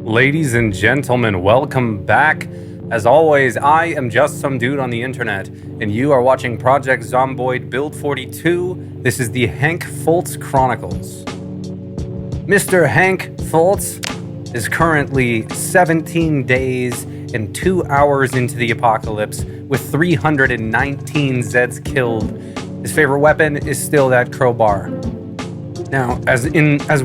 Ladies and gentlemen, welcome back. As always, I am just some dude on the internet, and you are watching Project Zomboid Build 42. This is the Hank Fultz Chronicles. Mr. Hank Fultz is currently 17 days and 2 hours into the apocalypse with 319 Zeds killed. His favorite weapon is still that crowbar. Now, as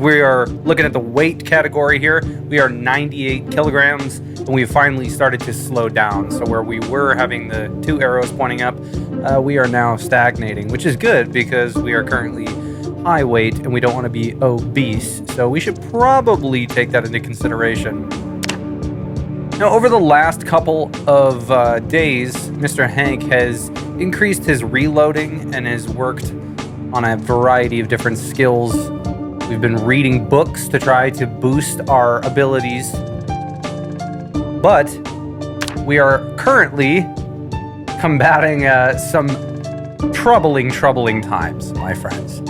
we are looking at the weight category here, we are 98 kilograms, and we've finally started to slow down. So where we were having the two arrows pointing up, we are now stagnating, which is good because we are currently high weight and we don't want to be obese. So we should probably take that into consideration. Now, over the last couple of days, Mr. Hank has increased his reloading and has worked on a variety of different skills. We've been reading books to try to boost our abilities, but we are currently combating some troubling times, my friends.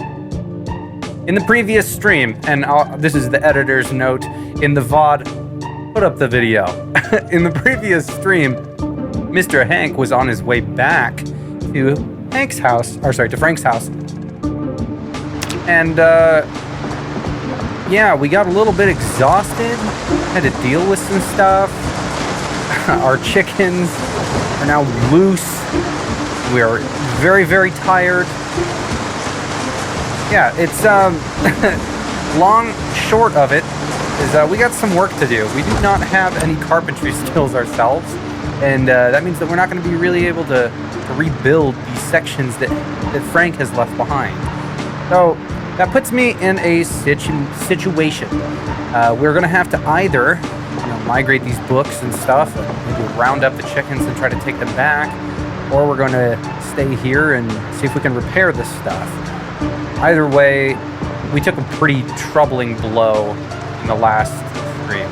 In the previous stream, and this is the editor's note in the VOD, put up the video. In the previous stream, Mr. Hank was on his way back to Frank's house. And, yeah, we got a little bit exhausted, had to deal with some stuff. Our chickens are now loose. We are very tired. Yeah, it's, long short of it is we got some work to do. We do not have any carpentry skills ourselves, and that means that we're not going to be really able to rebuild these sections that Frank has left behind. So that puts me in a situation. We're going to have to either migrate these books and stuff and maybe round up the chickens and try to take them back, or we're going to stay here and see if we can repair this stuff. Either way, we took a pretty troubling blow in the last stream.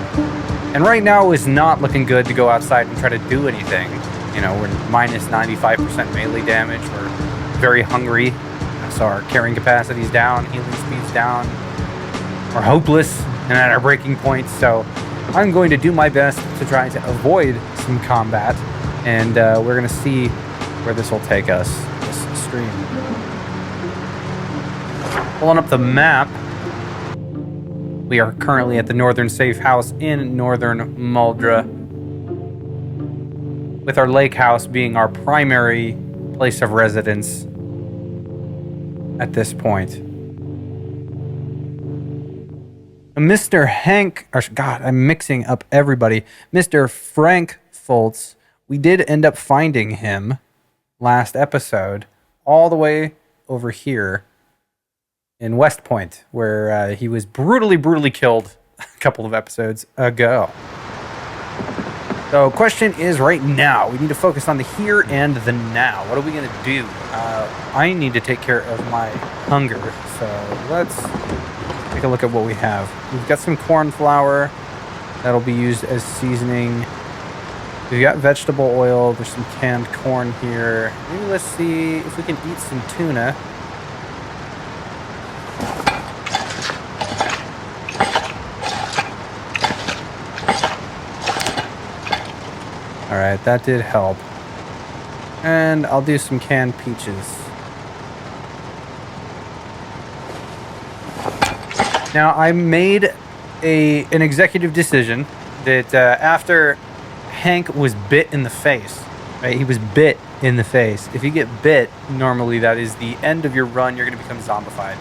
And right now is not looking good to go outside and try to do anything. You know, we're minus 95% melee damage. We're very hungry. So our carrying capacity is down, healing speed's down. We're hopeless and at our breaking point. So I'm going to do my best to try to avoid some combat. And we're going to see where this will take us, this stream. Pulling up the map. We are currently at the Northern Safe House in Northern Muldra, with our lake house being our primary place of residence at this point. Mr. Hank, God, I'm mixing up everybody. Mr. Frank Fultz, we did end up finding him last episode all the way over here in West Point, where he was brutally killed a couple of episodes ago. So question is right now, we need to focus on the here and the now. What are we going to do? I need to take care of my hunger. So let's take a look at what we have. We've got some corn flour that'll be used as seasoning. We've got vegetable oil. There's some canned corn here. Maybe let's see if we can eat some tuna. Alright, that did help. And I'll do some canned peaches. Now, I made an executive decision that after Hank was bit in the face, right? He was bit in the face. If you get bit, normally that is the end of your run. You're going to become zombified.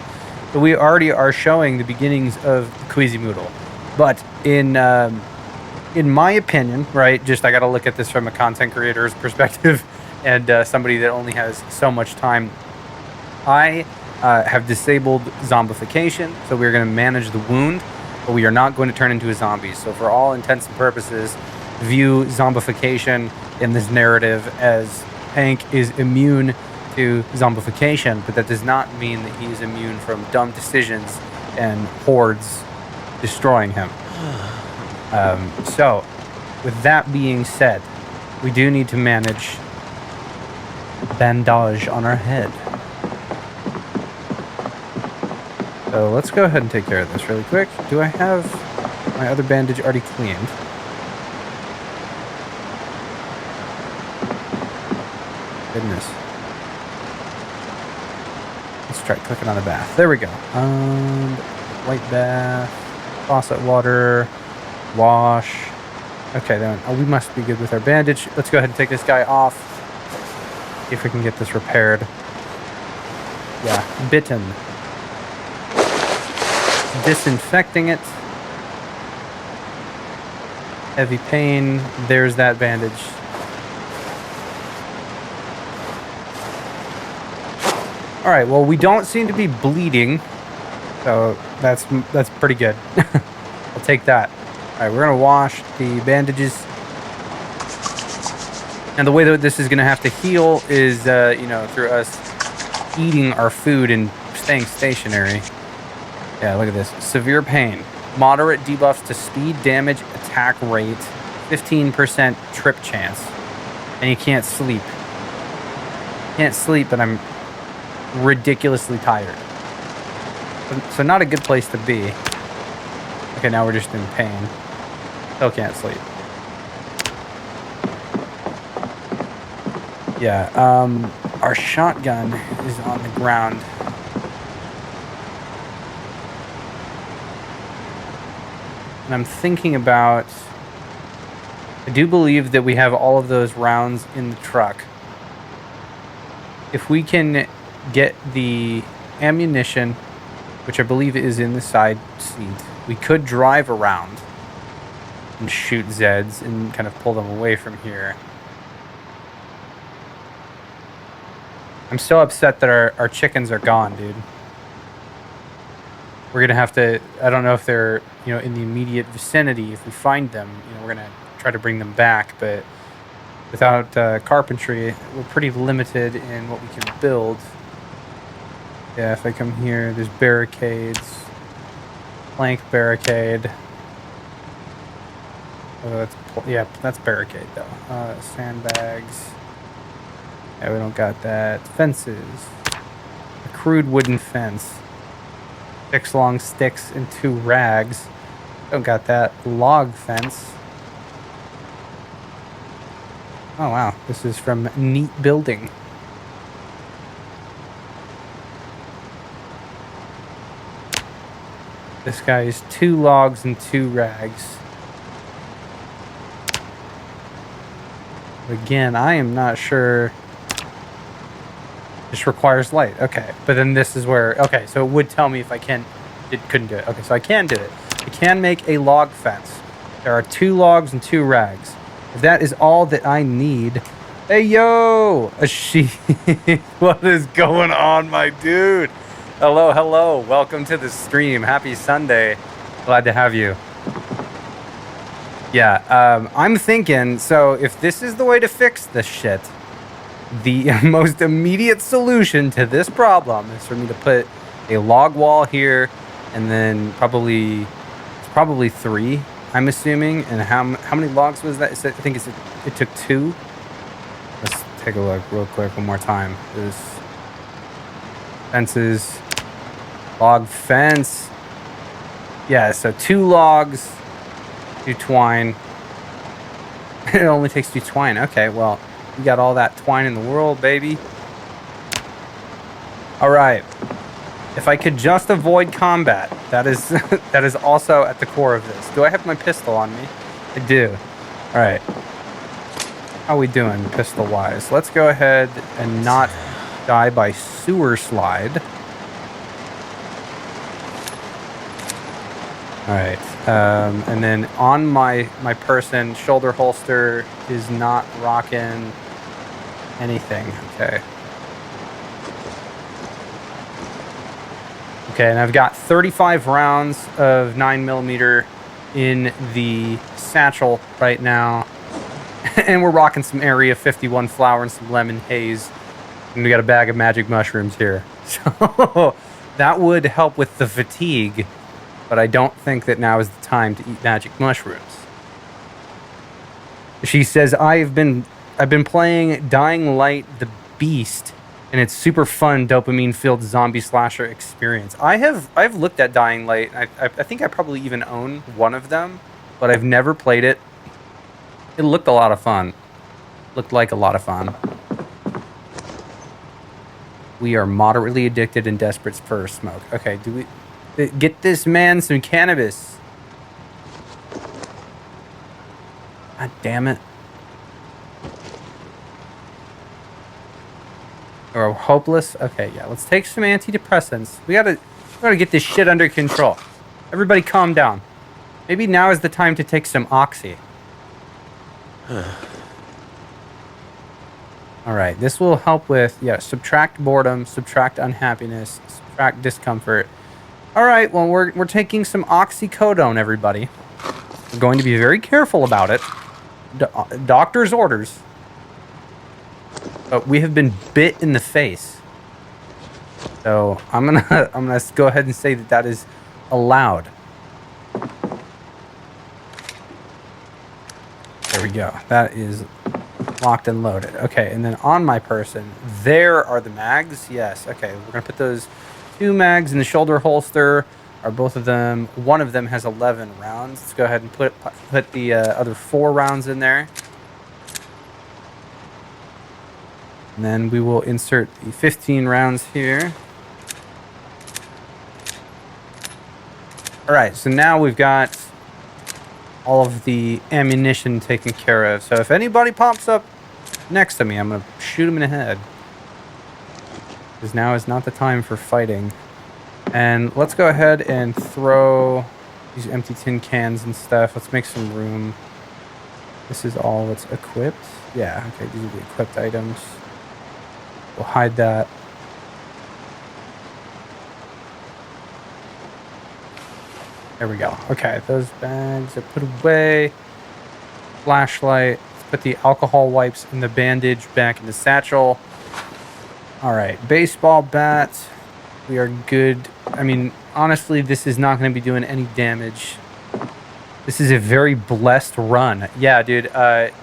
So we already are showing the beginnings of Queasymoodle. But in my opinion, right, just I got to look at this from a content creator's perspective and somebody that only has so much time. I have disabled zombification, so we're going to manage the wound, but we are not going to turn into a zombie. So for all intents and purposes, view zombification in this narrative as Hank is immune to zombification, but that does not mean that he's immune from dumb decisions and hordes destroying him. So, with that being said, we do need to manage bandage on our head. So let's go ahead and take care of this really quick. Do I have My other bandage already cleaned. Goodness. Let's try clicking on the bath. There we go. White bath, faucet water, wash. Okay, then we must be good with our bandage. Let's go ahead and take this guy off. See if we can get this repaired. Yeah, bitten. Disinfecting it. Heavy pain. There's that bandage. All right, well, we don't seem to be bleeding, so that's pretty good. I'll take that. All right, we're gonna wash the bandages, and the way that this is gonna have to heal is, you know, through us eating our food and staying stationary. Yeah, look at this. Severe pain, moderate debuffs to speed, damage, attack rate, 15% trip chance, and you can't sleep. Can't sleep, but I'm ridiculously tired. So not a good place to be. Okay, now we're just in pain. Still can't sleep. Yeah, our shotgun is on the ground. And I'm thinking about... I do believe that we have all of those rounds in the truck. If we can get the ammunition, which I believe is in the side seat, we could drive around and shoot Zeds and kind of pull them away from here. I'm so upset that our chickens are gone, dude. We're gonna have to, I don't know if they're, you know, in the immediate vicinity. If we find them, you know, we're gonna try to bring them back, but without carpentry, we're pretty limited in what we can build. Yeah, if I come here, there's barricades. Plank barricade. Oh, that's barricade though. Sandbags. Yeah, we don't got that. Fences. A crude wooden fence. 6 long sticks and 2 rags. Don't got that. Log fence. Oh wow, this is from Neat Building. This guy is 2 logs and 2 rags. Again, I am not sure. This requires light. Okay, but then this is where... Okay, so it would tell me if I couldn't do it. Okay, so I can do it. I can make a log fence. There are 2 logs and 2 rags. If that is all that I need... Hey, yo! A sheep. What is going on, my dude? Hello, hello. Welcome to the stream. Happy Sunday. Glad to have you. Yeah, I'm thinking, so if this is the way to fix this shit, the most immediate solution to this problem is for me to put a log wall here, and then probably 3, I'm assuming. And how many logs was that? I think it took 2. Let's take a look real quick one more time. There's fences, log fence. Yeah, so 2 logs, 2 twine. It only takes 2 twine. Okay, well, you got all that twine in the world, baby. All right. If I could just avoid combat, that is that is also at the core of this. Do I have my pistol on me? I do. All right. How we doing pistol-wise? Let's go ahead and not die by sewer slide. All right. And then on my person, shoulder holster is not rocking anything. Okay. Okay, and I've got 35 rounds of 9mm in the satchel right now. And we're rocking some Area 51 flour and some lemon haze. And we got a bag of magic mushrooms here. So that would help with the fatigue. But I don't think that now is the time to eat magic mushrooms. She says, I've been playing Dying Light the Beast and it's super fun, dopamine-filled zombie slasher experience. I've looked at Dying Light. I think I probably even own one of them, but I've never played it. It looked a lot of fun. Looked like a lot of fun. We are moderately addicted and desperate for smoke. Okay, do we get this man some cannabis? God damn it. Or hopeless? Okay, yeah, let's take some antidepressants. We gotta get this shit under control. Everybody calm down. Maybe now is the time to take some oxy. Alright, this will help with, subtract boredom, subtract unhappiness, subtract discomfort. Alright, well, we're taking some oxycodone, everybody. We're going to be very careful about it. Doctor's orders. But we have been bit in the face. So I'm gonna go ahead and say that is allowed. There we go. That is locked and loaded. Okay, and then on my person, there are the mags. Yes, okay. We're gonna put those 2 mags in the shoulder holster. Are both of them? One of them has 11 rounds. Let's go ahead and put the other 4 rounds in there. And then we will insert the 15 rounds here. Alright, so now we've got all of the ammunition taken care of. So if anybody pops up next to me, I'm going to shoot him in the head. Because now is not the time for fighting. And let's go ahead and throw these empty tin cans and stuff. Let's make some room. This is all that's equipped. Yeah, okay, these are the equipped items. We'll hide that. There we go. Okay, those bags are put away. Flashlight. Let's put the alcohol wipes and the bandage back in the satchel. All right, baseball bat. We are good. I mean, honestly, this is not going to be doing any damage. This is a very blessed run. Yeah, dude,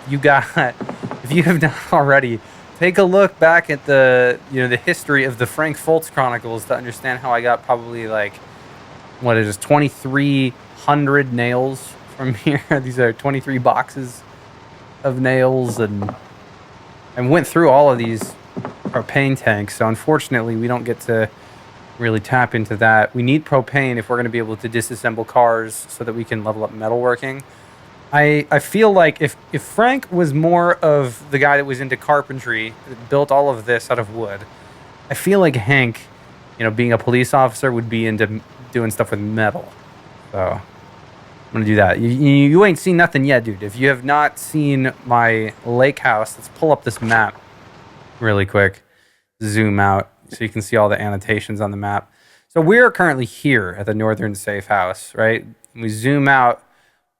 you got, if you have not already, take a look back at the history of the Hank Fultz Chronicles to understand how I got probably like, what is this, 2,300 nails from here. These are 23 boxes of nails, and went through all of these propane tanks. So unfortunately, we don't get to really tap into that. We need propane if we're going to be able to disassemble cars so that we can level up metalworking. I feel like if Frank was more of the guy that was into carpentry, that built all of this out of wood, I feel like Hank, being a police officer, would be into doing stuff with metal. So I'm gonna do that. You ain't seen nothing yet, dude. If you have not seen my lake house, let's pull up this map really quick. Zoom out so you can see all the annotations on the map. So we're currently here at the Northern Safe House, right? We zoom out,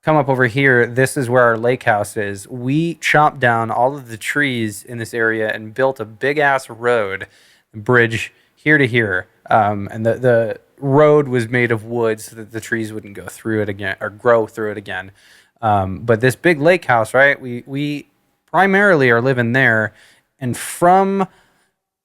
come up over here. This is where our lake house is. We chopped down all of the trees in this area and built a big ass road, bridge here to here. And the road was made of wood so that the trees wouldn't go through it again or grow through it again. But this big lake house, right? We primarily are living there, and from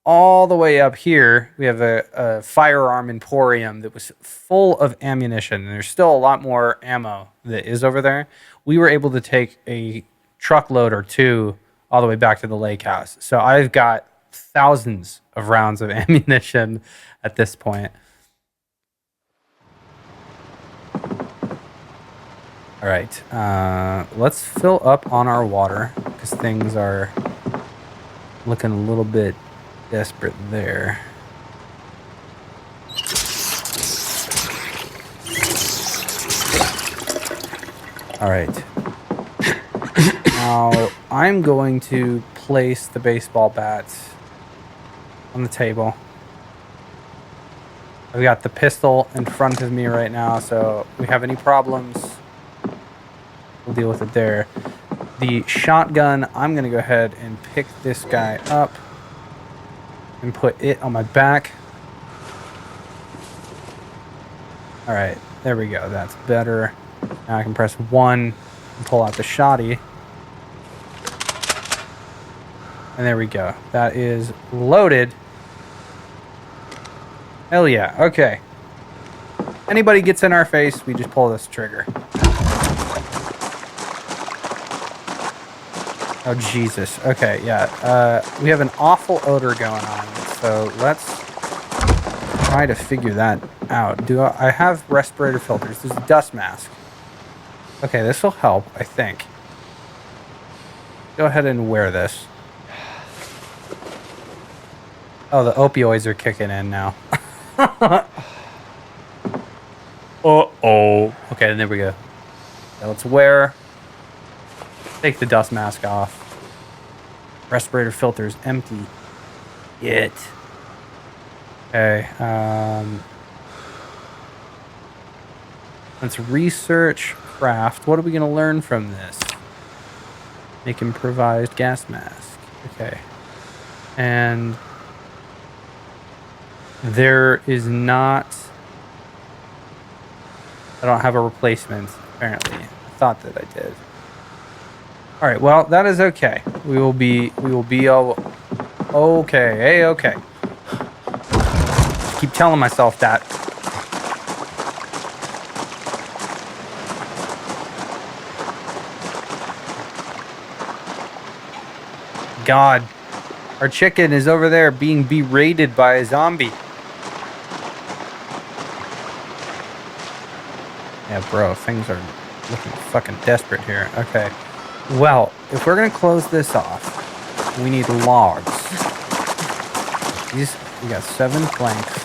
all the way up here, we have a firearm emporium that was full of ammunition. And there's still a lot more ammo that is over there. We were able to take a truckload or 2 all the way back to the lake house. So I've got thousands of rounds of ammunition at this point. All right, let's fill up on our water because things are looking a little bit desperate there. All right. Now I'm going to place the baseball bats on the table. I've got the pistol in front of me right now, so if we have any problems, we'll deal with it there. The shotgun, I'm going to go ahead and pick this guy up and put it on my back. All right, there we go. That's better. Now I can press 1 and pull out the shotty. And there we go. That is loaded. Hell yeah. Okay. Anybody gets in our face, we just pull this trigger. Oh, Jesus. Okay, yeah. We have an awful odor going on, so let's try to figure that out. I have respirator filters. There's a dust mask. Okay, this will help, I think. Go ahead and wear this. Oh, the opioids are kicking in now. Uh-oh. Okay, there we go. So let's wear... Take the dust mask off. Respirator filter's empty. It. Okay. Let's research craft. What are we going to learn from this? Make improvised gas mask. Okay. And there is not... I don't have a replacement, apparently. I thought that I did. All right, well, that is okay. We will be all okay. Hey, okay. Keep telling myself that. God, our chicken is over there being berated by a zombie. Yeah, bro, things are looking fucking desperate here. Okay. Well, if we're going to close this off, we need logs. We got 7 planks.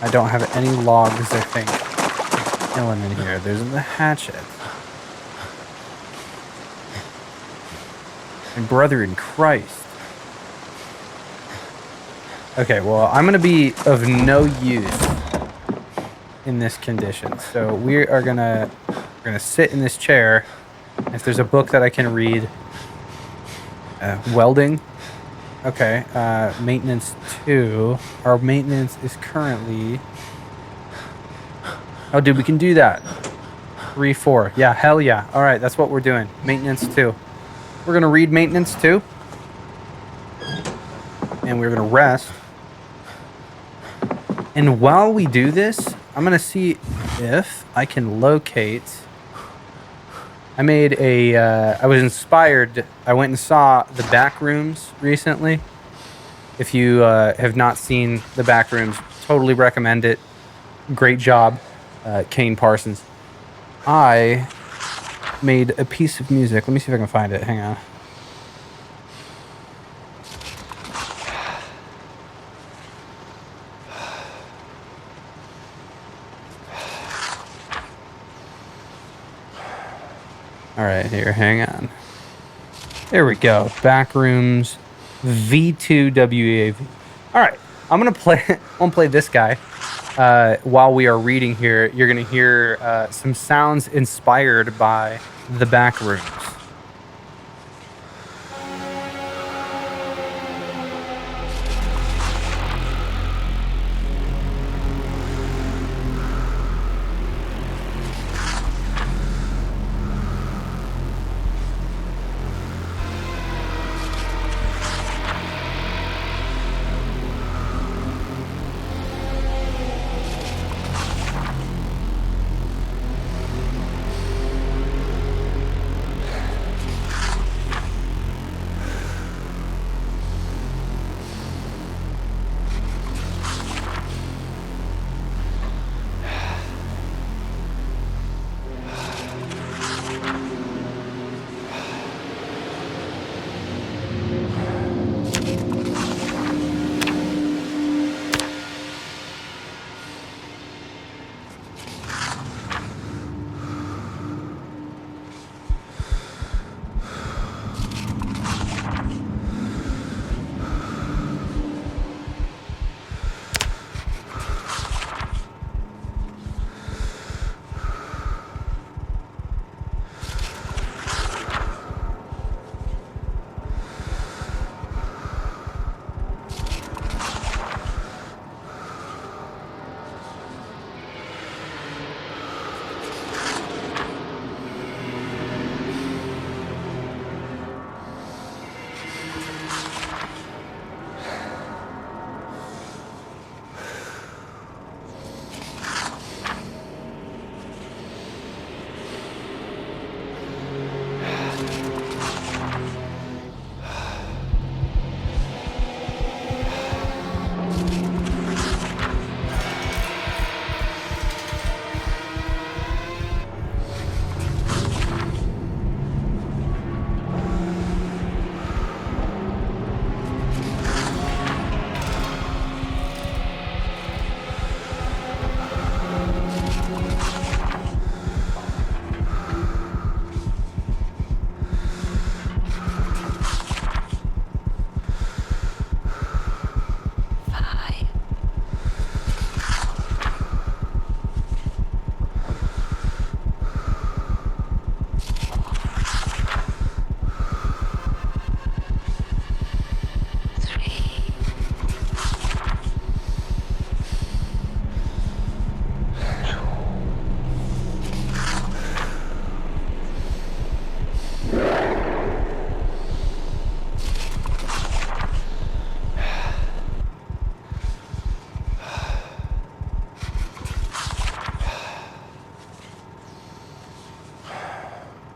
I don't have any logs, I think. Killing in here. There's the hatchet. My brother in Christ. Okay, well, I'm going to be of no use in this condition. So we're gonna sit in this chair. If there's a book that I can read, welding. Okay, maintenance 2. Our maintenance is currently... Oh, dude, we can do that. 3, 4. Yeah, hell yeah. All right, that's what we're doing. Maintenance 2. We're gonna read maintenance 2. And we're gonna rest. And while we do this, I'm gonna see if I can locate... I made a, I was inspired. I went and saw the back rooms recently. If you have not seen the back rooms, totally recommend it. Great job, Kane Parsons. I made a piece of music. Let me see if I can find it. Hang on. All right, here, hang on. There we go. Backrooms V2 WAV. All right, I'm gonna play this guy while we are reading here. You're gonna hear some sounds inspired by the backrooms.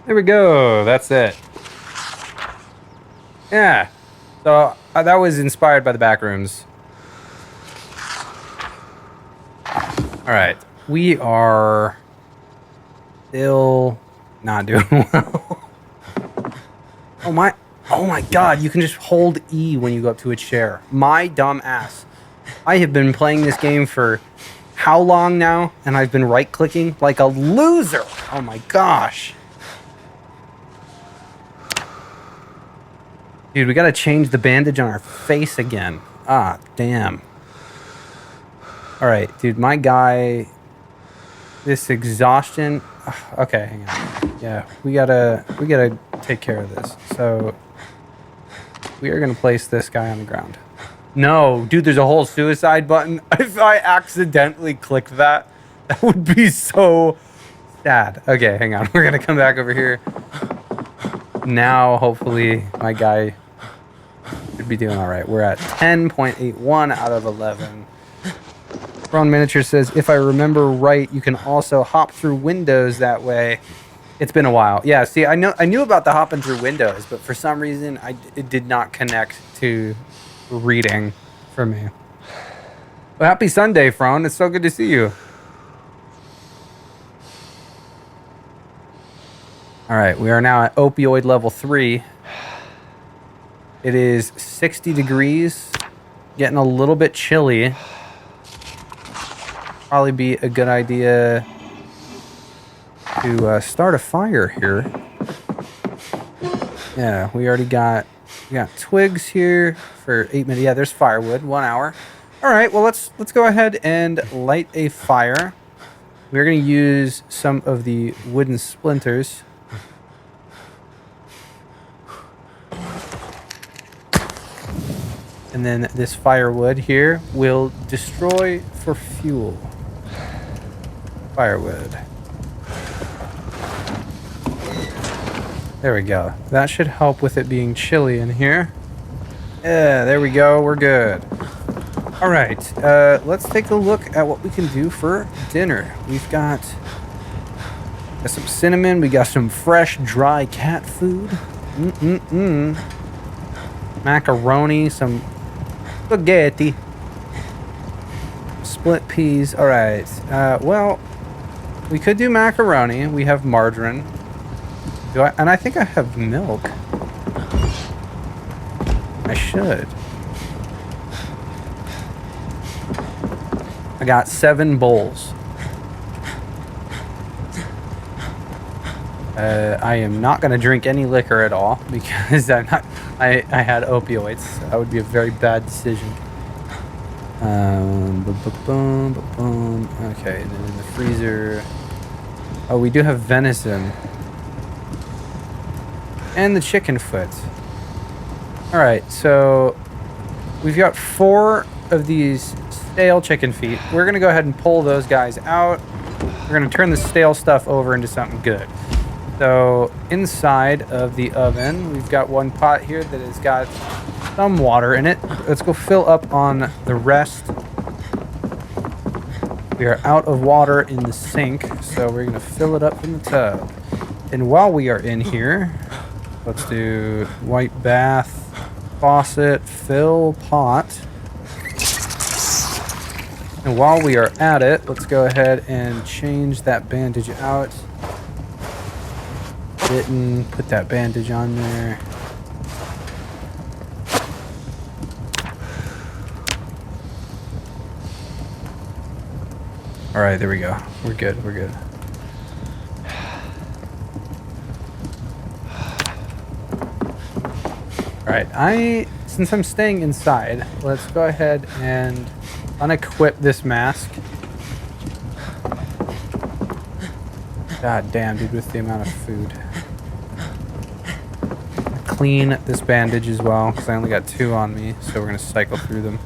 There we go. That's it. Yeah. So that was inspired by the back rooms. All right. We are still not doing well. Oh my God. You can just hold E when you go up to a chair. My dumb ass. I have been playing this game for how long now? And I've been right-clicking like a loser. Oh my gosh. Dude, we gotta change the bandage on our face again. Ah, damn. Alright, dude, my guy... This exhaustion... Okay, hang on. Yeah, we gotta take care of this. So, we are gonna place this guy on the ground. No, dude, there's a whole suicide button. If I accidentally click that, that would be so sad. Okay, hang on. We're gonna come back over here. Now, hopefully, my guy should be doing all right. We're at 10.81 out of 11. Ron Miniature says, if I remember right, you can also hop through windows that way. It's been a while. Yeah, see, I knew about the hopping through windows, but for some reason, it did not connect to reading for me. Well, happy Sunday, Fron. It's so good to see you. All right, we are now at opioid level 3. It is 60 degrees, getting a little bit chilly. Probably be a good idea to start a fire here. Yeah, we got twigs here for 8 minutes. Yeah, there's firewood, 1 hour. All right, well, let's go ahead and light a fire. We're going to use some of the wooden splinters. And then this firewood here will destroy for fuel. Firewood. There we go. That should help with it being chilly in here. Yeah, there we go. We're good. All right. Let's take a look at what we can do for dinner. We've got some cinnamon. We got some fresh, dry cat food. Macaroni. Some spaghetti. Split peas. All right. Well, we could do macaroni. We have margarine. And I think I have milk. I should. I got 7 bowls. I am not going to drink any liquor at all because I had opioids. So that would be a very bad decision. Okay, and then in the freezer. Oh, we do have venison. And the chicken foot. Alright, so we've got 4 of these stale chicken feet. We're going to go ahead and pull those guys out. We're going to turn the stale stuff over into something good. So inside of the oven, we've got 1 pot here that has got some water in it. Let's go fill up on the rest. We are out of water in the sink, so we're going to fill it up in the tub. And while we are in here, let's do white bath, faucet, fill pot. And while we are at it, let's go ahead and change that bandage out. Bitten, put that bandage on there. All right, there we go. We're good, we're good. All right, since I'm staying inside, let's go ahead and unequip this mask. God damn, dude, with the amount of food. Clean this bandage as well, because I only got 2 on me, so we're gonna cycle through them.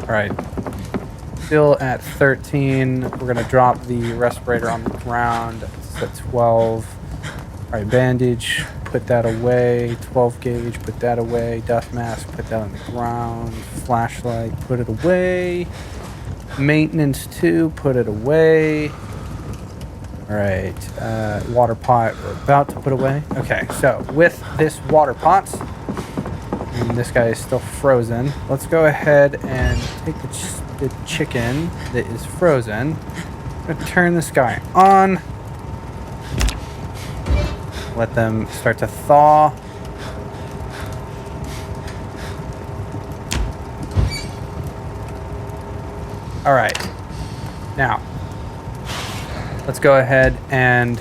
All right, still at 13. We're gonna drop the respirator on the ground. It's at 12. All right, bandage, put that away. 12 gauge, put that away. Dust mask, put that on the ground. Flashlight, put it away. Maintenance 2, put it away. All right, water pot we're about to put away. Okay, so with this water pot, and this guy is still frozen, let's go ahead and take the chicken that is frozen. I'm gonna turn this guy on. Let them start to thaw. All right, now let's go ahead and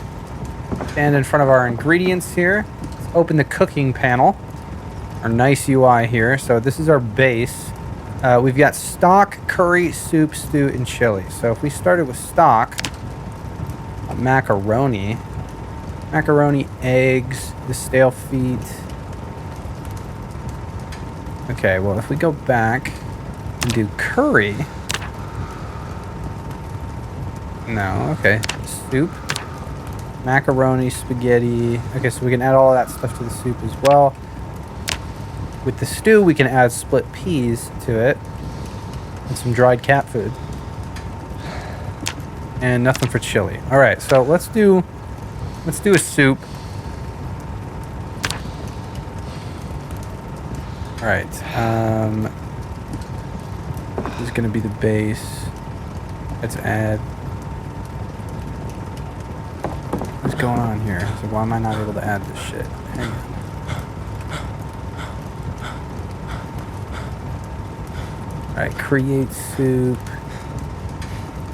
stand in front of our ingredients here. Let's open the cooking panel, our nice UI here. So this is our base. We've got stock, curry, soup, stew, and chili. So if we started with stock, macaroni, eggs, the stale feet. Okay, well, if we go back and do curry. No, okay. Soup, macaroni, spaghetti. Okay, so we can add all that stuff to the soup as well. With the stew, we can add split peas to it and some dried cat food. And nothing for chili. All right, so let's do a soup. All right, this is gonna be the base. Let's add. What's going on here? So why am I not able to add this shit? Hang on. All right, create soup.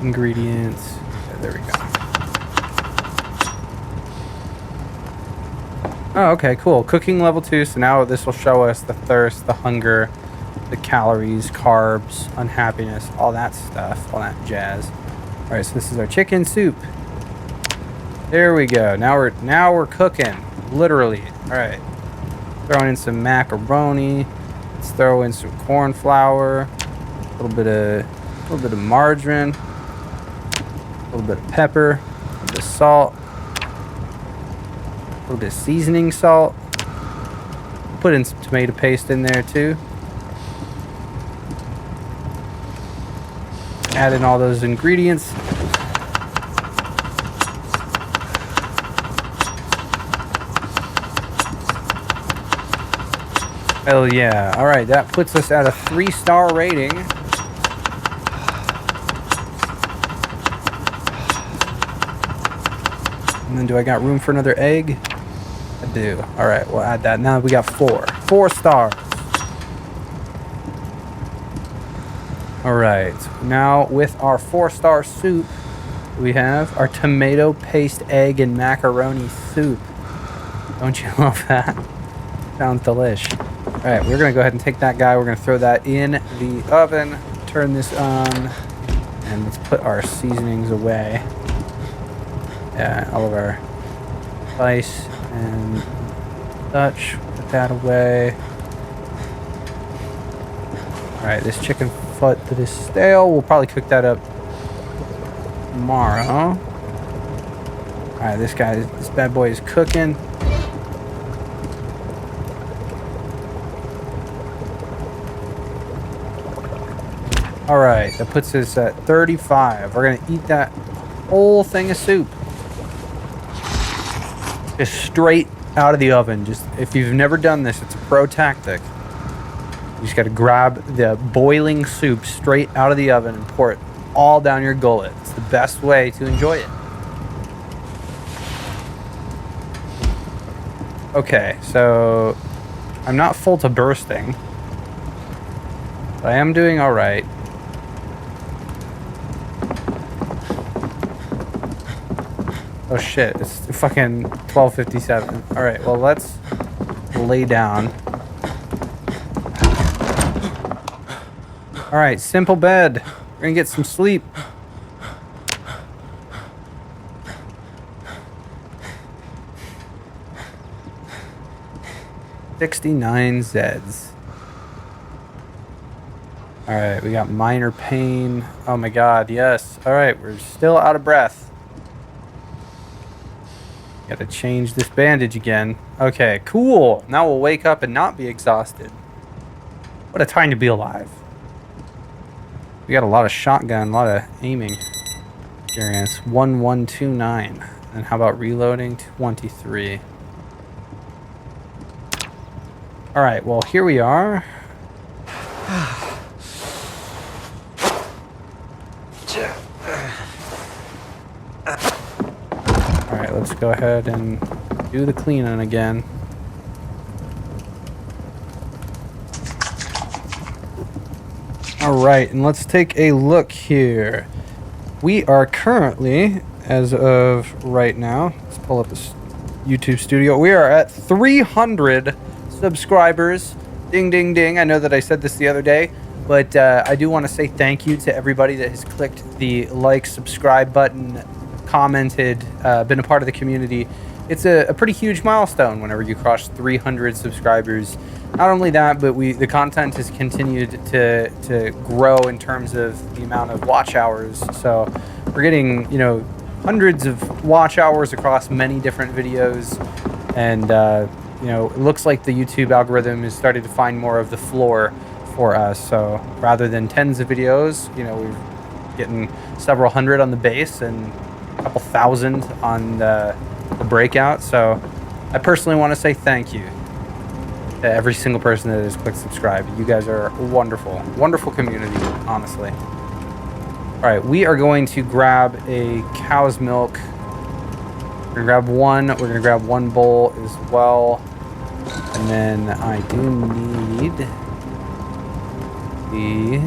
Ingredients. Okay, there we go. Oh, okay, cool. Cooking level 2. So now this will show us the thirst, the hunger, the calories, carbs, unhappiness, all that stuff, all that jazz. All right, so this is our chicken soup. There we go. Now we're cooking, literally. All right, throwing in some macaroni. Let's throw in some corn flour, a little bit of margarine, a little bit of pepper, a little bit of salt, a little bit of seasoning salt. Put in some tomato paste in there too. Add in all those ingredients. Hell yeah. All right, that puts us at a 3-star rating. And then do I got room for another egg? I do. All right, we'll add that. Now we got 4 stars. All right, now with our 4-star soup, we have our tomato paste, egg, and macaroni soup. Don't you love that? Sounds delish. All right, we're gonna go ahead and take that guy. We're gonna throw that in the oven, turn this on, and let's put our seasonings away. Yeah, all of our spice and such. Put that away. All right, this chicken foot that is stale. We'll probably cook that up tomorrow. All right, this bad boy is cooking. All right, that puts us at 35. We're gonna eat that whole thing of soup. Just straight out of the oven. Just if you've never done this, it's a pro tactic. You just gotta grab the boiling soup straight out of the oven and pour it all down your gullet. It's the best way to enjoy it. Okay, so I'm not full to bursting, but I am doing all right. Oh shit, it's fucking 12:57. All right, well, let's lay down. All right, simple bed. We're gonna get some sleep. $69 Zeds. All right, we got minor pain. Oh my god, yes. All right, we're still out of breath. Gotta change this bandage again. Okay, cool. Now we'll wake up and not be exhausted. What a time to be alive. We got a lot of shotgun, a lot of aiming experience. 1129. And how about reloading? 23. All right, well, here we are. All right, let's go ahead and do the cleaning again. All right, and let's take a look here. We are currently, as of right now, let's pull up this YouTube studio. We are at 300 subscribers. Ding, ding, ding. I know that I said this the other day, but I do want to say thank you to everybody that has clicked the like, subscribe button, commented, been a part of the community. It's a pretty huge milestone whenever you cross 300 subscribers. Not only that, but the content has continued to grow in terms of the amount of watch hours. So we're getting, you know, hundreds of watch hours across many different videos. And, you know, it looks like the YouTube algorithm is starting to find more of the floor for us. So rather than tens of videos, you know, we're getting several hundred on the base and a couple thousand on the breakout. So I personally want to say thank you to every single person that has clicked subscribe. You guys are wonderful, wonderful community, honestly. All right, we are going to grab a cow's milk. We're gonna grab one. We're gonna grab one bowl as well, and then I do need the,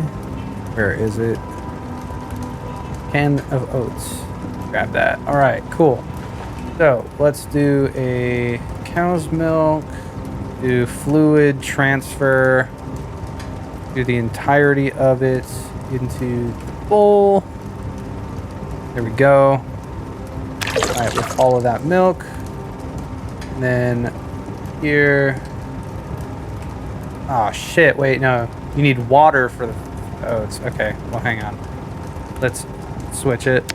where is it? Can of oats. Grab that. All right, cool. So let's do a cow's milk. Do fluid transfer, do the entirety of it into the bowl. There we go. All right, with all of that milk. And then here. Oh shit, wait, no. You need water for the oats. Okay, well, hang on. Let's switch it.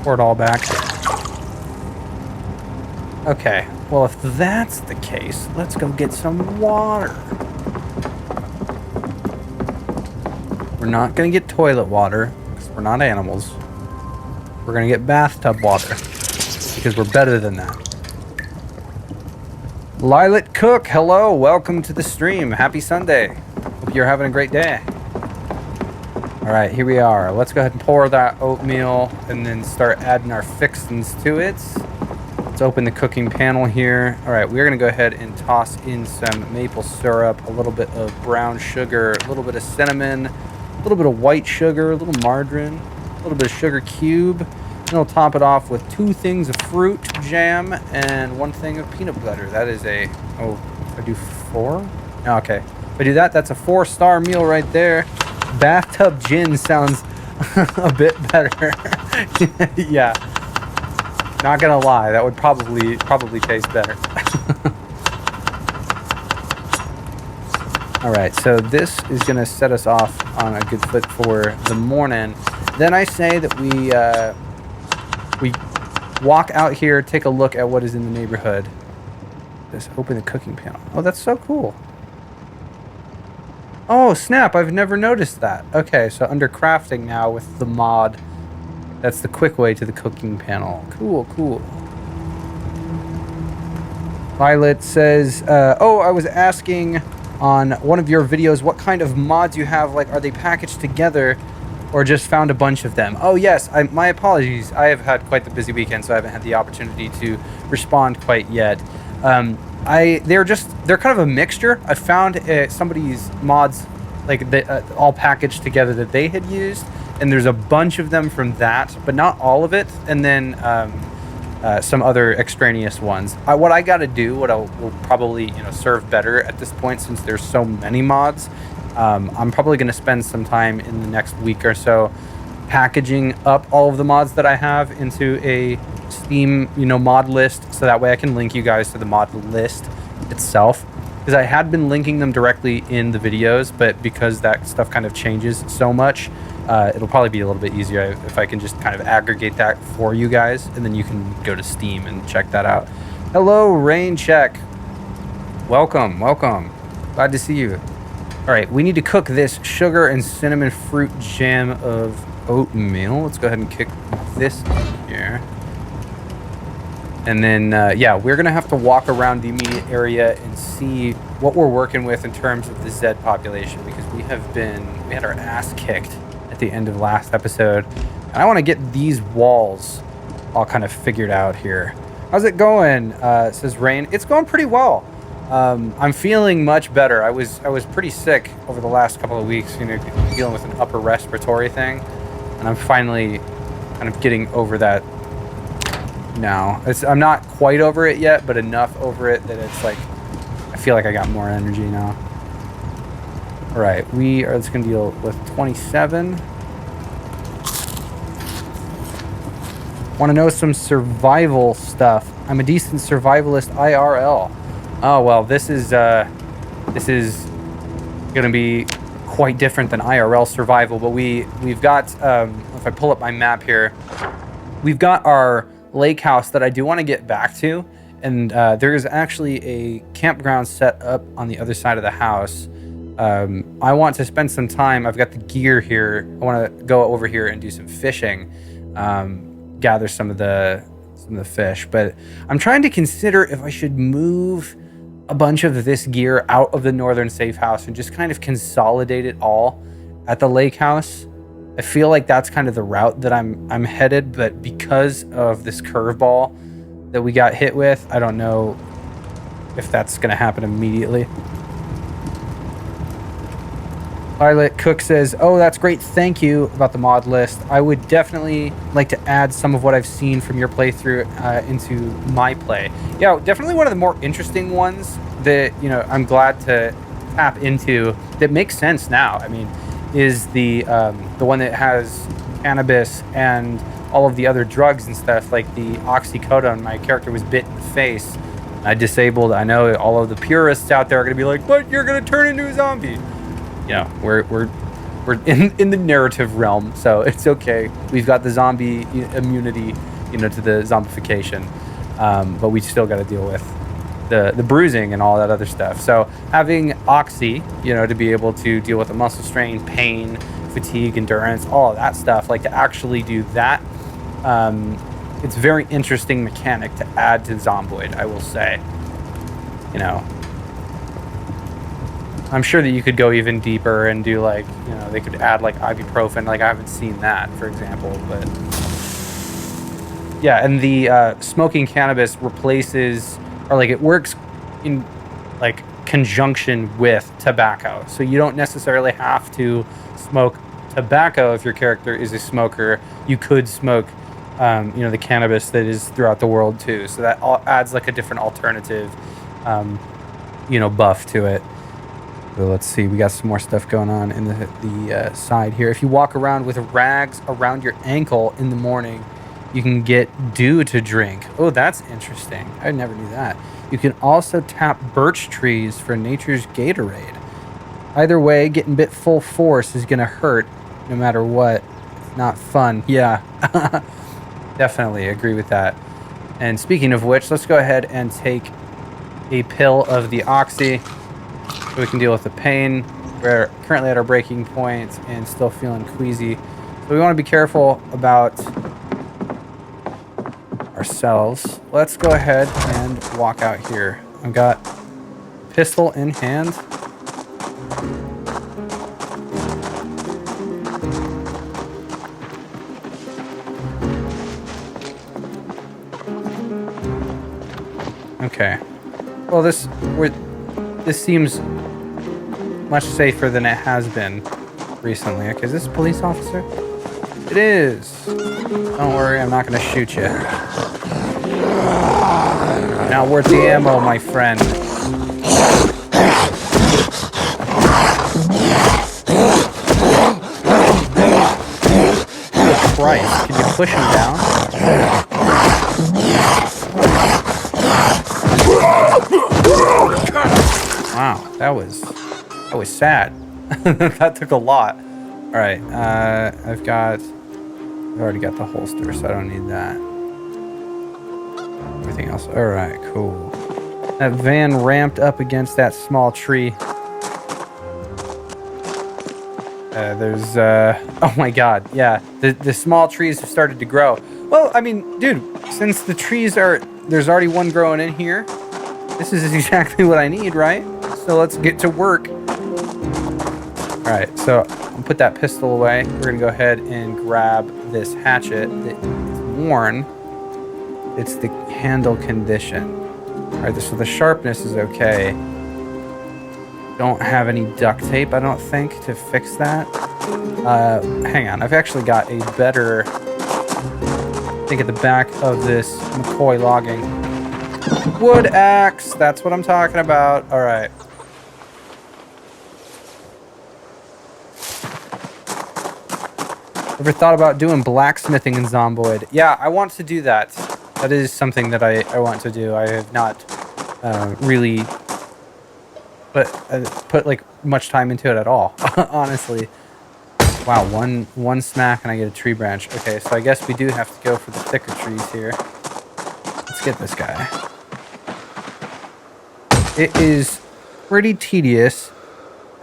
Pour it all back. Okay, well, if that's the case, let's go get some water. We're not going to get toilet water, because we're not animals. We're going to get bathtub water, because we're better than that. Lilet Cook, hello, welcome to the stream. Happy Sunday. Hope you're having a great day. All right, here we are. Let's go ahead and pour that oatmeal, and then start adding our fixins to it. Let's open the cooking panel here. All right, we're gonna go ahead and toss in some maple syrup, a little bit of brown sugar, a little bit of cinnamon, a little bit of white sugar, a little margarine, a little bit of sugar cube. And we'll top it off with 2 things of fruit jam and 1 thing of peanut butter. That is a, oh, I do 4? Oh, okay, if I do that, that's a 4-star meal right there. Bathtub gin sounds a bit better. Yeah. Not gonna lie, that would probably taste better. All right, so this is gonna set us off on a good foot for the morning. Then I say that we walk out here, take a look at what is in the neighborhood. Just open the cooking panel. Oh, that's so cool. Oh snap! I've never noticed that. Okay, so under crafting now with the mod. That's the quick way to the cooking panel. Cool, cool. Violet says, oh, I was asking on one of your videos what kind of mods you have. Like, are they packaged together or just found a bunch of them? Oh, yes. My apologies. I have had quite the busy weekend, so I haven't had the opportunity to respond quite yet. They're kind of a mixture. I found somebody's mods, like, all packaged together that they had used. And there's a bunch of them from that, but not all of it. And then some other extraneous ones. What I got to do, what will probably serve better at this point, since there's so many mods. I'm probably going to spend some time in the next week or so packaging up all of the mods that I have into a Steam, mod list, so that way I can link you guys to the mod list itself. Because I had been linking them directly in the videos, but because that stuff kind of changes so much. It'll probably be a little bit easier if I can just kind of aggregate that for you guys, and then you can go to Steam and check that out. Hello, Rain Check. Welcome, welcome. Glad to see you. All right, we need to cook this sugar and cinnamon fruit jam of oatmeal. Let's go ahead and kick this in here. And then, yeah, we're going to have to walk around the immediate area and see what we're working with in terms of the Zed population, because we had our ass kicked at the end of last episode. And I want to get these walls all kind of figured out here. How's it going? Says Rain. It's going pretty well. I'm feeling much better. I was pretty sick over the last couple of weeks, you know, dealing with an upper respiratory thing. And I'm finally kind of getting over that now. I'm not quite over it yet, but enough over it that it's like, I feel like I got more energy now. All right, we are just gonna deal with 27. Want to know some survival stuff? I'm a decent survivalist IRL. Oh well, this is gonna be quite different than IRL survival, but we've got if I pull up my map here, we've got our lake house that I do want to get back to, and there is actually a campground set up on the other side of the house. I want to spend some time. I've got the gear here. I want to go over here and do some fishing, gather some of the fish. But I'm trying to consider if I should move a bunch of this gear out of the northern safe house and just kind of consolidate it all at the lake house. I feel like that's kind of the route that I'm headed, but because of this curveball that we got hit with, I don't know if that's going to happen immediately. Violet Cook says, oh, that's great. Thank you about the mod list. I would definitely like to add some of what I've seen from your playthrough into my play. Yeah, definitely one of the more interesting ones that, you know, I'm glad to tap into that makes sense now. I mean, is the one that has cannabis and all of the other drugs and stuff, like the oxycodone. My character was bit in the face. I disabled. I know all of the purists out there are going to be like, but you're going to turn into a zombie. You know, we're in the narrative realm, so it's okay. We've got the zombie immunity, you know, to the zombification, but we still got to deal with the bruising and all that other stuff. So having oxy, you know, to be able to deal with the muscle strain, pain, fatigue, endurance, all of that stuff, like to actually do that, it's a very interesting mechanic to add to Zomboid, I will say. You know, I'm sure that you could go even deeper and do, like, you know, they could add like ibuprofen. Like, I haven't seen that, for example, but yeah. And the smoking cannabis replaces, or like it works in like conjunction with tobacco. So you don't necessarily have to smoke tobacco if your character is a smoker. You could smoke, you know, the cannabis that is throughout the world too. So that adds like a different alternative, you know, buff to it. So let's see, we got some more stuff going on in the side here. If you walk around with rags around your ankle in the morning, you can get dew to drink. Oh, that's interesting. I never knew that. You can also tap birch trees for nature's Gatorade. Either way, getting bit full force is going to hurt no matter what. It's not fun. Yeah, definitely agree with that. And speaking of which, let's go ahead and take a pill of the oxy so we can deal with the pain. We're currently at our breaking point and still feeling queasy. So we want to be careful about ourselves. Let's go ahead and walk out here. I've got pistol in hand. Okay. Well, this seems much safer than it has been recently. Okay, is this a police officer? It is. Don't worry, I'm not going to shoot you. Now, where's the ammo, my friend? Jesus Christ, can you push him down? Wow, that was sad. That took a lot. All right, I've already got the holster, so I don't need that. Everything else, all right, cool. That van ramped up against that small tree. There's, oh my god, yeah, the small trees have started to grow. Well, I mean, dude, since the trees there's already one growing in here, this is exactly what I need, right? So let's get to work. All right, so I'll put that pistol away. We're gonna go ahead and grab this hatchet that is worn. It's the handle condition. All right, so the sharpness is okay. Don't have any duct tape, I don't think, to fix that. Hang on, I've actually got a better, I think at the back of this McCoy logging. Wood axe, that's what I'm talking about. All right. Ever thought about doing blacksmithing in Zomboid? Yeah, I want to do that. That is something that I want to do. I have not really put like much time into it at all, honestly. Wow, one smack and I get a tree branch. Okay, so I guess we do have to go for the thicker trees here. Let's get this guy. It is pretty tedious.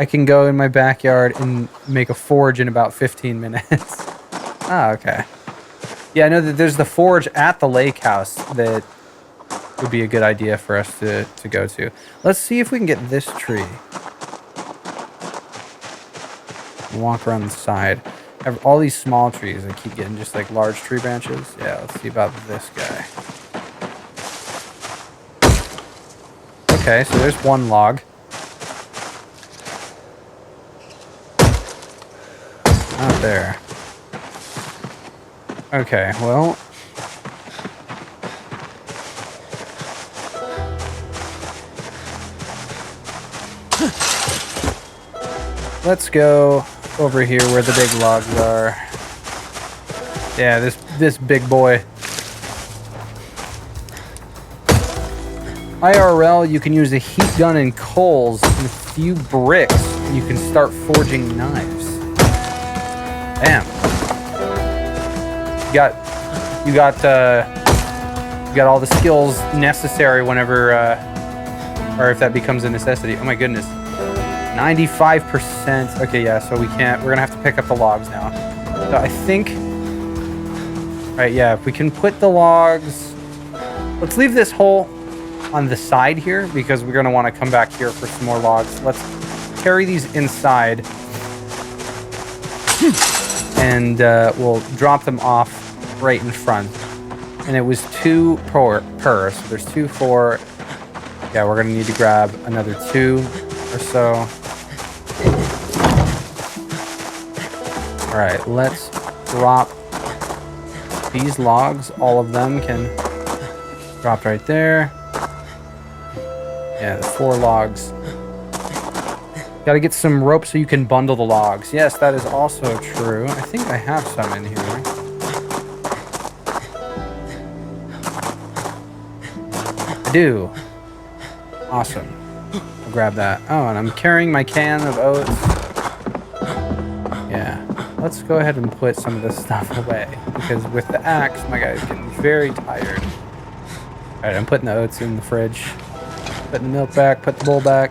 I can go in my backyard and make a forge in about 15 minutes. Oh, okay. Yeah, I know that there's the forge at the lake house that would be a good idea for us to go to. Let's see if we can get this tree. Walk around the side. Have all these small trees. I keep getting just like large tree branches. Yeah, let's see about this guy. Okay, so there's one log. Not there. Okay, well. Let's go over here where the big logs are. Yeah, this big boy. IRL, you can use a heat gun and coals and a few bricks, and you can start forging knives. Damn. You got all the skills necessary whenever, or if that becomes a necessity. Oh my goodness. 95%. Okay, yeah, so we're gonna have to pick up the logs now. So I think, right, yeah, if we can put the logs, let's leave this hole on the side here because we're gonna wanna come back here for some more logs. Let's carry these inside and we'll drop them off right in front. And it was 2 per, so there's 2, 4. Yeah, we're gonna need to grab another 2 or so. All right, let's drop these logs. All of them can drop right there. Yeah, the 4 logs. Gotta get some rope so you can bundle the logs. Yes, that is also true. I think I have some in here. I do. Awesome. I'll grab that. Oh, and I'm carrying my can of oats. Yeah. Let's go ahead and put some of this stuff away. Because with the axe, my guy's getting very tired. Alright, I'm putting the oats in the fridge. Putting the milk back, put the bowl back.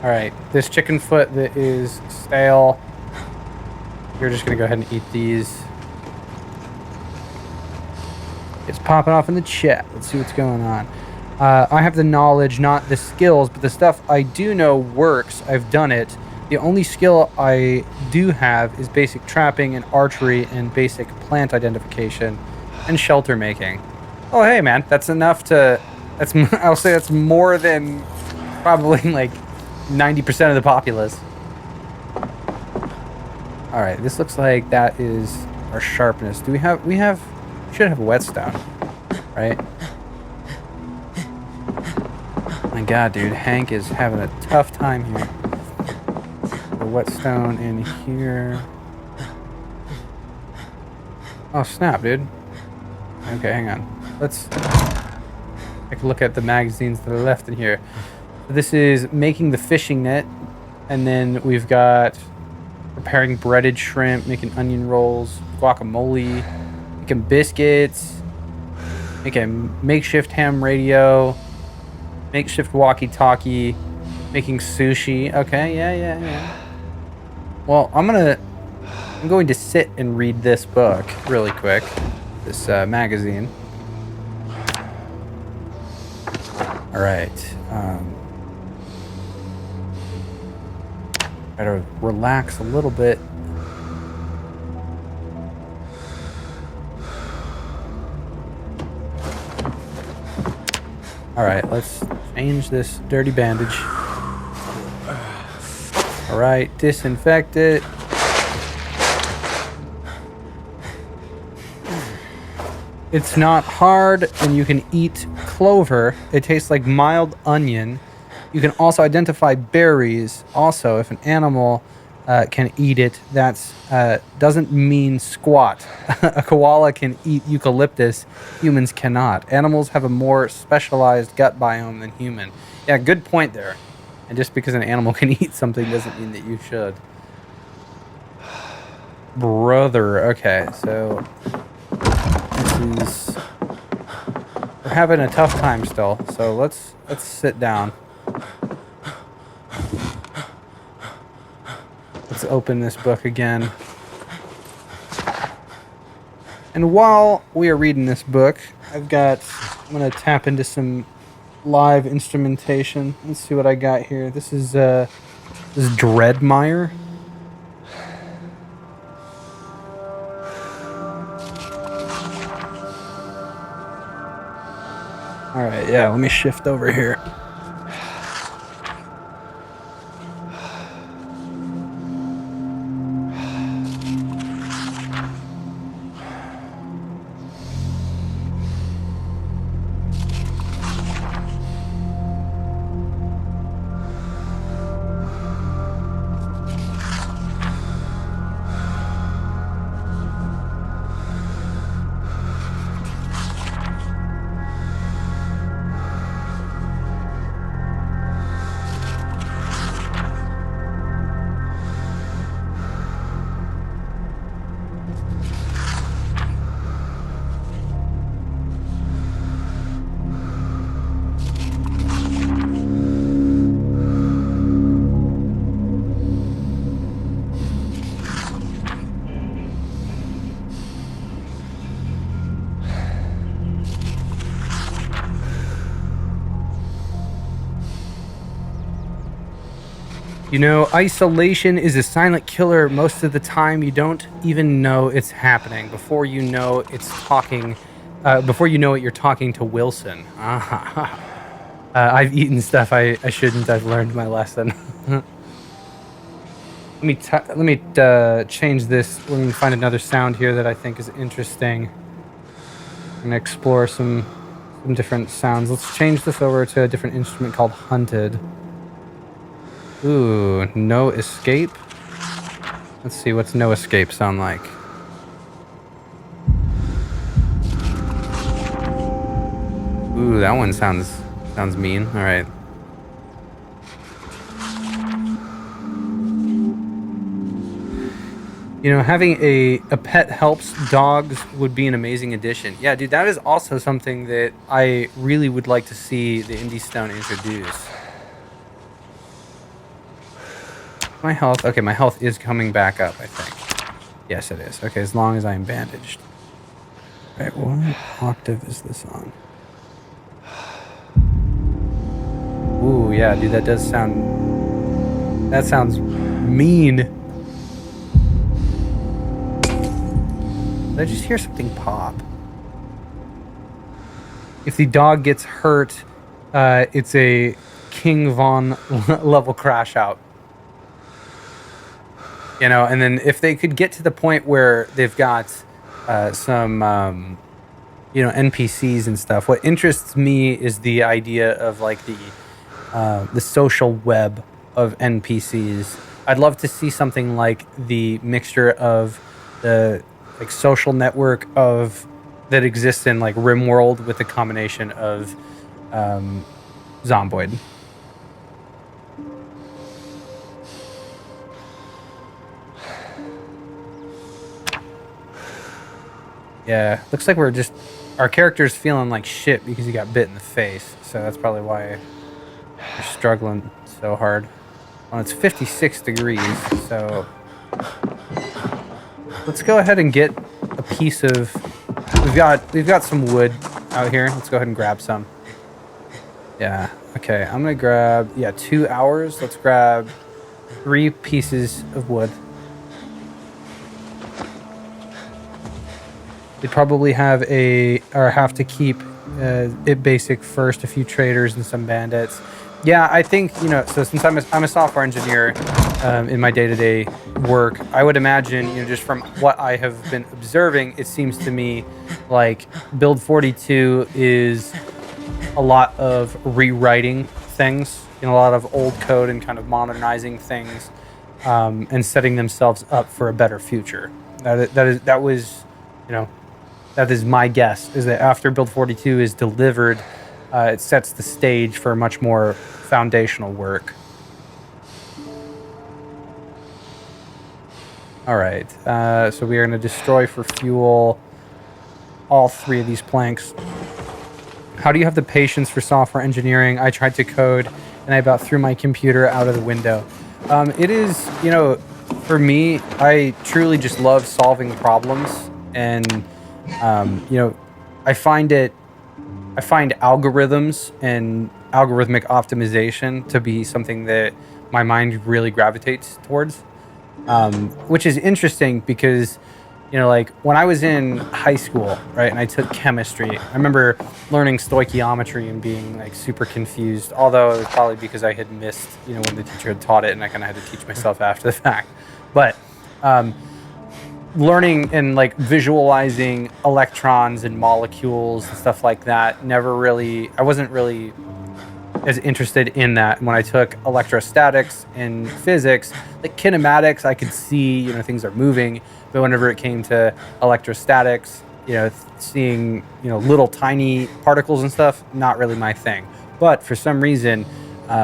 Alright, this chicken foot that is stale. You're just gonna go ahead and eat these. It's popping off in the chat. Let's see what's going on. I have the knowledge, not the skills, but the stuff I do know works. I've done it. The only skill I do have is basic trapping and archery and basic plant identification and shelter making. Oh, hey, man, that's enough to... I'll say that's more than probably like 90% of the populace. All right, this looks like that is our sharpness. Do we have... We should have a whetstone, right? My God, dude, Hank is having a tough time here. The whetstone in here. Oh, snap, dude. Okay, hang on. Let's take a look at the magazines that are left in here. This is making the fishing net, and then we've got preparing breaded shrimp, making onion rolls, guacamole, making biscuits, making makeshift ham radio, makeshift walkie-talkie, Making sushi. Okay, yeah. Well, I'm going to sit and read this book really quick. This magazine. All right. Try to relax a little bit. All right, let's change this dirty bandage. All right, disinfect it. It's not hard, and you can eat clover. It tastes like mild onion. You can also identify berries. Also, if an animal can eat it, that's doesn't mean squat. A koala can eat eucalyptus. Humans cannot. Animals have a more specialized gut biome than human. Yeah, good point there. And just because an animal can eat something doesn't mean that you should. Brother. Okay, so we're having a tough time still. So let's sit down. Let's open this book again. And while we are reading this book, I'm going to tap into some live instrumentation. Let's see what I got here. This is Dreadmire. All right, yeah, let me shift over here. You know, isolation is a silent killer. Most of the time, you don't even know it's happening. Before you know it's talking, before you know it, you're talking to Wilson. I've eaten stuff I shouldn't. I've learned my lesson. Let me change this. We're gonna find another sound here that I think is interesting. I'm gonna explore some different sounds. Let's change this over to a different instrument called Hunted. Ooh, no escape. Let's see, what's no escape sound like? Ooh, that one sounds mean. All right. You know, having a pet helps. Dogs would be an amazing addition. Yeah, dude, that is also something that I really would like to see the Indie Stone introduce. My health, okay, my health is coming back up, I think. Yes, it is. Okay, as long as I am bandaged. All right, what octave is this on? Ooh, yeah, dude, that sounds mean. Did I just hear something pop? If the dog gets hurt, it's a King Von level crash out. You know, and then if they could get to the point where they've got some, you know, NPCs and stuff. What interests me is the idea of like the social web of NPCs. I'd love to see something like the mixture of the like social network of that exists in like RimWorld with a combination of Zomboid. Yeah, looks like our character's feeling like shit because he got bit in the face. So that's probably why you're struggling so hard. Well, it's 56 degrees, so let's go ahead and get a piece of. We've got some wood out here. Let's go ahead and grab some. Yeah. Okay. I'm gonna grab 2 hours. Let's grab 3 pieces of wood. They probably have have to keep it basic first. A few traders and some bandits. Yeah, I think, so since I'm a software engineer in my day-to-day work, I would imagine, just from what I have been observing, it seems to me like Build 42 is a lot of rewriting things, a lot of old code and kind of modernizing things and setting themselves up for a better future. That is my guess, is that after Build 42 is delivered, it sets the stage for much more foundational work. All right, so we are going to destroy for fuel all 3 of these planks. How do you have the patience for software engineering? I tried to code, and I about threw my computer out of the window. It is, for me, I truly just love solving problems, and, I find algorithms and algorithmic optimization to be something that my mind really gravitates towards, which is interesting because, like when I was in high school, right, and I took chemistry, I remember learning stoichiometry and being like super confused, although it was probably because I had missed, when the teacher had taught it and I kind of had to teach myself after the fact. But learning and like visualizing electrons and molecules and stuff like that, I wasn't really as interested in that. When I took electrostatics and physics, like kinematics, I could see, things are moving, but whenever it came to electrostatics, seeing, little tiny particles and stuff, not really my thing. But for some reason,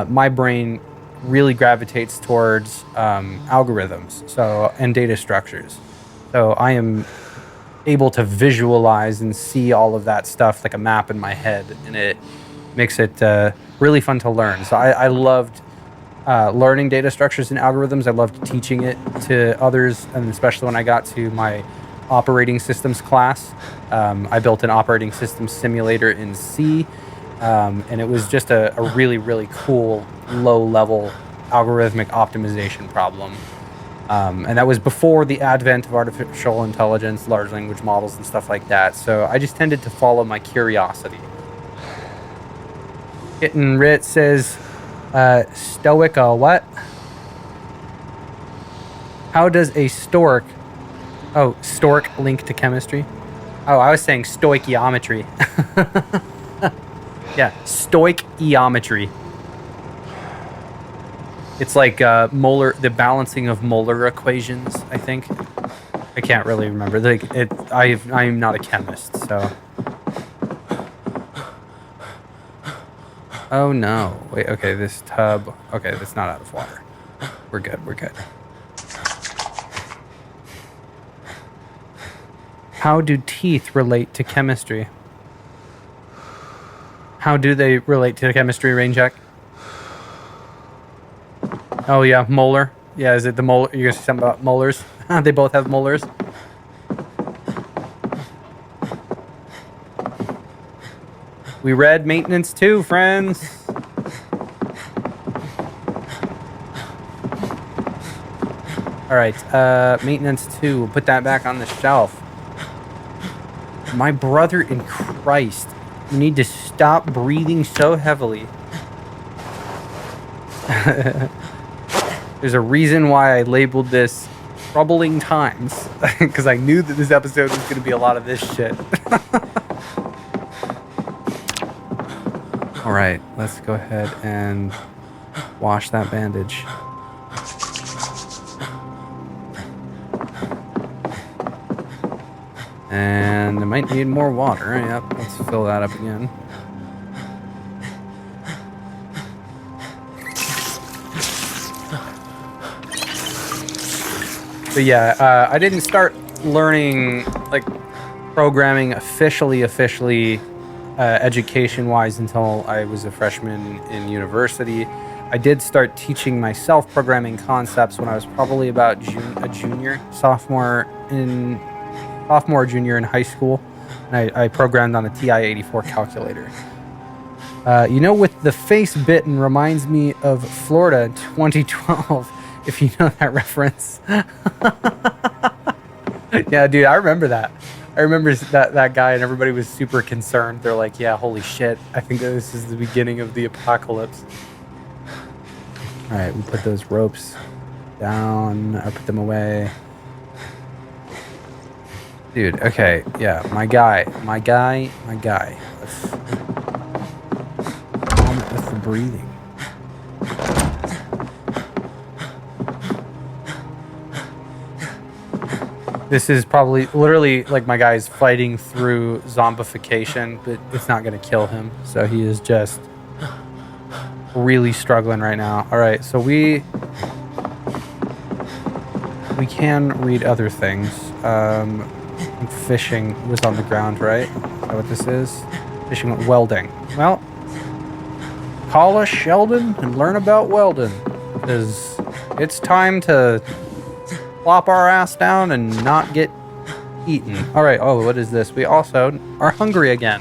my brain really gravitates towards algorithms, and data structures. So I am able to visualize and see all of that stuff like a map in my head, and it makes it really fun to learn. So I loved learning data structures and algorithms. I loved teaching it to others, and especially when I got to my operating systems class. I built an operating system simulator in C, and it was just a really, really cool low-level algorithmic optimization problem. And that was before the advent of artificial intelligence, large language models, and stuff like that. So I just tended to follow my curiosity. Kitten Rit says, stoic what? How does a stork link to chemistry? Oh, I was saying stoichiometry. Yeah, stoichiometry. It's like the balancing of molar equations, I think. I can't really remember. I'm not a chemist, so. Oh no! Wait. Okay, this tub. Okay, that's not out of water. We're good. We're good. How do teeth relate to chemistry? How do they relate to chemistry, Rainjack? Oh yeah, molar. Yeah, is it the molar? You're gonna say something about molars? They both have molars. We read maintenance 2, friends. All right, maintenance 2. We'll put that back on the shelf. My brother in Christ, you need to stop breathing so heavily. There's a reason why I labeled this troubling times, because I knew that this episode was going to be a lot of this shit. All right, let's go ahead and wash that bandage. And I might need more water. Yep, let's fill that up again. But yeah, I didn't start learning like programming officially education-wise until I was a freshman in university. I did start teaching myself programming concepts when I was probably about sophomore, junior in high school. And I programmed on a TI-84 calculator. With the face-bitten reminds me of Florida in 2012, if you know that reference. Yeah, dude, I remember that. I remember that guy, and everybody was super concerned. They're like, yeah, holy shit, I think this is the beginning of the apocalypse. All right, we put those ropes down. I put them away. Dude, okay, yeah, my guy. Let's calm it with the breathing. This is probably literally like my guy's fighting through zombification, but it's not going to kill him. So he is just really struggling right now. All right, so we can read other things. Fishing was on the ground, right? Is that what this is? Fishing with welding. Well, call us Sheldon and learn about welding, because it's time to plop our ass down and not get eaten. All right. Oh, what is this? We also are hungry again.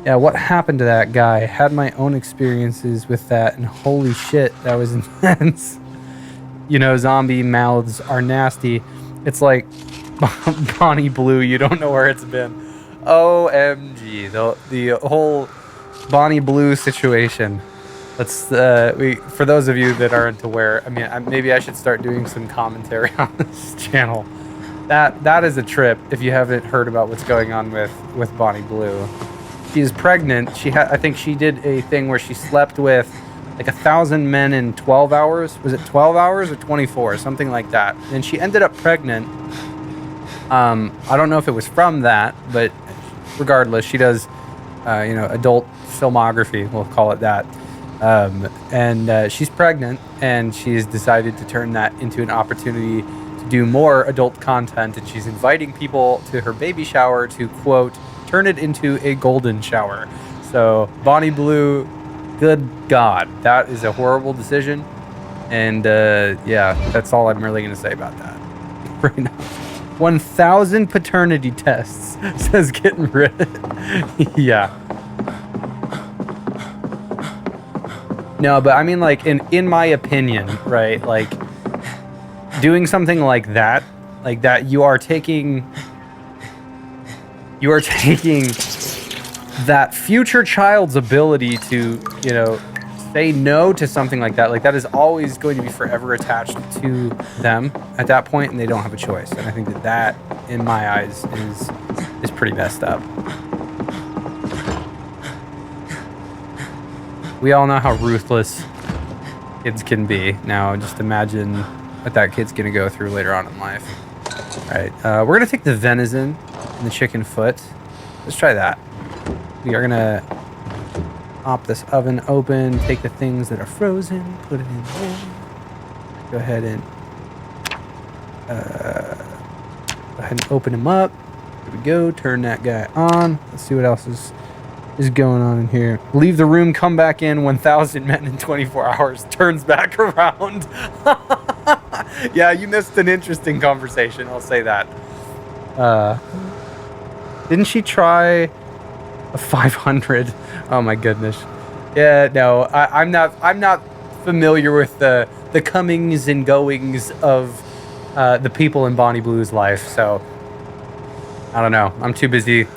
Yeah, what happened to that guy? Had my own experiences with that, and holy shit, that was intense. Zombie mouths are nasty. It's like Bonnie Blue. You don't know where it's been. OMG, the whole Bonnie Blue situation. Let's for those of you that aren't aware, I mean, maybe I should start doing some commentary on this channel. That is a trip. If you haven't heard about what's going on with Bonnie Blue, she is pregnant. I think she did a thing where she slept with like 1,000 men in 12 hours. Was it 12 hours or 24? Something like that. And she ended up pregnant. I don't know if it was from that, but regardless, she does, adult filmography. We'll call it that. And she's pregnant, and she's decided to turn that into an opportunity to do more adult content. And she's inviting people to her baby shower to, quote, turn it into a golden shower. So Bonnie Blue, good God, that is a horrible decision. And yeah, that's all I'm really going to say about that right now. 1,000 paternity tests, says getting rid. Yeah. No, but I mean, like, in my opinion, right, like, doing something like that, you are taking that future child's ability to, say no to something like that. Like, that is always going to be forever attached to them at that point, and they don't have a choice. And I think that, in my eyes, is pretty messed up. We all know how ruthless kids can be. Now, just imagine what that kid's going to go through later on in life. All right, we're going to take the venison and the chicken foot. Let's try that. We are going to pop this oven open, take the things that are frozen, put it in there. Go ahead and open them up. There we go. Turn that guy on. Let's see what else is going on in here. Leave the room, come back in. 1,000 men in 24 hours. Turns back around. Yeah, you missed an interesting conversation. I'll say that. Didn't she try a 500? Oh my goodness. Yeah, no, I'm not familiar with the comings and goings of the people in Bonnie Blue's life, so I don't know. I'm too busy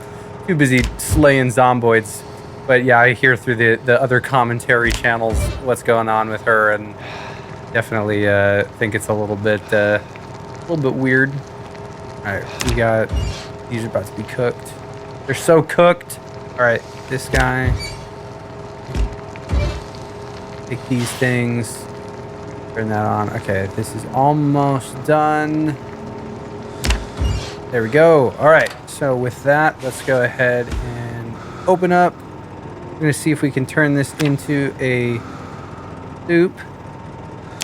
slaying zomboids. But yeah, I hear through the other commentary channels what's going on with her, and definitely think it's a little bit weird. All right, these are about to be cooked. They're so cooked. All right, this guy. Take these things. Turn that on. Okay, this is almost done. There we go. All right, so with that, let's go ahead and open up. We're going to see if we can turn this into a soup.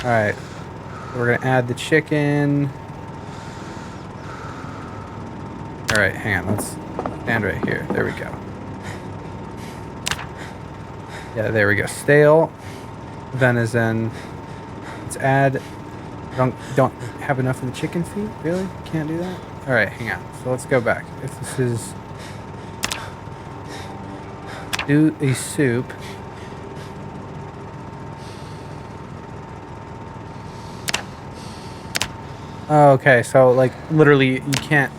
All right, so we're going to add the chicken. All right, hang on. Let's stand right here. There we go. Yeah, there we go. Stale venison. Let's add. Don't have enough of the chicken feet? Really? Can't do that? All right, hang on. So let's go back. If this is do a soup. Okay, so like literally you can't.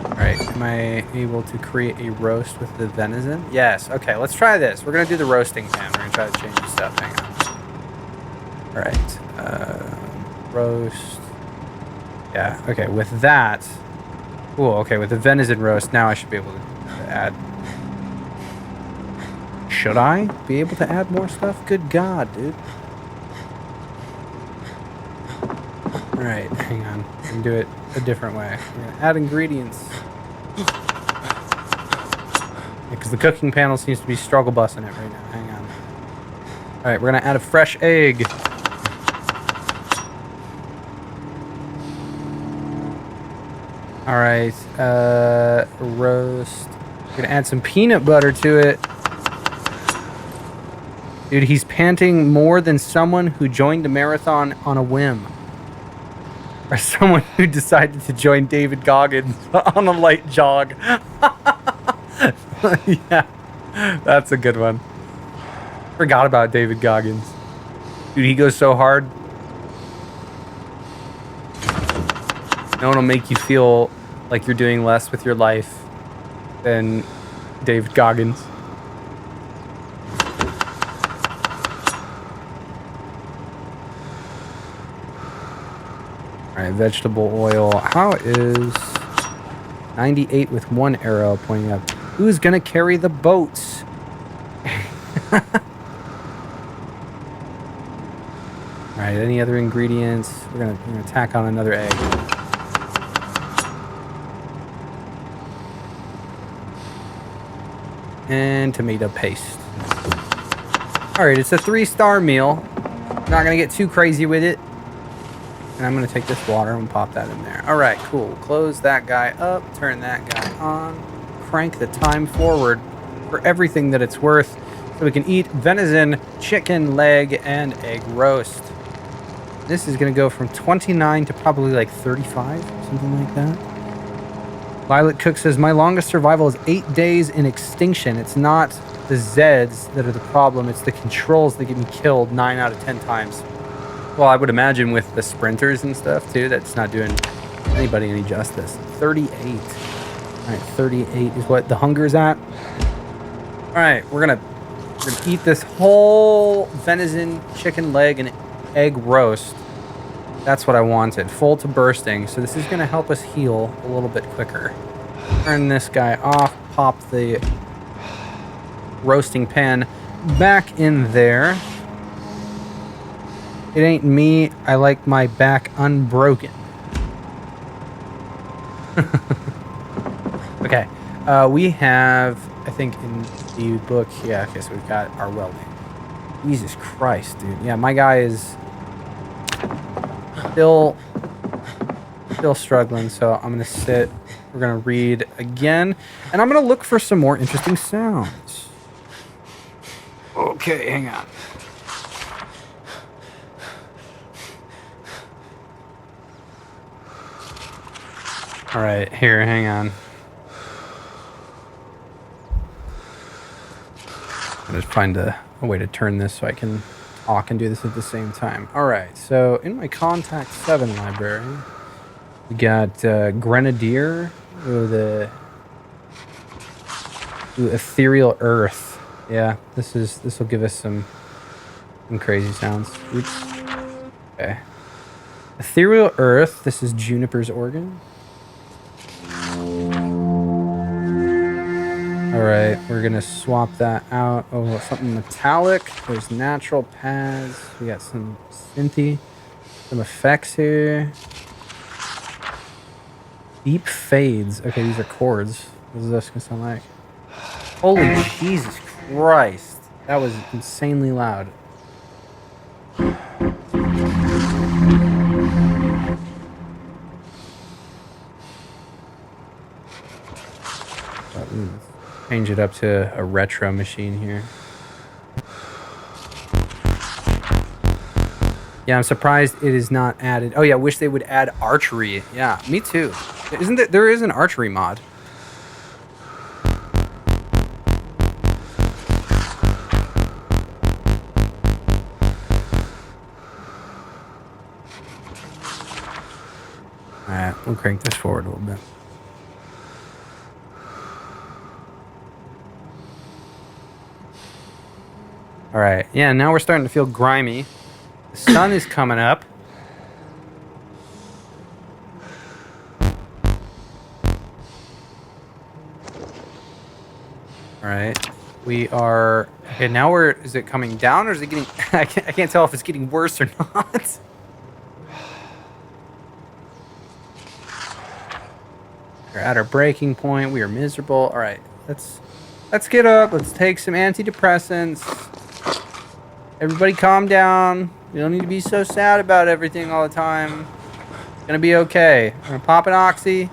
Alright, am I able to create a roast with the venison? Yes, okay, let's try this. We're gonna do the roasting pan. We're gonna try to change the stuff. Hang on. Alright, roast. Yeah, okay, with that. Cool, okay, with the venison roast, now I should be able to add. Should I be able to add more stuff? Good God, dude. Alright, hang on. I can do it a different way. We're gonna add ingredients. Because the cooking panel seems to be struggle busting it right now. Hang on. Alright, we're gonna add a fresh egg. Alright, roast. We're gonna add some peanut butter to it. Dude, he's panting more than someone who joined a marathon on a whim. Or someone who decided to join David Goggins on a light jog. Yeah, that's a good one. Forgot about David Goggins. Dude, he goes so hard. No one will make you feel like you're doing less with your life than David Goggins. Alright, vegetable oil. How is 98 with one arrow pointing up? Who's gonna carry the boats? Alright, any other ingredients? We're gonna tack on another egg. And tomato paste. Alright, it's a 3-star meal. Not gonna get too crazy with it. And I'm going to take this water and pop that in there. All right, cool. Close that guy up. Turn that guy on. Crank the time forward for everything that it's worth. So we can eat venison, chicken leg, and egg roast. This is going to go from 29 to probably like 35, something like that. Violet Cook says, my longest survival is 8 days in extinction. It's not the Zeds that are the problem. It's the controls that get me killed 9 out of 10 times. Well, I would imagine with the sprinters and stuff, too, that's not doing anybody any justice. 38. All right, 38 is what the hunger's at. All right, we're gonna eat this whole venison, chicken leg, and egg roast. That's what I wanted, full to bursting. So this is going to help us heal a little bit quicker. Turn this guy off, pop the roasting pan back in there. It ain't me. I like my back unbroken. Okay. We have, I think in the book, yeah, okay, so we've got our welding. Jesus Christ, dude. Yeah, my guy is still struggling, so I'm going to sit. We're going to read again, and I'm going to look for some more interesting sounds. Okay, hang on. All right, here, hang on. I'll just find a way to turn this so I can talk and do this at the same time. All right, so in my Contact 7 library, we got Grenadier with Ethereal Earth. Yeah, this will give us some crazy sounds. Oops. Okay. Ethereal Earth. This is Juniper's organ. All right, we're gonna swap that out. Oh, something metallic. There's natural pads. We got some synthy, some effects here. Deep fades. Okay, these are chords. What is this gonna sound like? Holy Jesus Christ! That was insanely loud. Change it up to a retro machine here. Yeah, I'm surprised it is not added. Oh yeah, wish they would add archery. Yeah, me too. Isn't there is an archery mod? Alright, we'll crank this forward a little bit. Alright, yeah, now we're starting to feel grimy. The sun is coming up. Alright, we are... Okay, now is it coming down or is it getting... I can't tell if it's getting worse or not. We're at our breaking point. We are miserable. All right, let's get up. Let's take some antidepressants. Everybody calm down. You don't need to be so sad about everything all the time. It's gonna be okay. I'm gonna pop an oxy.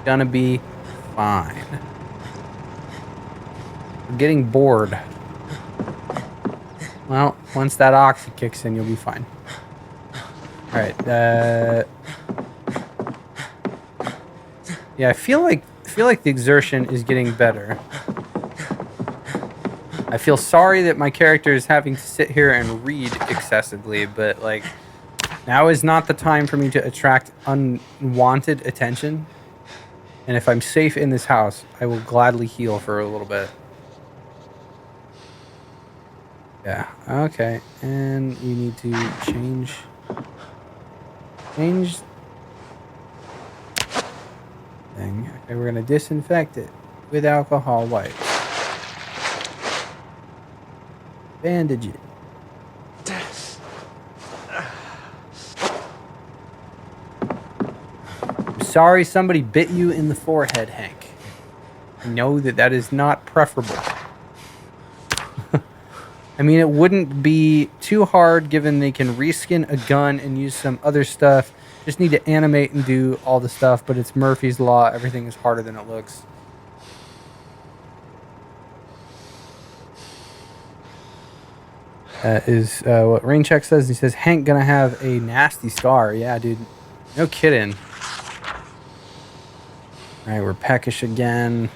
Gonna be fine. I'm getting bored. Well, once that oxy kicks in, you'll be fine. All right. Yeah, I feel like the exertion is getting better. I feel sorry that my character is having to sit here and read excessively, but like now is not the time for me to attract unwanted attention. And if I'm safe in this house, I will gladly heal for a little bit. Yeah, okay. And you need to change thing. Okay, we're gonna disinfect it with alcohol wipes. Bandage it. I'm sorry somebody bit you in the forehead, Hank. I know that is not preferable. I mean, it wouldn't be too hard given they can reskin a gun and use some other stuff. Just need to animate and do all the stuff, but it's Murphy's Law. Everything is harder than it looks. Is what Raincheck says. He says, Hank gonna have a nasty scar. Yeah, dude. No kidding. All right, we're peckish again.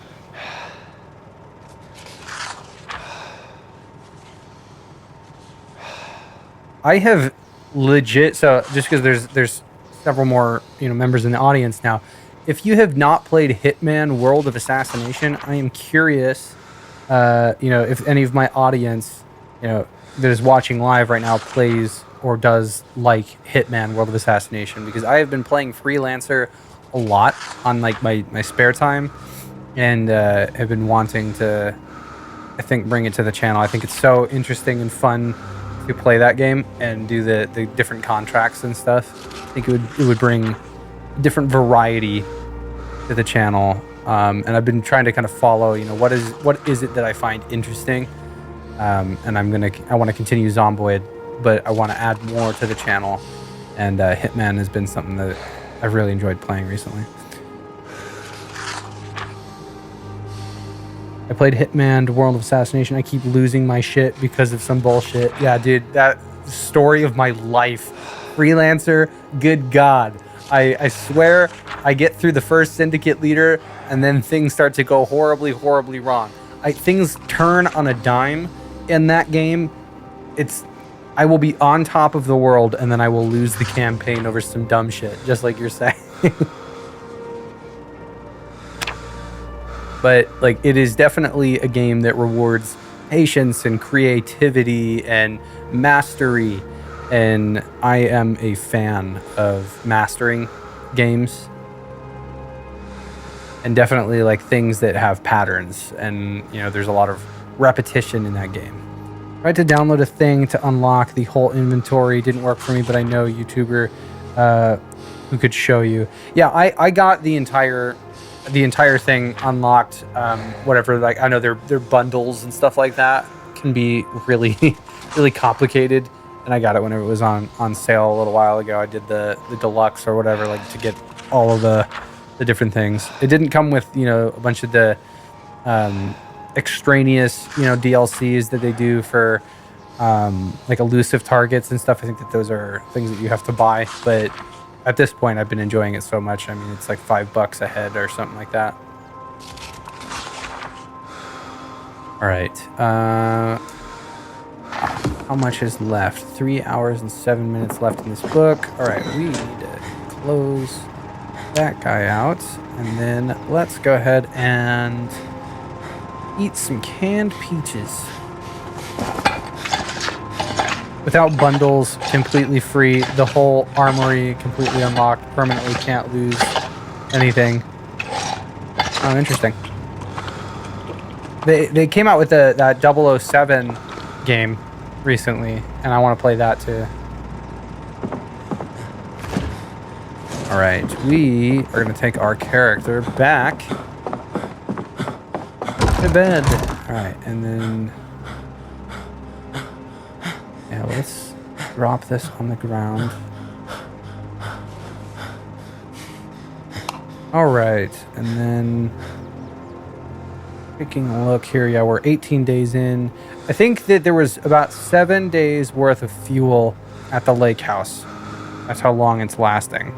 I have legit, so just because there's several more members in the audience now. If you have not played Hitman World of Assassination, I am curious, if any of my audience, that is watching live right now plays or does like Hitman World of Assassination, because I have been playing Freelancer a lot on like my spare time, and have been wanting to, I think, bring it to the channel. I think it's so interesting and fun to play that game and do the different contracts and stuff. I think it would bring different variety to the channel, and I've been trying to kind of follow what is it that I find interesting, and I want to continue Zomboid, but I want to add more to the channel, and Hitman has been something that I've really enjoyed playing recently. I played Hitman World of Assassination. I keep losing my shit because of some bullshit. Yeah, dude, that story of my life. Freelancer, good God. I swear I get through the first syndicate leader and then things start to go horribly, horribly wrong. Things turn on a dime in that game. I will be on top of the world and then I will lose the campaign over some dumb shit, just like you're saying. But like, it is definitely a game that rewards patience and creativity and mastery, and I am a fan of mastering games, and definitely like things that have patterns, and there's a lot of repetition in that game. Tried to download a thing to unlock the whole inventory. Didn't work for me, but I know a YouTuber who could show you. Yeah, I got the entire thing unlocked. Whatever, like I know their bundles and stuff like that can be really really complicated, and I got it whenever it was on sale a little while ago. I did the deluxe or whatever, like to get all of the different things. It didn't come with a bunch of the extraneous, DLCs that they do for like elusive targets and stuff. I think that those are things that you have to buy. But at this point, I've been enjoying it so much. I mean, it's like $5 a head or something like that. All right. How much is left? 3 hours and 7 minutes left in this book. All right, we need to close that guy out. And then let's go ahead and eat some canned peaches. Without bundles, completely free. The whole armory completely unlocked. Permanently can't lose anything. Oh, interesting. They came out with that 007 game recently, and I want to play that too. All right, we are going to take our character back to bed. All right, and then yeah, let's drop this on the ground. All right, and then taking a look here. Yeah, we're 18 days in. I think that there was about 7 days worth of fuel at the lake house. That's how long it's lasting.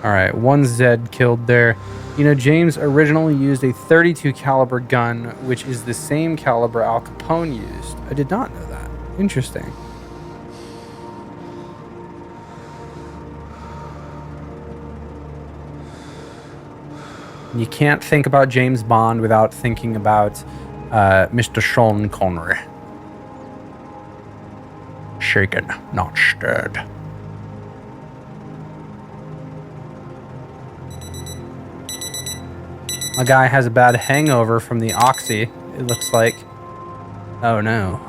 All right, one Zed killed there. James originally used a 32 caliber gun, which is the same caliber Al Capone used. I did not know that. Interesting. You can't think about James Bond without thinking about Mr. Sean Connery. Shaken, not stirred. A guy has a bad hangover from the oxy, it looks like. Oh no.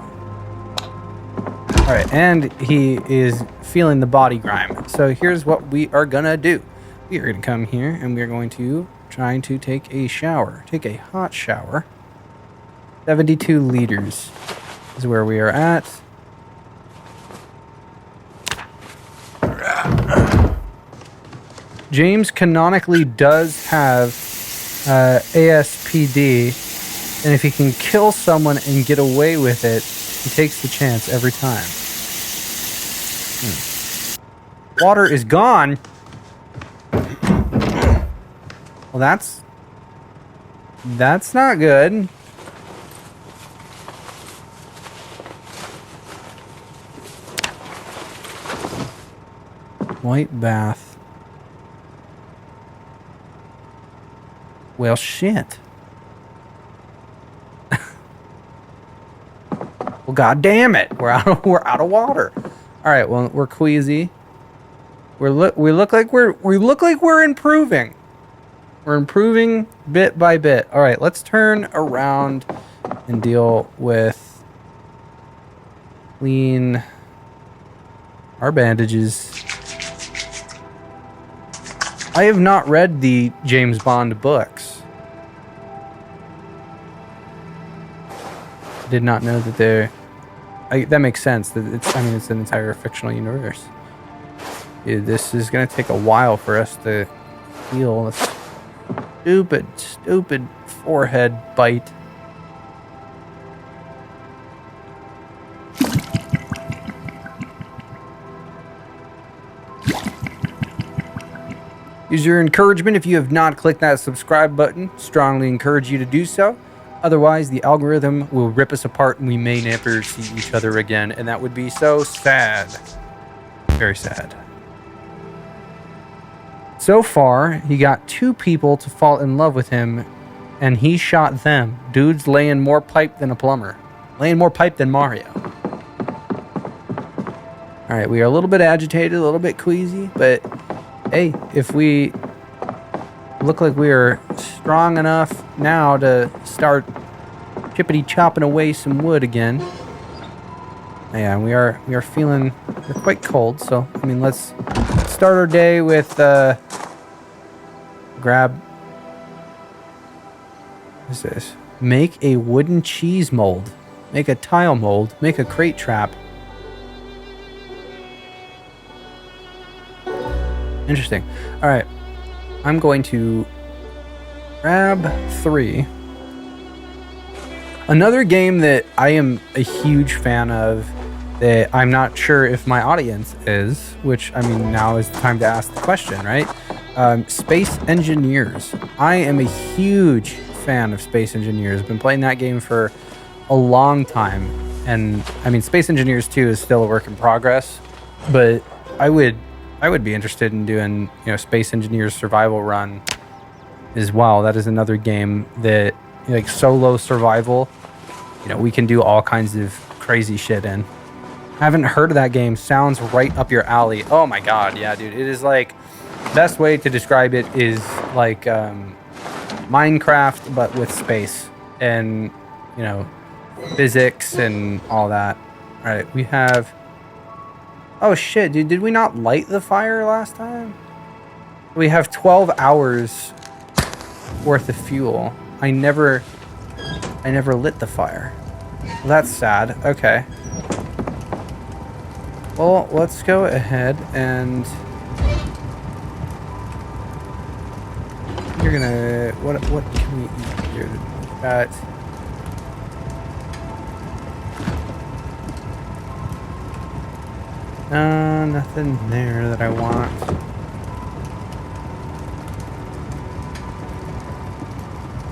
Alright, and he is feeling the body grime. So here's what we are gonna do. We are gonna come here and we are going to try to take a shower. Take a hot shower. 72 liters is where we are at. James canonically does have ASPD, and if he can kill someone and get away with it, he takes the chance every time. Water is gone. Well, that's not good. White bath. Well, shit. Well, god damn it, we're out of water. All right, well, we're queasy. We look like we're improving. We're improving bit by bit. All right, let's turn around and deal with clean our bandages. I have not read the James Bond books. Did not know that they're... that makes sense. That it's an entire fictional universe. Dude, this is going to take a while for us to heal this stupid forehead bite. Use your encouragement if you have not clicked that subscribe button. Strongly encourage you to do so. Otherwise, the algorithm will rip us apart and we may never see each other again. And that would be so sad. Very sad. So far, he got 2 people to fall in love with him, and he shot them. Dude's laying more pipe than a plumber. Laying more pipe than Mario. Alright, we are a little bit agitated, a little bit queasy, but hey, if we look like we are strong enough now to start chippity chopping away some wood again. Yeah, we are feeling, we're quite cold, so I mean, let's start our day with grab, what is this? Make a wooden cheese mold, make a tile mold, make a crate trap. Interesting. All right, I'm going to grab 3. Another game that I am a huge fan of that I'm not sure if my audience is, which, I mean, now is the time to ask the question, right? Space Engineers. I am a huge fan of Space Engineers. I've been playing that game for a long time. And, I mean, Space Engineers 2 is still a work in progress, but I would be interested in doing, Space Engineers Survival Run as well. That is another game that, like, solo survival, we can do all kinds of crazy shit in. Haven't heard of that game. Sounds right up your alley. Oh my god, yeah, dude. It is like, best way to describe it is like Minecraft, but with space and, physics and all that. All right, we have... Oh shit, dude. Did we not light the fire last time? We have 12 hours worth of fuel. I never lit the fire. Well, that's sad. Okay. Well, let's go ahead and you're gonna what can we eat here? We've got nothing there that I want.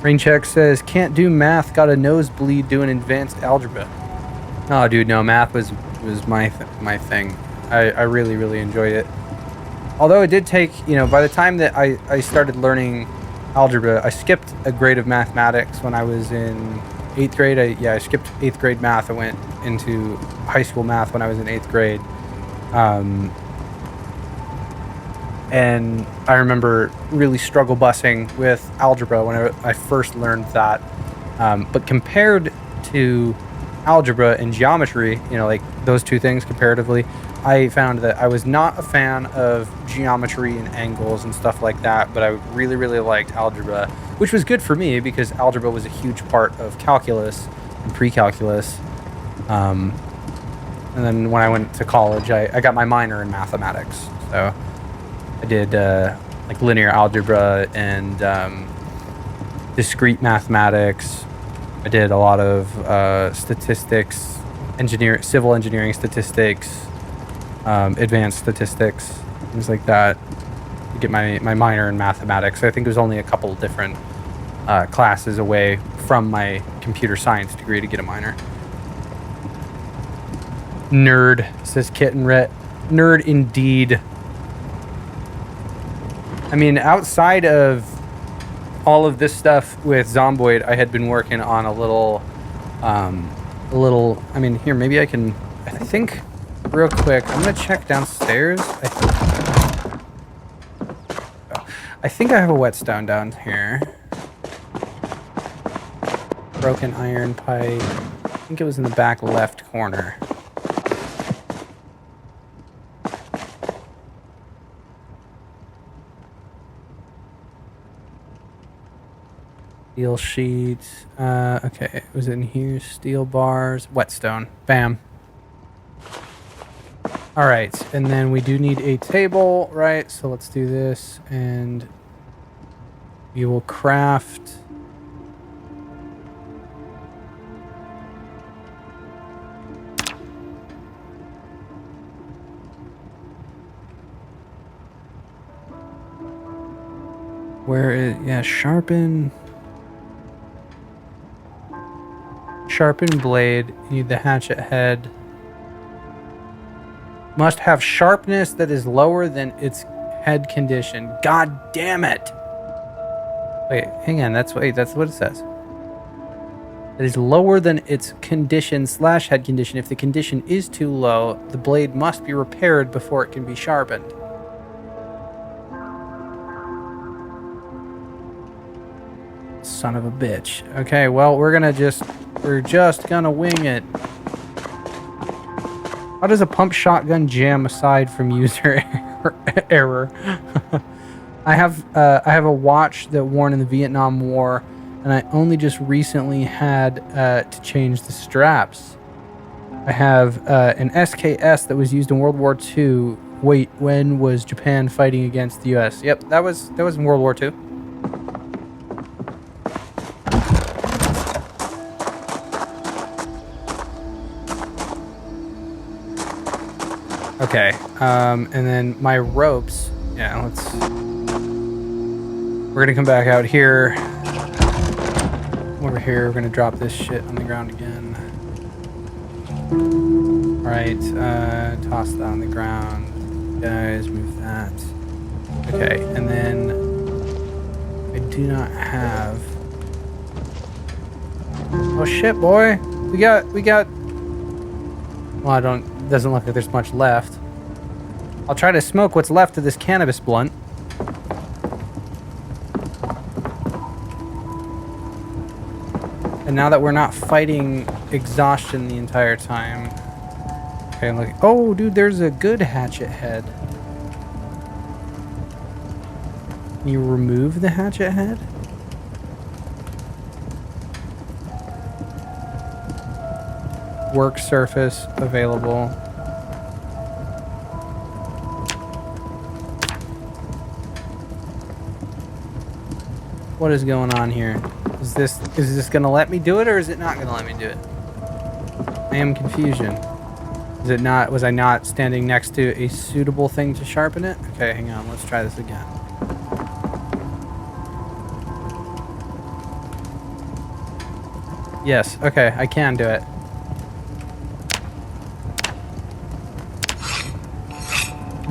Raincheck says, can't do math, got a nosebleed doing advanced algebra. Oh, dude, no, math was my thing. I really, really enjoyed it. Although it did take, by the time that I started learning algebra, I skipped a grade of mathematics when I was in 8th grade. I skipped 8th grade math. I went into high school math when I was in 8th grade. And I remember really struggle busing with algebra when I first learned that. But compared to algebra and geometry, like those two things comparatively, I found that I was not a fan of geometry and angles and stuff like that, but I really, really liked algebra, which was good for me because algebra was a huge part of calculus and pre-calculus. And then when I went to college, I got my minor in mathematics. So I did like linear algebra and discrete mathematics. I did a lot of statistics, civil engineering statistics, advanced statistics, things like that, to get my minor in mathematics. I think it was only a couple different classes away from my computer science degree to get a minor. Nerd, says Kitten Ret. Nerd indeed. I mean, outside of all of this stuff with Zomboid, I had been working on a little, I mean, here, maybe I think, real quick, I'm going to check downstairs. I think I have a whetstone down here. Broken iron pipe. I think it was in the back left corner. Steel sheets. Okay, was it in here? Steel bars. Whetstone. Bam. All right, and then we do need a table, right? So let's do this, and we will craft. Where is, yeah, sharpen blade. You need the hatchet head. Must have sharpness that is lower than its head condition. God damn it! Wait, hang on. That's what it says. It is lower than its condition / head condition. If the condition is too low, the blade must be repaired before it can be sharpened. Son of a bitch. Okay, well, we're just gonna wing it. How does a pump shotgun jam aside from user error? I have a watch that worn in the Vietnam War, and I only just recently had to change the straps. I have an SKS that was used in World War II Wait, when was Japan fighting against the U.S.? Yep, that was in World War II. Okay, and then my ropes. Yeah, we're gonna come back out here. Over here, we're gonna drop this shit on the ground again. Alright, toss that on the ground. Guys, move that. Okay, and then I do not have... Oh shit, boy! We got... Well, it doesn't look like there's much left. I'll try to smoke what's left of this cannabis blunt. And now that we're not fighting exhaustion the entire time... Okay, look. Oh, dude, there's a good hatchet head. Can you remove the hatchet head? Work surface available. What is going on here? Is this gonna let me do it, or is it not gonna let me do it? I am confusion. Is it not? Was I not standing next to a suitable thing to sharpen it? Okay, hang on. Let's try this again. Yes. Okay, I can do it.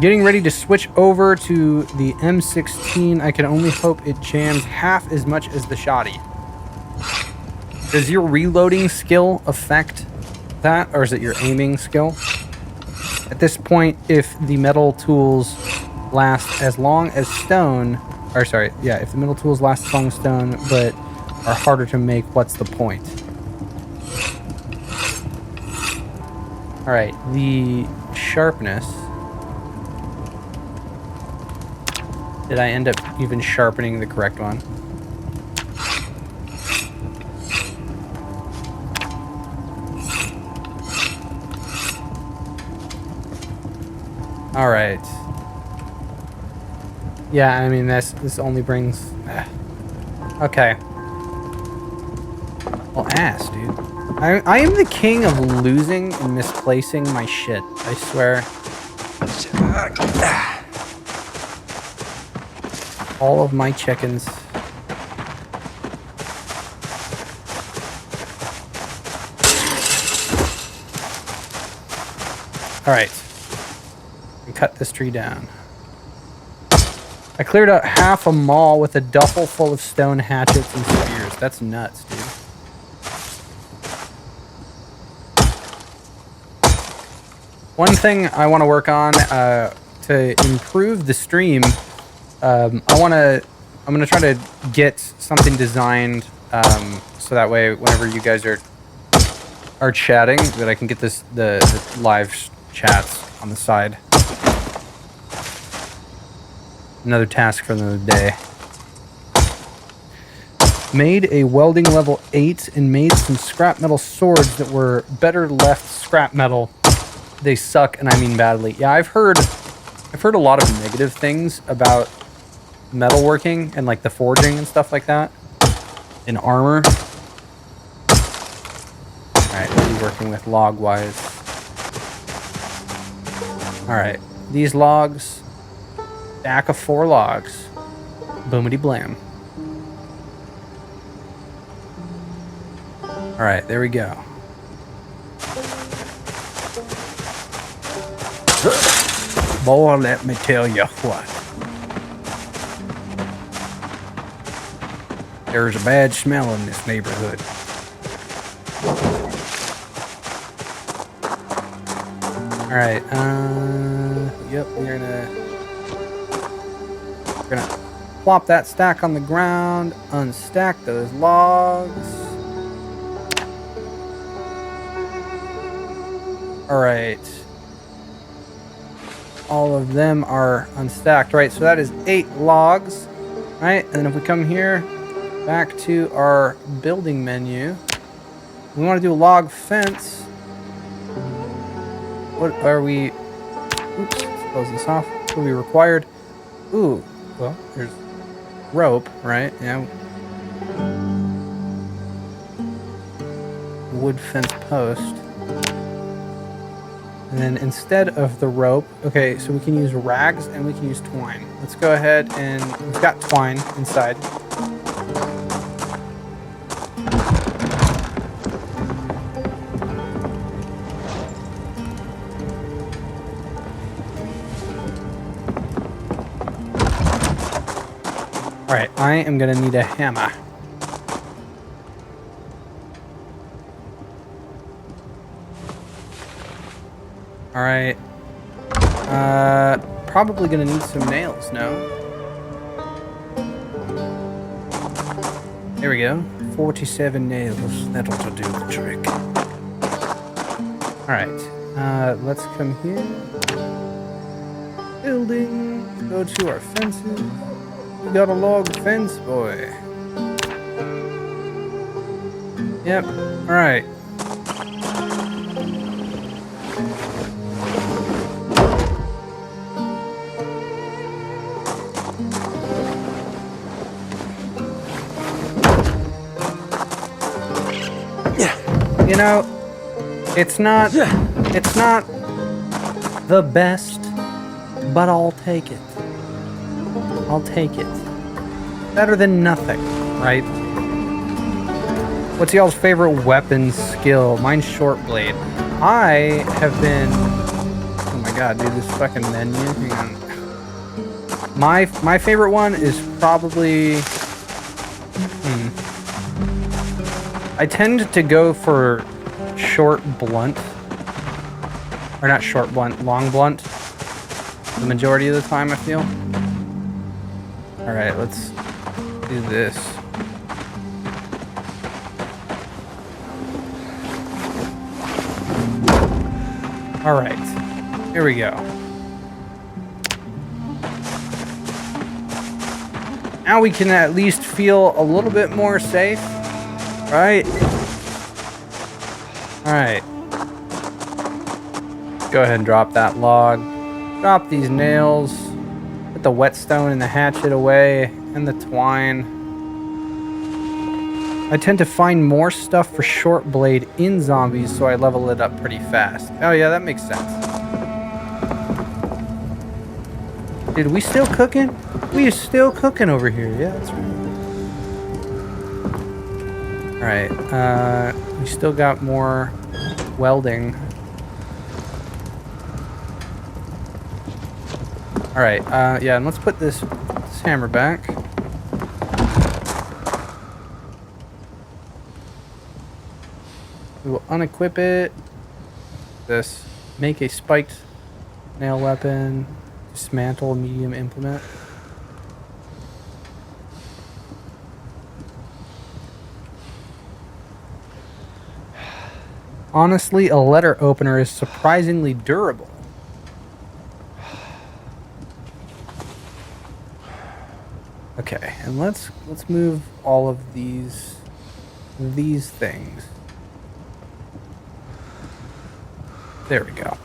Getting ready to switch over to the M16. I can only hope it jams half as much as the shoddy. Does your reloading skill affect that, or is it your aiming skill? At this point, if the metal tools last as long as stone, or sorry, yeah, if the metal tools last as long as stone, but are harder to make, what's the point? Alright, the sharpness. Did I end up even sharpening the correct one? All right. Yeah, I mean this only brings. Okay. Well, ass, dude. I am the king of losing and misplacing my shit. I swear. All of my chickens. All right. Cut this tree down. I cleared out half a mall with a duffel full of stone hatchets and spears. That's nuts, dude. One thing I want to work on to improve the stream, I'm gonna try to get something designed so that way whenever you guys are chatting, that I can get the live chats on the side. Another task for another day. Made a welding level 8 and made some scrap metal swords that were better left scrap metal. They suck, and I mean badly. Yeah, I've heard a lot of negative things about metalworking and like the forging and stuff like that in armor. Alright, what are you working with log-wise? Alright, these logs, stack of 4 logs. Boomity blam. Alright, there we go. Boy, let me tell you what. There's a bad smell in this neighborhood. Alright, yep, we're gonna plop that stack on the ground, unstack those logs. Alright. All of them are unstacked. Right, so that is 8 logs. Right, and then if we come here, back to our building menu, we want to do a log fence. What are we... Oops, it's close this off. This will be required. Ooh, well, there's rope, right? Yeah. Wood fence post. And then instead of the rope, okay, so we can use rags and we can use twine. Let's go ahead and we've got twine inside. All right, I am gonna need a hammer. All right. Probably gonna need some nails, no? There we go. 47 nails. That ought to do the trick. All right. Let's come here. Building. Go to our fences. We got a log fence, boy. Yep. All right. You know, it's not the best, but I'll take it. I'll take it. Better than nothing, right? What's y'all's favorite weapon skill? Mine's short blade. I have been... Oh my god, dude, this fucking menu. Hang on. My favorite one is probably... I tend to go for short blunt. Or not short blunt, long blunt. The majority of the time, I feel. Alright, let's do this. Alright, here we go. Now we can at least feel a little bit more safe. Right. Alright. Go ahead and drop that log. Drop these nails. Put the whetstone and the hatchet away. And the twine. I tend to find more stuff for short blade in zombies, so I level it up pretty fast. Oh yeah, that makes sense. Dude, we still cooking? We are still cooking over here. Yeah, that's right. Alright, we still got more welding. Alright, yeah, and let's put this hammer back. We will unequip it. This. Make a spiked nail weapon. Dismantle medium implement. Honestly, a letter opener is surprisingly durable. Okay, and let's move all of these things. There we go.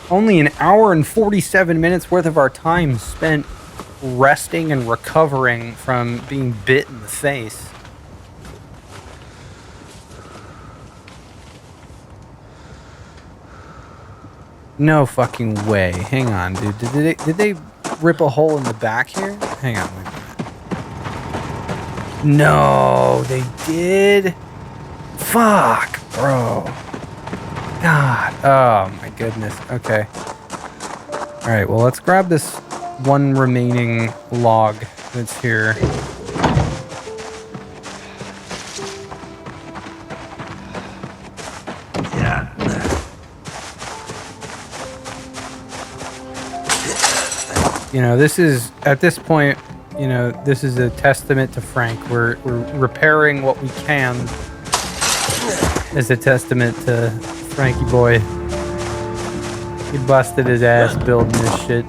Only an hour and 47 minutes worth of our time spent resting and recovering from being bit in the face. No fucking way. Hang on, dude. Did they rip a hole in the back here? Hang on, wait a minute. No, they did? Fuck, bro. God. Oh my goodness. Okay. Alright, well let's grab this one remaining log that's here. You know, this is, at this point, you know, this is a testament to Frank. We're repairing what we can as a testament to Frankie boy. He busted his ass building this shit.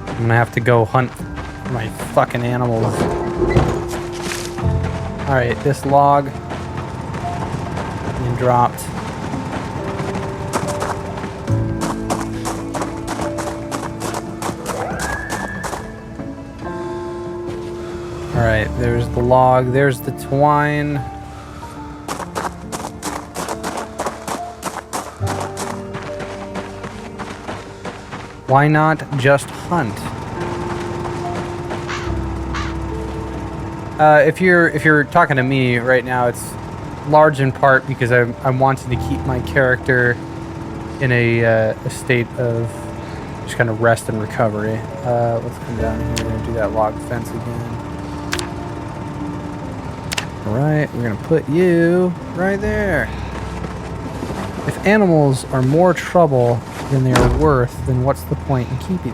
I'm gonna have to go hunt my fucking animals. Alright, this log. dropped. Alright, there's the log, there's the twine. Why not just hunt? If you're talking to me right now, it's large in part because I'm wanting to keep my character in a state of just kind of rest and recovery. Let's come down here and do that log fence again. Alright, we're gonna put you right there. If animals are more trouble than they are worth, then what's the point in keeping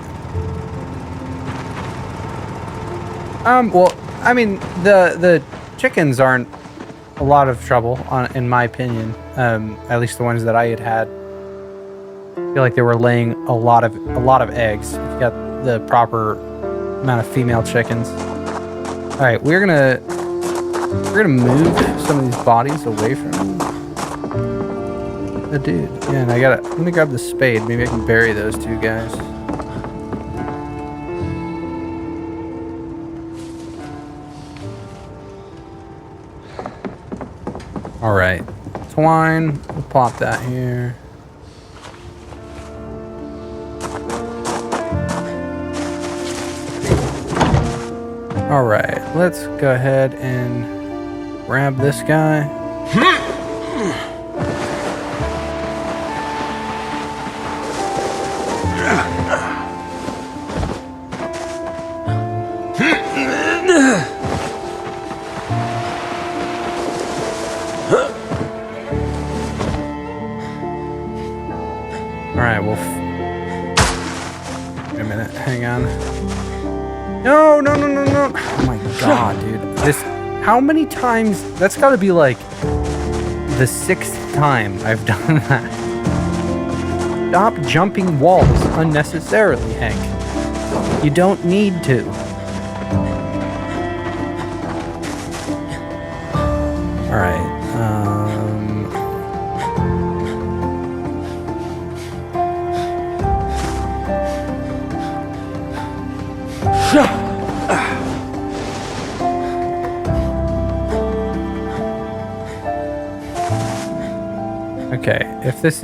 them? Well, I mean, the chickens aren't a lot of trouble, in my opinion. At least the ones that I had. I feel like they were laying a lot of eggs. If you got the proper amount of female chickens. All right, we're gonna move some of these bodies away from the dude. Yeah, and I'm gonna grab the spade. Maybe I can bury those two guys. All right, twine. We'll pop that here. All right, let's go ahead and grab this guy. All right, well, wait a minute, hang on. No. Oh my god, dude. How many times? That's got to be like the 6th time I've done that. Stop jumping walls unnecessarily, Hank. You don't need to. All right. Okay, if this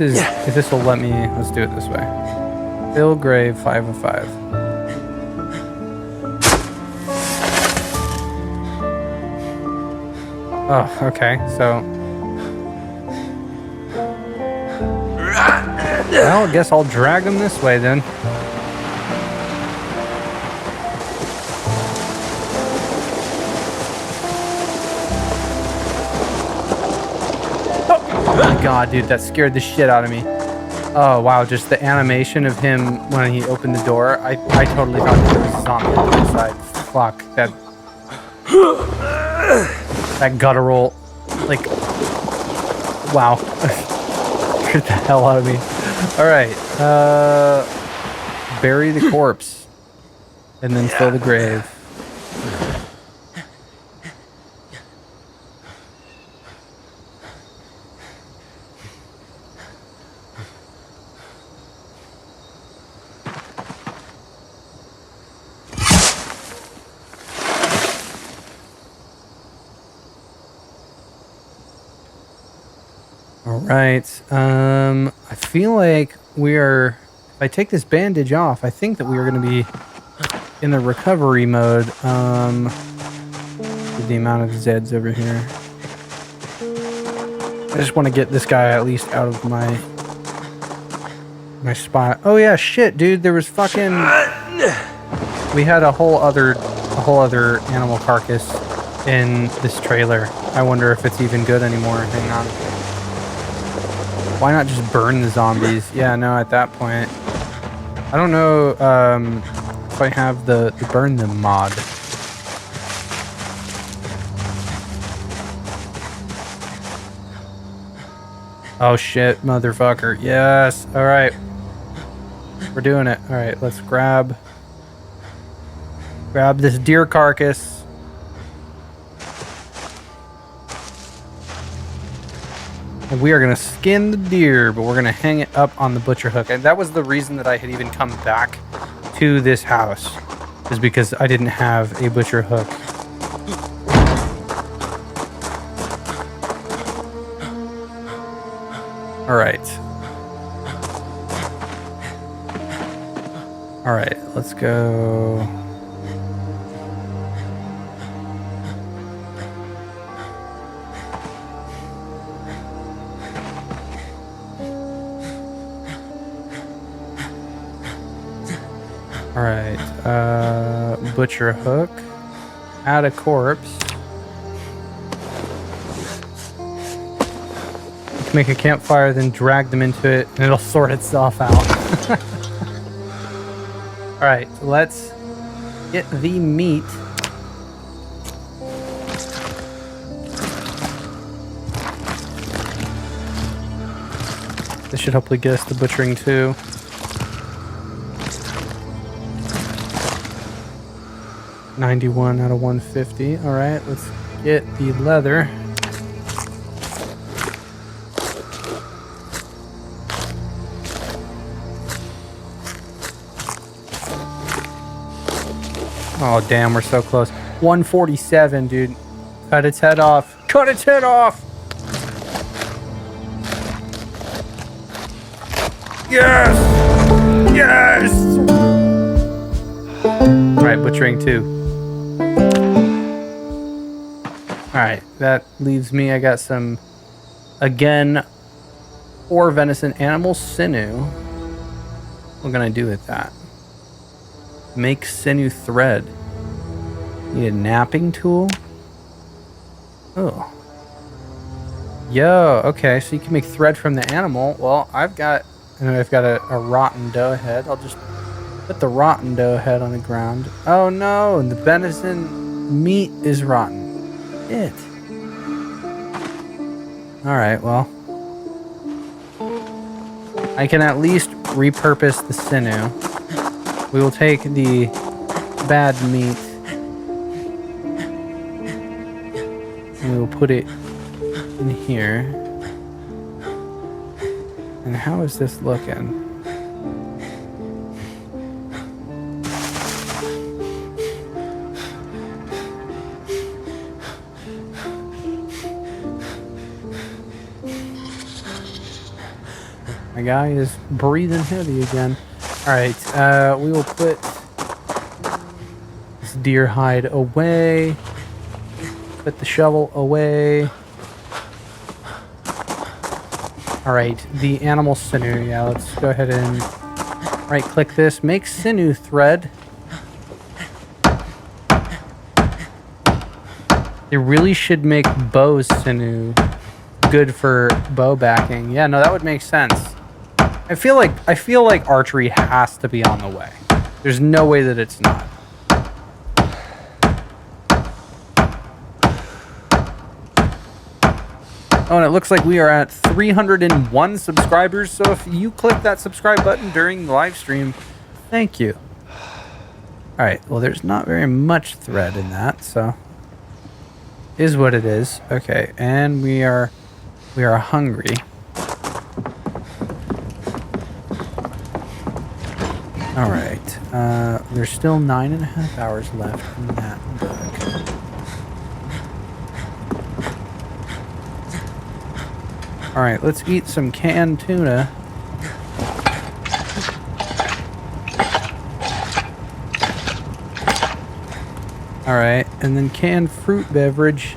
will let me, let's do it this way. Fill grave 5 of 5. Oh, okay, so. Well, I guess I'll drag them this way then. God, dude, that scared the shit out of me. Oh, wow, just the animation of him when he opened the door. I totally thought there was a zombie on the inside. Fuck, that guttural, like, wow. Scared the hell out of me. All right, bury the corpse and then fill the grave. Right. I feel like if I take this bandage off, I think that we are going to be in the recovery mode. The amount of Zeds over here. I just want to get this guy at least out of my spot. Oh yeah, shit, dude. There was fucking. We had a whole other animal carcass in this trailer. I wonder if it's even good anymore. Hang on. Why not just burn the zombies? Yeah, no, at that point. I don't know if I have the burn them mod. Oh shit, motherfucker. Yes. Alright. We're doing it. Alright, let's grab this deer carcass. And we are going to skin the deer, but we're going to hang it up on the butcher hook. And that was the reason that I had even come back to this house, is because I didn't have a butcher hook. All right. All right, let's go. All right, butcher hook, add a corpse. You can make a campfire, then drag them into it, and it'll sort itself out. All right, so let's get the meat. This should hopefully get us the butchering too. $91 out of 150. All right, let's get the leather. Oh, damn, we're so close. 147, dude. Cut its head off. Cut its head off! Yes! Yes! Alright, butchering 2. Alright, that leaves me. I got some, again, 4 venison animal sinew. What can I do with that? Make sinew thread. Need a napping tool? Oh. Yo, okay, so you can make thread from the animal. Well, I've got a rotten doe head. I'll just put the rotten doe head on the ground. Oh no, the venison meat is rotten. It. Alright, well. I can at least repurpose the sinew. We will take the bad meat and we will put it in here. And how is this looking? My guy is breathing heavy again. Alright, we will put this deer hide away. Put the shovel away. Alright, the animal sinew. Yeah, let's go ahead and right-click this. Make sinew thread. They really should make bow sinew good for bow backing. Yeah, no, that would make sense. I feel like archery has to be on the way. There's no way that it's not. Oh, and it looks like we are at 301 subscribers. So if you click that subscribe button during the live stream, thank you. All right. Well, there's not very much thread in that, so is what it is. Okay, and we are hungry. All right, there's still 9.5 hours left in that book. All right, let's eat some canned tuna. All right, and then canned fruit beverage.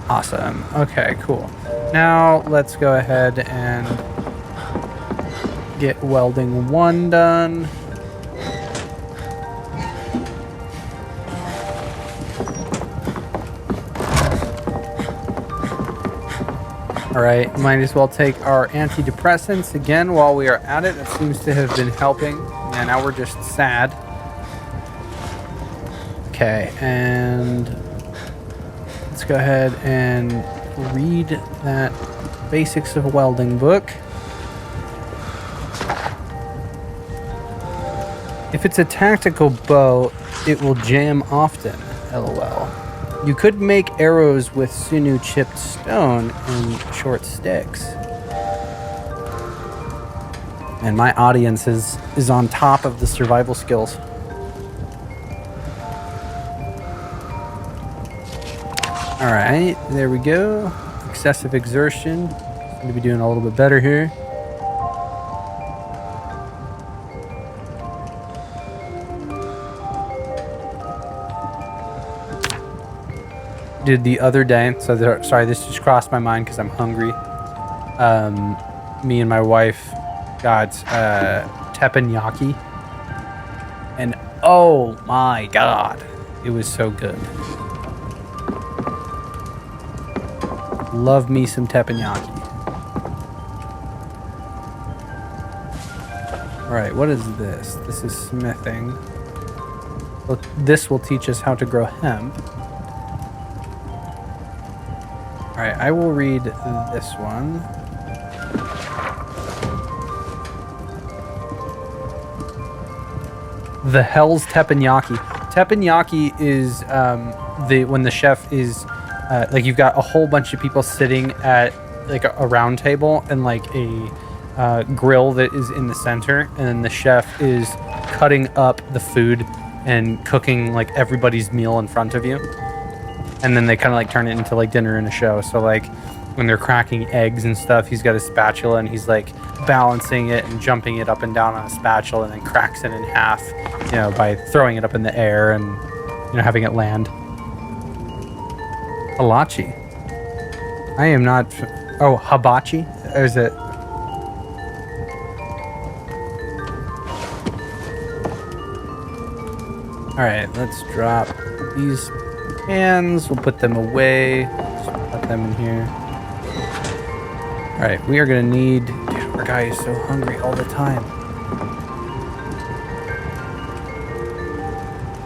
Awesome. Okay, cool. Now let's go ahead and get welding 1 done. All right, might as well take our antidepressants again while we are at it. It seems to have been helping. Yeah, now we're just sad. Okay, and let's go ahead and read that Basics of Welding book. If it's a tactical bow, it will jam often. LOL. You could make arrows with sinew chipped stone and short sticks. And my audience is on top of the survival skills. All right, there we go. Excessive exertion. Seem to be doing a little bit better here. Did the other day, sorry, this just crossed my mind because I'm hungry. Me and my wife got teppanyaki, and oh my god, it was so good. Love me some teppanyaki. All right, what is this? This is smithing. Well, this will teach us how to grow hemp. All right, I will read this one. The Hell's Teppanyaki. Teppanyaki is when the chef is like, you've got a whole bunch of people sitting at like a round table and like a grill that is in the center, and then the chef is cutting up the food and cooking like everybody's meal in front of you. And then they kind of like turn it into like dinner and a show. So like when they're cracking eggs and stuff, he's got a spatula and he's like balancing it and jumping it up and down on a spatula, and then cracks it in half, you know, by throwing it up in the air and, you know, having it land. Hibachi. I am not. Oh, hibachi? Or is it? All right, let's drop these cans. We'll put them away. Put them in here. All right, we are gonna need. Dude, our guy is so hungry all the time.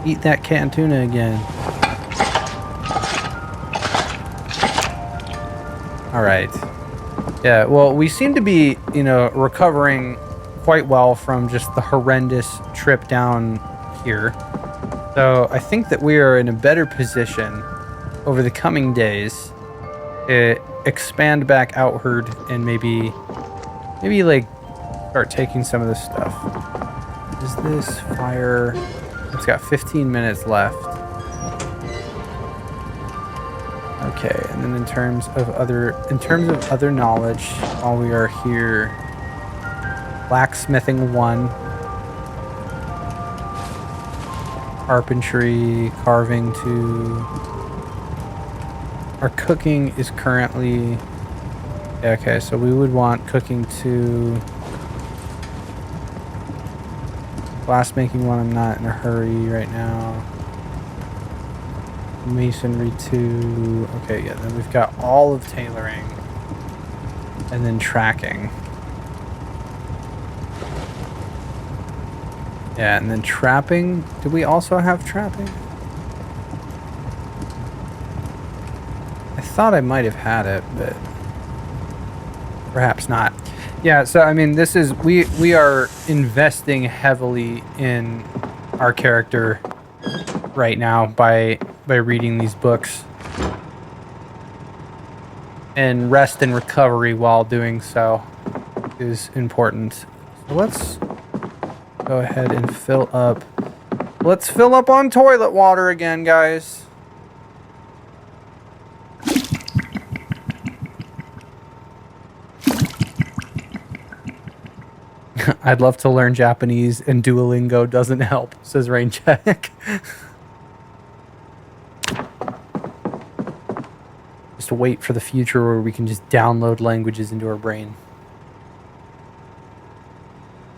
Eat that canned tuna again. All right. Yeah. Well, we seem to be, you know, recovering quite well from just the horrendous trip down here. So I think that we are in a better position over the coming days to expand back outward and maybe like start taking some of this stuff. Is this fire? It's got 15 minutes left. Okay, and then in terms of other knowledge, while we are here, blacksmithing 1. Carpentry, carving 2. Our cooking is currently... Yeah, okay, so we would want cooking 2. Glassmaking 1, I'm not in a hurry right now. Masonry 2. Okay, yeah, then we've got all of tailoring. And then tracking. Yeah, and then trapping. Do we also have trapping? I thought I might have had it, but perhaps not. Yeah, so I mean, this is we are investing heavily in our character right now by reading these books, and rest and recovery while doing so is important. So let's go ahead and fill up. Let's fill up on toilet water again, guys. I'd love to learn Japanese, and Duolingo doesn't help, says Raincheck. Just wait for the future where we can just download languages into our brain.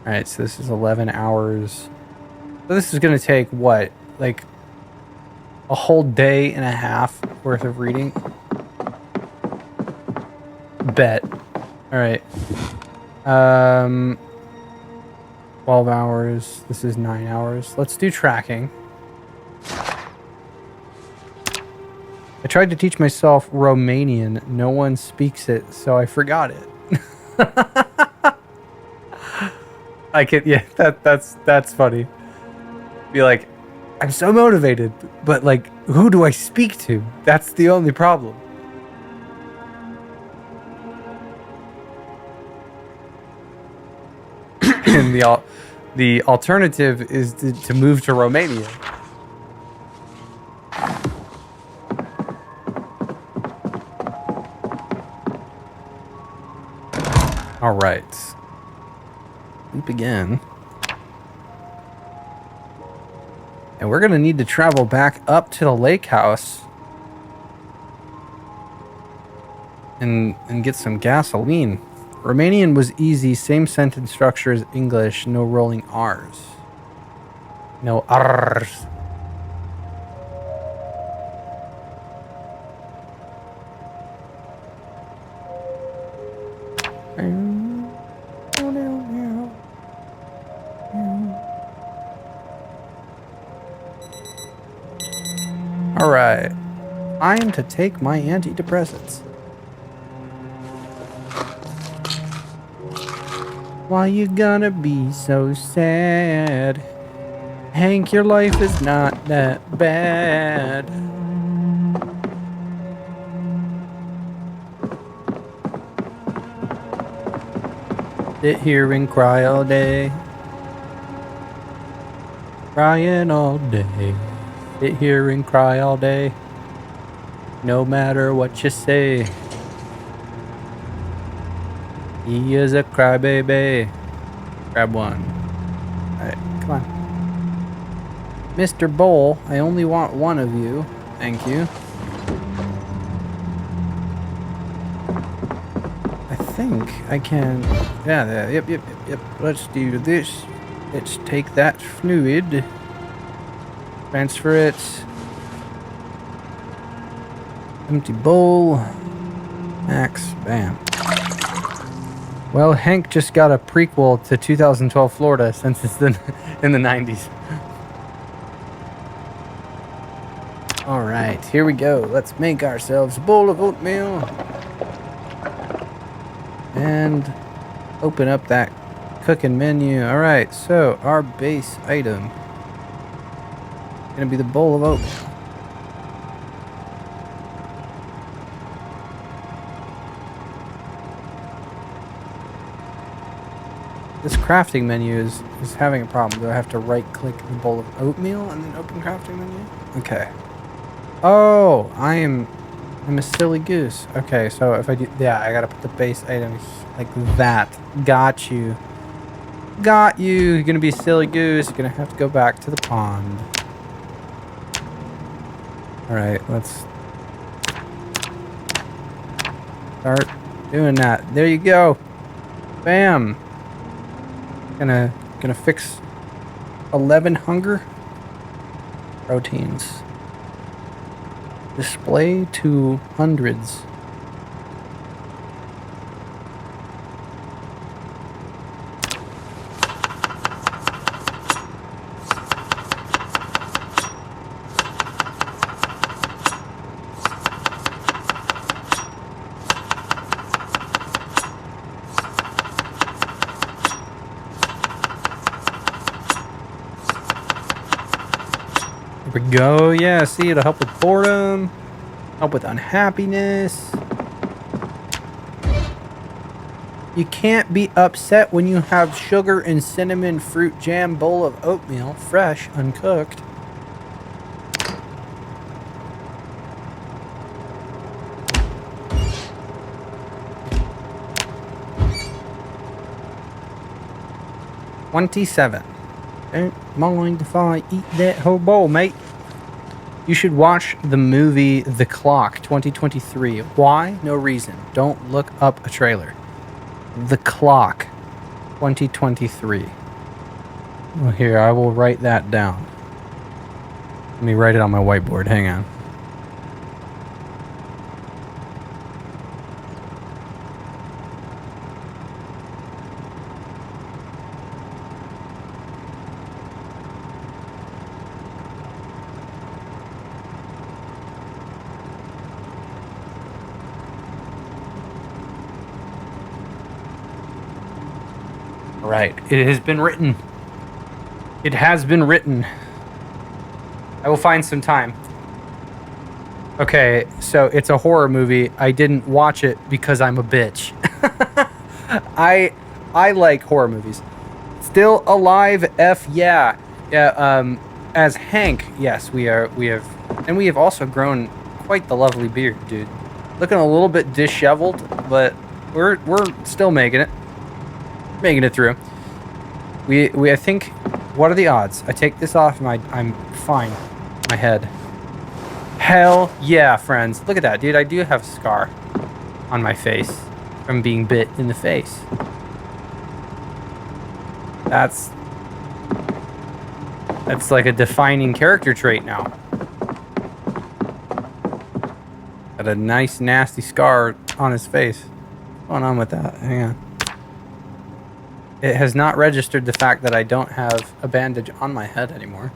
Alright, so this is 11 hours. So this is going to take, what, like a whole day and a half worth of reading? Bet. Alright. 12 hours. This is 9 hours. Let's do tracking. I tried to teach myself Romanian. No one speaks it, so I forgot it. I could, yeah, that's funny. Be like, I'm so motivated, but like, who do I speak to? That's the only problem. And the alternative is to move to Romania. All right. Loop again. And we're going to need to travel back up to the lake house and get some gasoline. Romanian was easy, same sentence structure as English, no rolling R's. No R's. All right, time to take my antidepressants. Why you gonna be so sad? Hank, your life is not that bad. Sit here and cry all day. Crying all day. Sit here and cry all day. No matter what you say. He is a crybaby. Grab one. Alright, come on. Mr. Bowl, I only want one of you. Thank you. I think I can... Yeah, yep. Let's do this. Let's take that fluid. Transfer it. Empty bowl. Max. Bam. Well, Hank just got a prequel to 2012 Florida since it's in the 90s. All right, here we go. Let's make ourselves a bowl of oatmeal. And open up that cooking menu. All right, so our base item is going to be the bowl of oatmeal. This crafting menu is having a problem. Do I have to right-click the bowl of oatmeal and then open crafting menu? Okay. Oh, I'm a silly goose. Okay, so if I do... Yeah, I gotta put the base items like that. Got you. Got you. You're gonna be a silly goose. You're gonna have to go back to the pond. Alright, let's... start doing that. There you go. Bam. Gonna fix 11 hunger proteins. Display to hundreds. There we go. Yeah, see, it'll help with boredom, help with unhappiness. You can't be upset when you have sugar and cinnamon fruit jam bowl of oatmeal, fresh, uncooked. $27. Don't mind if I eat that whole bowl, mate. You should watch the movie The Clock 2023. Why? No reason. Don't look up a trailer. The Clock 2023. Well, here, I will write that down. Let me write it on my whiteboard. Hang on. Right. It has been written. It has been written. I will find some time. Okay, so it's a horror movie. I didn't watch it because I'm a bitch. I like horror movies. Still alive, F yeah. Yeah, as Hank, yes, we have also grown quite the lovely beard, dude. Looking a little bit disheveled, but we're still making it through. I think, what are the odds? I take this off and I'm fine. My head. Hell yeah, friends. Look at that, dude. I do have a scar on my face from being bit in the face. That's like a defining character trait now. Got a nice, nasty scar on his face. What's going on with that? Hang on. It has not registered the fact that I don't have a bandage on my head anymore.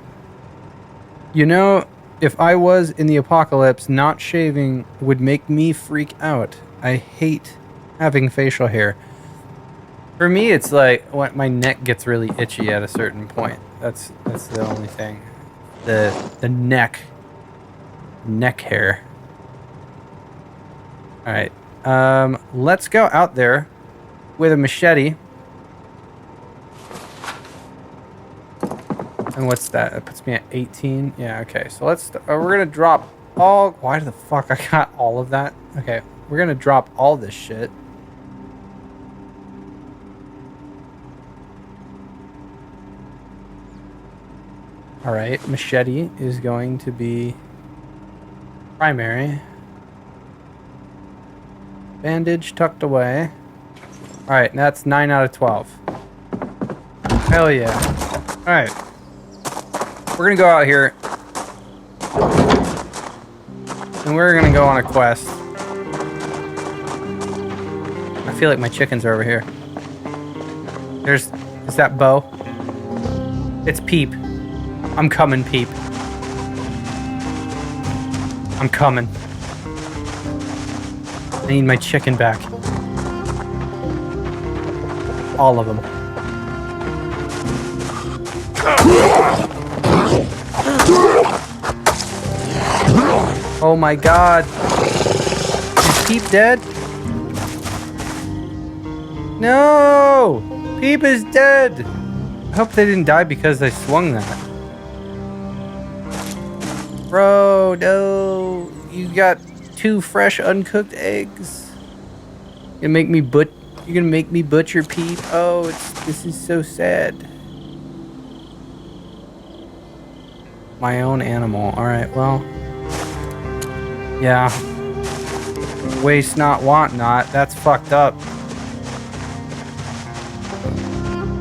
You know, if I was in the apocalypse, not shaving would make me freak out. I hate having facial hair. For me, it's like when my neck gets really itchy at a certain point. That's the only thing. The neck hair. All right. Let's go out there with a machete. And what's that? That puts me at 18. Yeah, okay. So we're gonna drop all. Why the fuck I got all of that? Okay, we're gonna drop all this shit. All right, machete is going to be primary. Bandage tucked away. All right, that's 9 out of 12. Hell yeah. All right. We're going to go out here. And we're going to go on a quest. I feel like my chickens are over here. Is that Bo? It's Peep. I'm coming, Peep. I'm coming. I need my chicken back. All of them. Oh my god. Is Peep dead? No! Peep is dead! I hope they didn't die because I swung that. Bro, no. You got 2 fresh uncooked eggs. You're gonna make me butcher Peep? Oh, this is so sad. My own animal. Alright, well. Yeah. Waste not, want not. That's fucked up.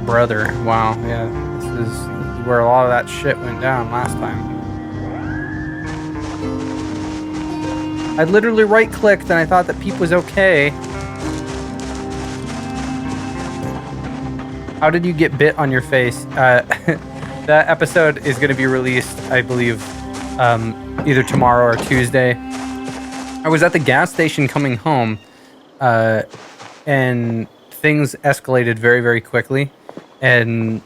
Brother. Wow, yeah. This is where a lot of that shit went down last time. I literally right-clicked and I thought that Peep was okay. How did you get bit on your face? That episode is going to be released, I believe, either tomorrow or Tuesday. I was at the gas station coming home, and things escalated very, very quickly. And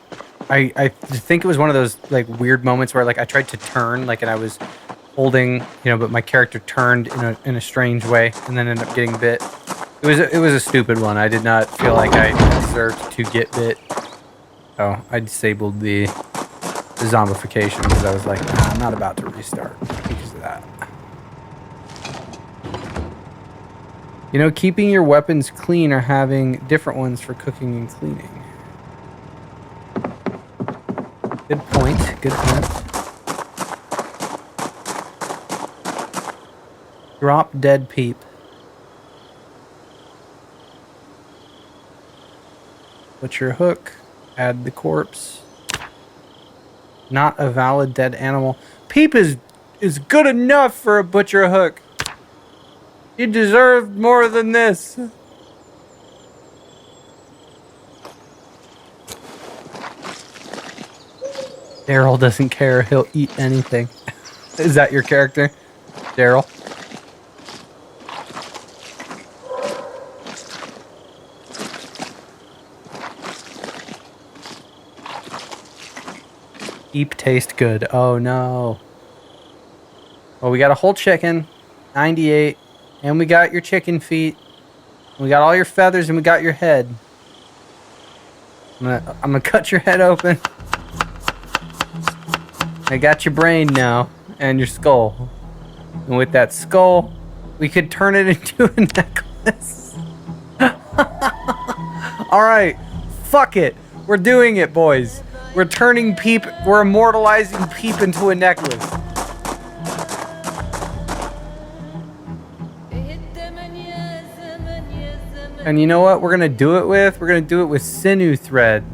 I think it was one of those like weird moments where like I tried to turn, like, and I was holding, but my character turned in a strange way and then ended up getting bit. It was a stupid one. I did not feel like I deserved to get bit. So I disabled the zombification because I was like, nah, I'm not about to restart because of that. Keeping your weapons clean or having different ones for cooking and cleaning. Good point. Good point. Drop dead Peep. Butcher hook. Add the corpse. Not a valid dead animal. Peep is good enough for a butcher hook. You deserved more than this. Daryl doesn't care. He'll eat anything. Is that your character? Daryl? Peep taste good. Oh no. Well, we got a whole chicken, 98, and we got your chicken feet. We got all your feathers, and we got your head. I'm gonna cut your head open. I got your brain now, and your skull. And with that skull, we could turn it into a necklace. All right, fuck it. We're doing it, boys. We're immortalizing Peep into a necklace. And you know what we're gonna do it with? We're gonna do it with sinew thread.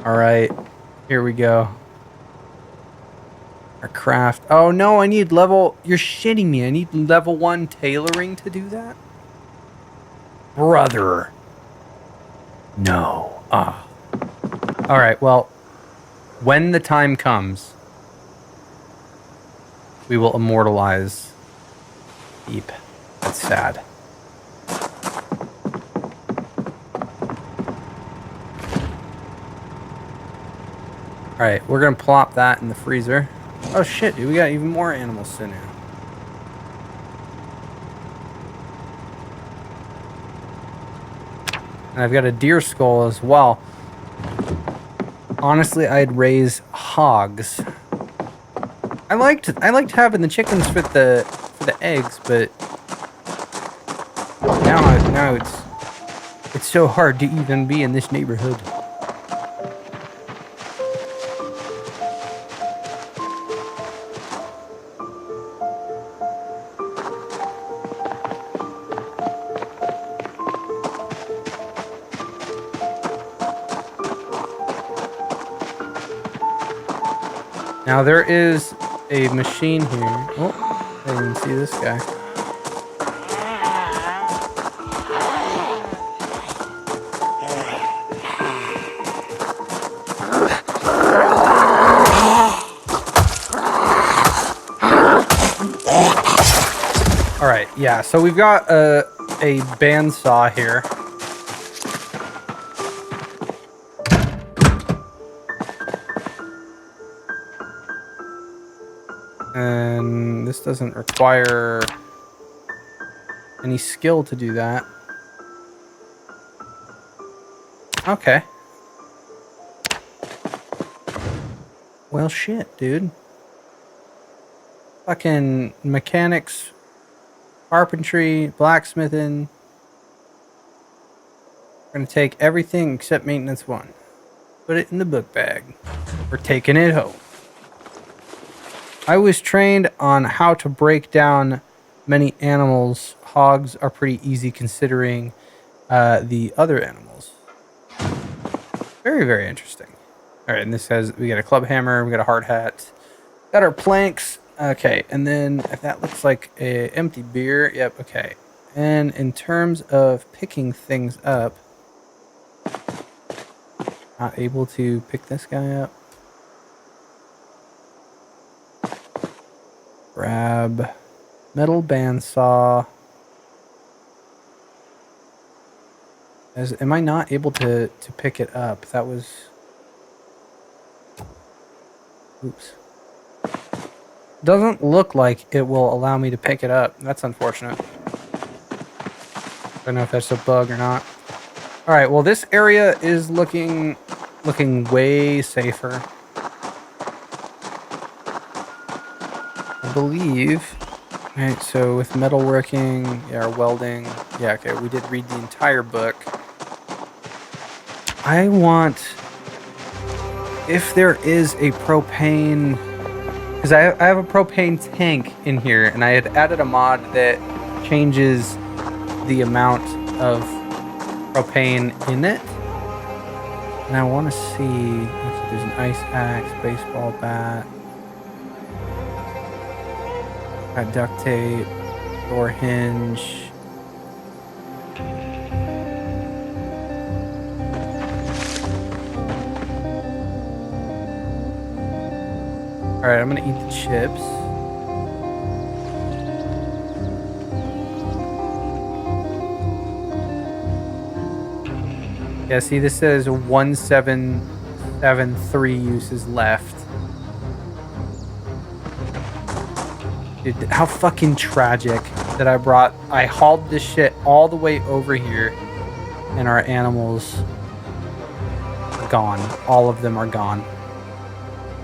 All right, here we go. Our craft. Oh no, I need level. You're shitting me. I need level 1 tailoring to do that? Brother. No. Ah. All right, well, when the time comes, we will immortalize Peep. That's sad. Alright, we're gonna plop that in the freezer. Oh shit, dude, we got even more animal sinew. And I've got a deer skull as well. Honestly, I'd raise hogs. I liked having the chickens for the eggs, but now it's so hard to even be in this neighborhood. Now there is a machine here. Oh, I didn't even see this guy. All right, yeah. So we've got a bandsaw here. And this doesn't require any skill to do that. Okay. Well, shit, dude. Fucking mechanics, carpentry, blacksmithing. We're gonna take everything except maintenance 1. Put it in the book bag. We're taking it home. I was trained on how to break down many animals. Hogs are pretty easy considering the other animals. Very, very interesting. All right, and this says we got a club hammer, we got a hard hat, got our planks. Okay, and then if that looks like a empty beer, yep, okay. And in terms of picking things up, not able to pick this guy up. Grab metal bandsaw. Am I not able to pick it up? That was... Oops. Doesn't look like it will allow me to pick it up. That's unfortunate. I don't know if that's a bug or not. All right, well, this area is looking way safer. I believe. All right, so with metalworking, yeah, or welding, yeah, okay, we did read the entire book. I want, if there is a propane, because I have a propane tank in here, and I had added a mod that changes the amount of propane in it. And I want to see, okay, there's an ice axe, baseball bat, got duct tape, door hinge. All right, I'm gonna eat the chips. Yeah, see, this says 173 3 uses left. Dude, how fucking tragic that I hauled this shit all the way over here and our animals are gone. All of them are gone.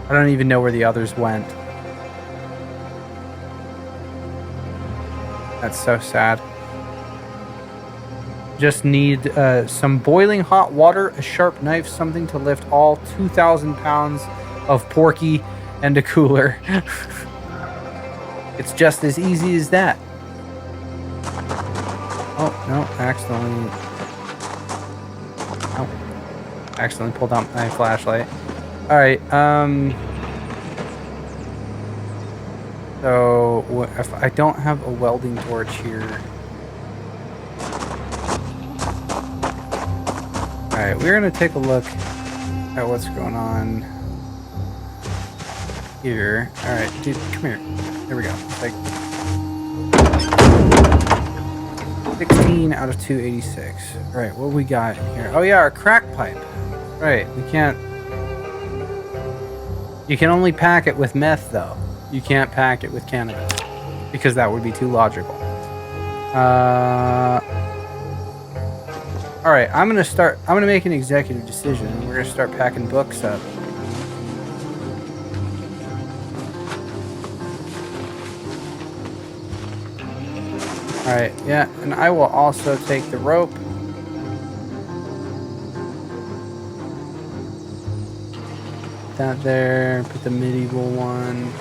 I don't even know where the others went. That's so sad. Just need some boiling hot water, a sharp knife, something to lift all 2,000 pounds of porky, and a cooler. It's just as easy as that. Oh, no, accidentally pulled out my flashlight. All right, so if I don't have a welding torch here. All right, we're gonna take a look at what's going on here. All right, dude, come here. Here we go. Like 16 out of 286. All right, what we got here? Oh yeah, our crack pipe. Right, we can't. You can only pack it with meth though. You can't pack it with cannabis because that would be too logical. All right, I'm gonna make an executive decision. We're gonna start packing books up. All right, yeah, and I will also take the rope. Put that there, put the medieval one.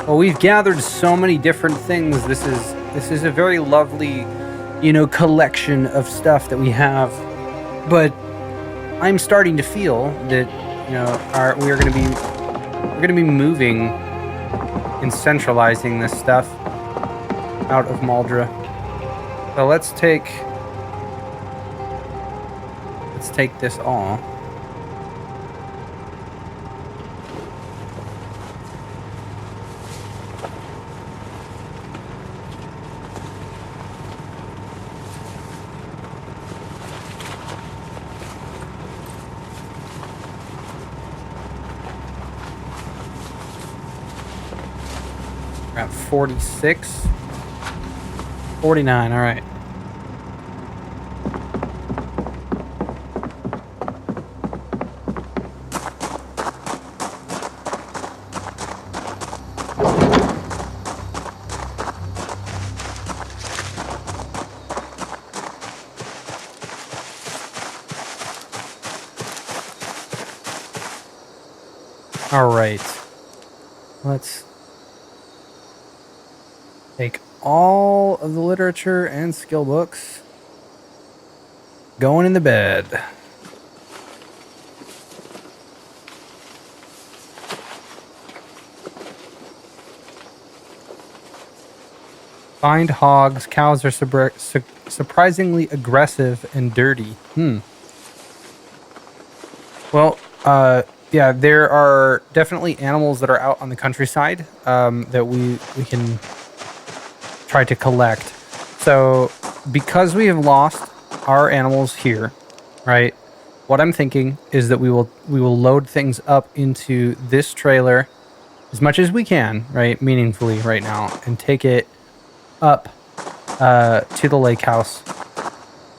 Well, we've gathered so many different things. This is a very lovely, collection of stuff that we have. But I'm starting to feel that, we're going to be moving and centralizing this stuff out of Maldra. So let's take this all. We're at 46. 49, all right. All right. Let's take all of the literature and skill books. Going in the bed. Find hogs. Cows are surprisingly aggressive and dirty. Well, yeah, there are definitely animals that are out on the countryside that we can try to collect. So because we have lost our animals here, right? What I'm thinking is that we will load things up into this trailer as much as we can, right? Meaningfully right now, and take it up to the lake house.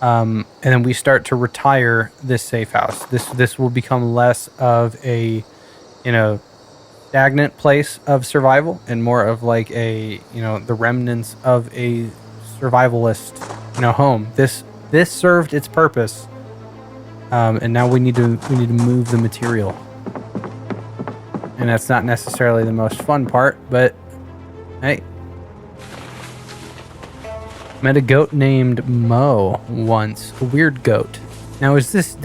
And then we start to retire this safe house. This will become less of a, stagnant place of survival and more of like a, the remnants of a survivalist, home. This served its purpose, and now we need to move the material. And that's not necessarily the most fun part, but hey. Met a goat named Mo once. A weird goat. Now, is this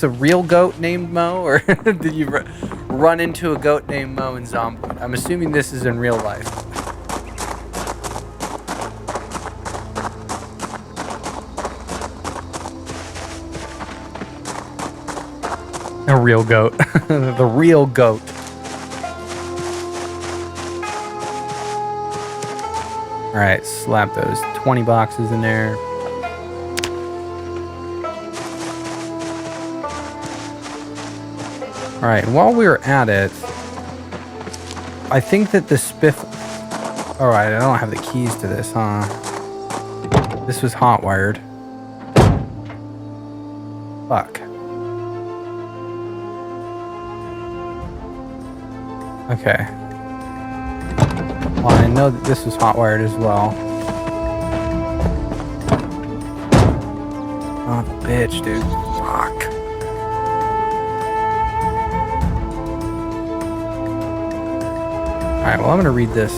a real goat named Mo, or did you run into a goat named Mo in Zomboid? I'm assuming this is in real life. A real goat. The real goat. All right, slap those 20 boxes in there. All right, while we're at it, I think that the spiff... All right, I don't have the keys to this, huh? This was hot-wired. Fuck. Okay. Well, I know that this was hot-wired as well. Oh, the bitch, dude. Fuck. Alright, well, I'm gonna read this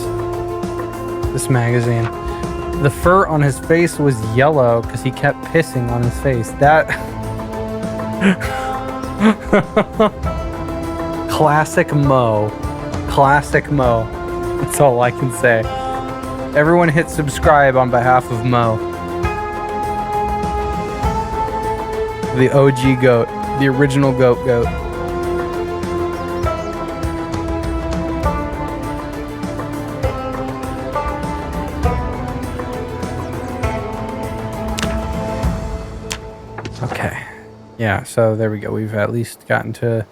magazine. The fur on his face was yellow because he kept pissing on his face. That... Classic Mo. Classic Mo. That's all I can say. Everyone hit subscribe on behalf of Mo. The OG goat. The original goat. Okay. Yeah, so there we go. We've at least gotten to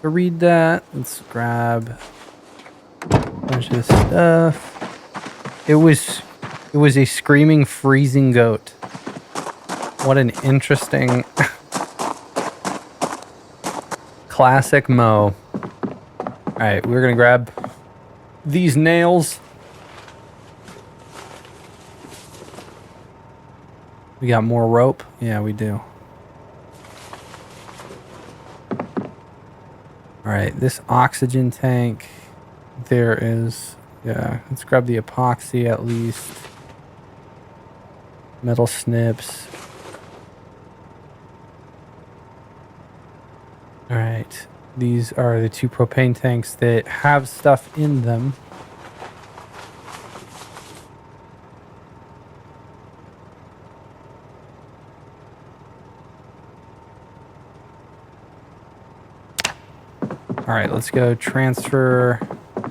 read that. Let's grab a bunch of this stuff. It was a screaming, freezing goat. What an interesting classic Mo. All right, we're gonna grab these nails. We got more rope. Yeah, we do. All right, this oxygen tank. There is, yeah, let's grab the epoxy at least. Metal snips. All right, these are the 2 propane tanks that have stuff in them. All right, let's go transfer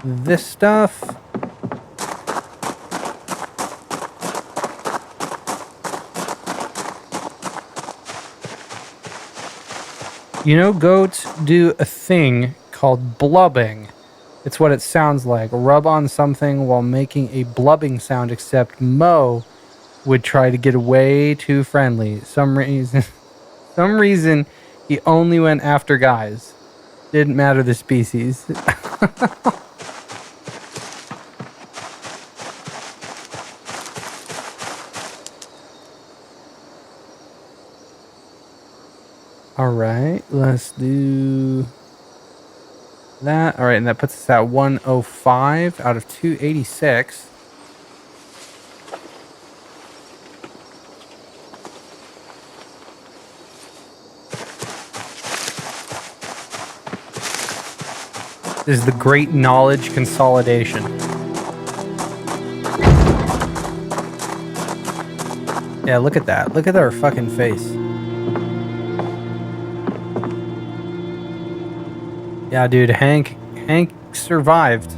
this stuff. You know, goats do a thing called blubbing. It's what it sounds like. Rub on something while making a blubbing sound, except Mo would try to get way too friendly. Some reason he only went after guys. Didn't matter the species. All right, let's do that. All right, and that puts us at 105 out of 286. This is the great knowledge consolidation. Yeah, look at that. Look at our fucking face. Yeah, dude, Hank survived.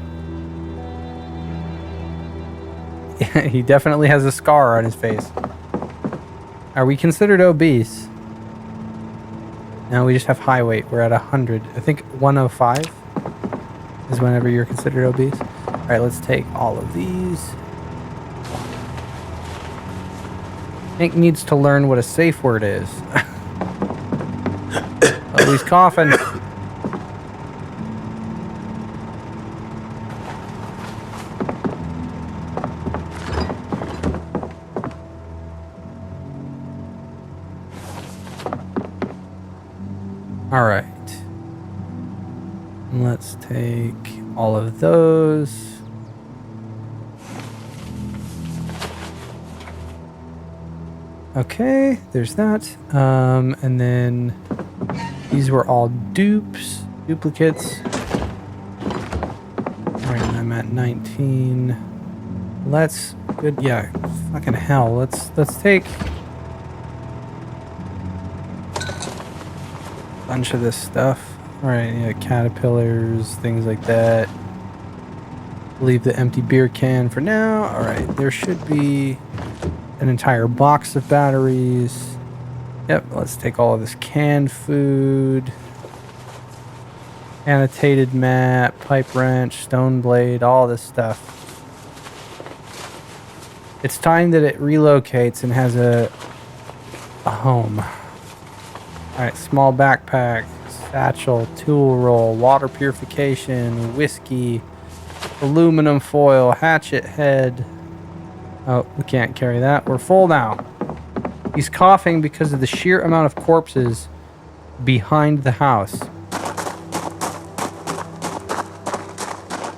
Yeah, he definitely has a scar on his face. Are we considered obese? No, we just have high weight. We're at 100. I think 105 is whenever you're considered obese. All right, let's take all of these. Hank needs to learn what a safe word is. Oh, he's coughing. All right. Let's take all of those. Okay, there's that. And then these were all duplicates. All right, I'm at 19. Let's, good, yeah, fucking hell. Let's take a bunch of this stuff. Alright, yeah, caterpillars, things like that. Leave the empty beer can for now. Alright, there should be an entire box of batteries. Yep, let's take all of this canned food. Annotated map, pipe wrench, stone blade, all this stuff. It's time that it relocates and has a home. Alright, small backpack, satchel, tool roll, water purification, whiskey, aluminum foil, hatchet head. Oh, we can't carry that. We're full now. He's coughing because of the sheer amount of corpses behind the house.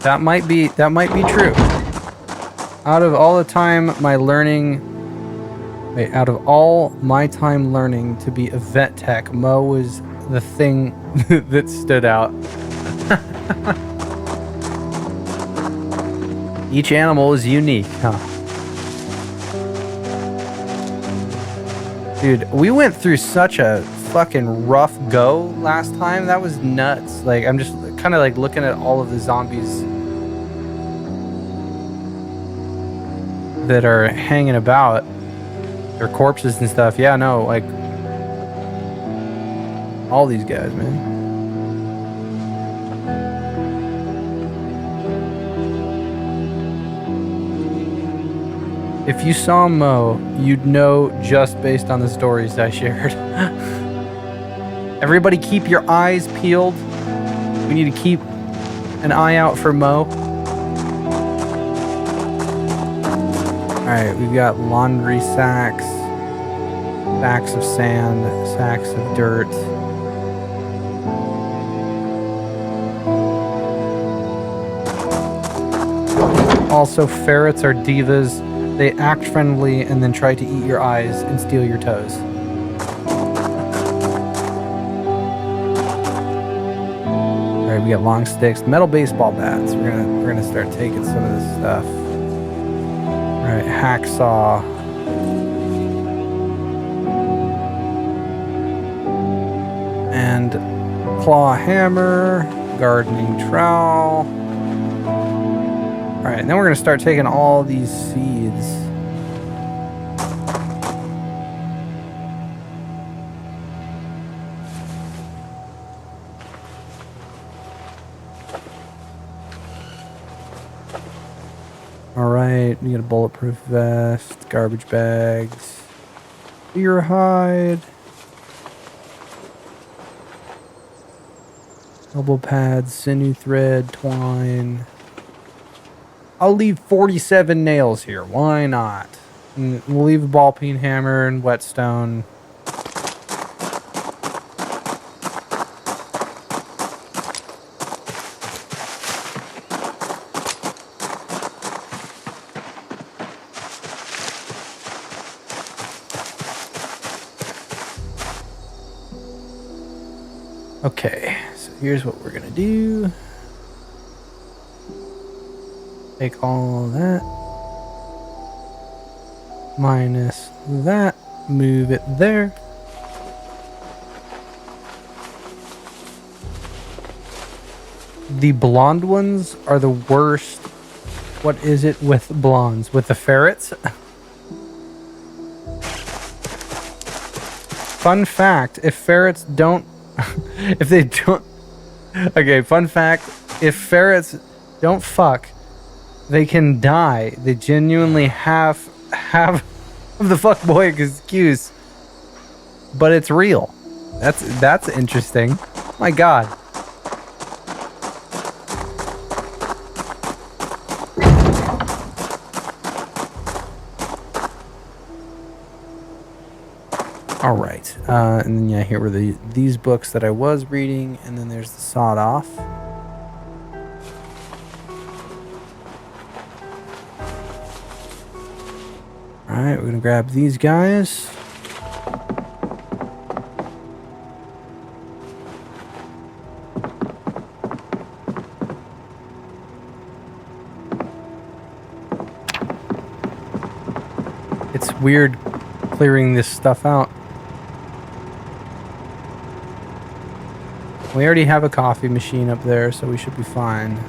That might be true. Out of all my time learning to be a vet tech, Mo was the thing that stood out. Each animal is unique, huh? Dude, we went through such a fucking rough go last time. That was nuts. Like, I'm just kind of like looking at all of the zombies that are hanging about, their corpses and stuff. Yeah, no, like all these guys, man. If you saw Mo, you'd know just based on the stories I shared. Everybody keep your eyes peeled. We need to keep an eye out for Mo. Alright, we've got laundry sacks, sacks of sand, sacks of dirt. Also, ferrets are divas. They act friendly and then try to eat your eyes and steal your toes. Alright, we got long sticks, metal baseball bats. We're gonna start taking some of this stuff. Alright, hacksaw. And claw hammer, gardening trowel. Alright, then we're going to start taking all these seeds. Alright, we got a bulletproof vest, garbage bags, deer hide, elbow pads, sinew thread, twine. I'll leave 47 nails here. Why not? And we'll leave a ball peen hammer and whetstone. Okay, so here's what we're gonna do. Take all that, minus that, move it there. The blonde ones are the worst. What is it with blondes? With the ferrets? Fun fact, if ferrets don't... if they don't... Okay, fun fact, if ferrets don't fuck, they can die. They genuinely have the fuckboy excuse, but it's real. That's interesting. My God. All right, and then yeah, here were these books that I was reading, and then there's the sawed off. Alright, we're gonna grab these guys. It's weird clearing this stuff out. We already have a coffee machine up there, so we should be fine.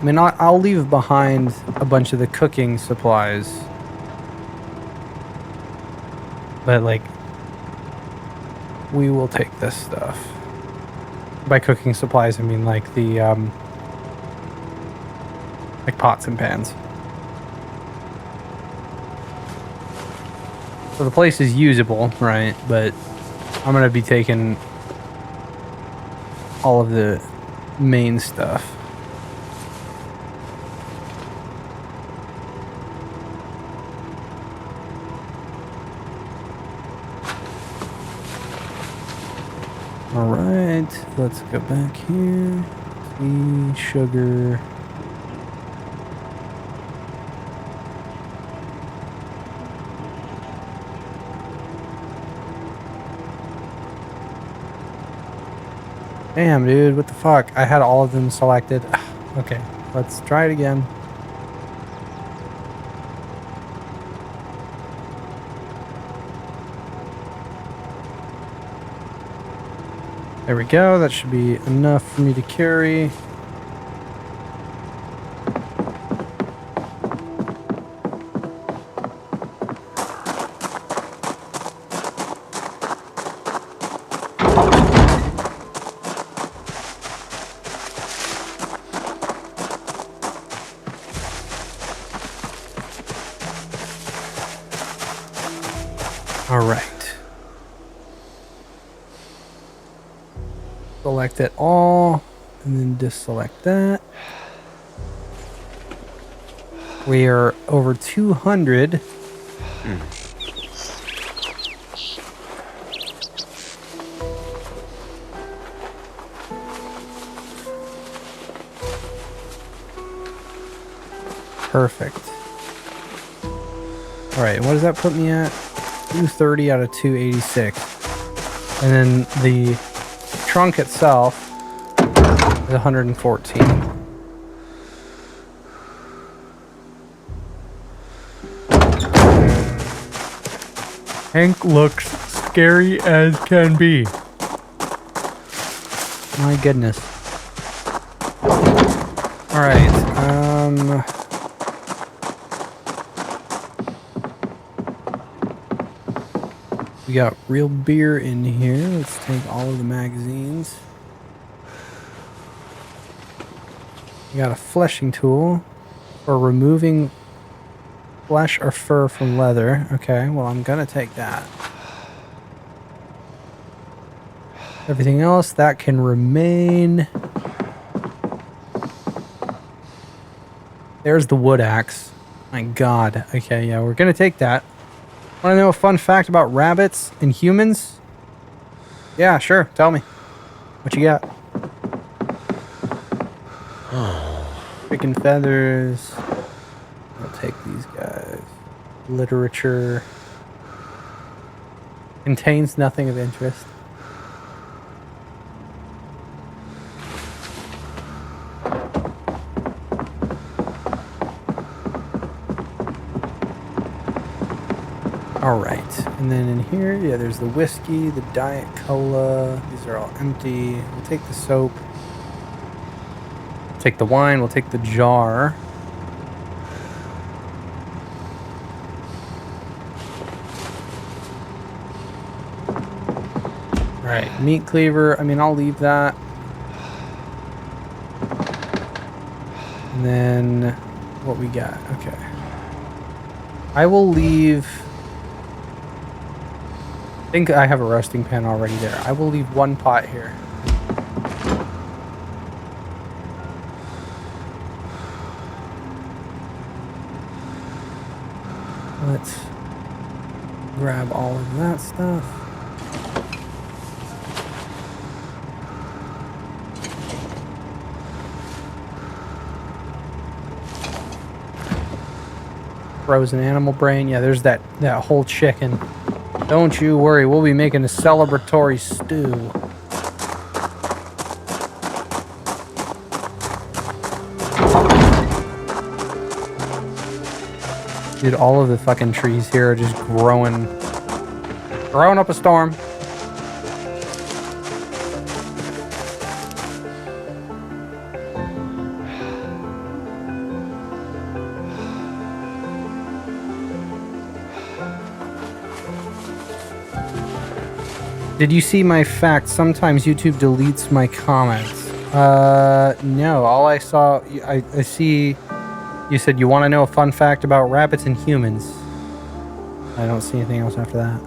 I mean, I'll leave behind a bunch of the cooking supplies. But, like, we will take this stuff. By cooking supplies, I mean, like, the, like, pots and pans. So the place is usable, right? But I'm going to be taking all of the main stuff. All right, let's go back here. Tea, sugar. Damn, dude, what the fuck? I had all of them selected. Okay, let's try it again. There we go. That should be enough for me to carry. All right. Select it all, and then deselect that. We are over 200. Perfect. All right, what does that put me at? 230 out of 286. And then the trunk itself is 114. Hank looks scary as can be. My goodness. All right. We got real beer in here. Let's take all of the magazines. We got a fleshing tool for removing flesh or fur from leather. Okay, well, I'm gonna take that. Everything else that can remain. There's the wood axe. My God. Okay, yeah, we're gonna take that. Want to know a fun fact about rabbits and humans? Yeah, sure. Tell me. What you got? Chicken feathers. I'll take these guys. Literature. Contains nothing of interest. All right, and then in here, yeah, there's the whiskey, the Diet Cola. These are all empty. We'll take the soap. Take the wine. We'll take the jar. All right, meat cleaver. I mean, I'll leave that. And then what we got? Okay. I will leave. I think I have a roasting pan already there. I will leave one pot here. Let's grab all of that stuff. Frozen animal brain. Yeah, there's that whole chicken. Don't you worry, we'll be making a celebratory stew. Dude, all of the fucking trees here are just growing up a storm. Did you see my fact? Sometimes YouTube deletes my comments. No. All I saw, I see. You said you want to know a fun fact about rabbits and humans. I don't see anything else after that.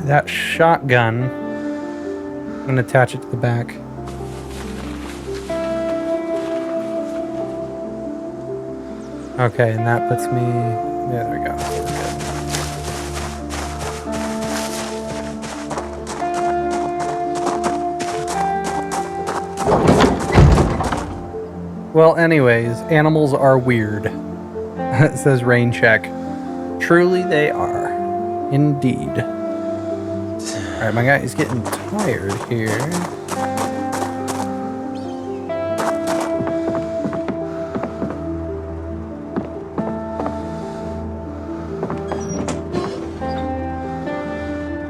That shotgun, I'm going to attach it to the back. Okay, and that puts me... Yeah, there we go. Well, anyways, animals are weird. It says rain check. Truly they are. Indeed. Alright, my guy is getting tired here.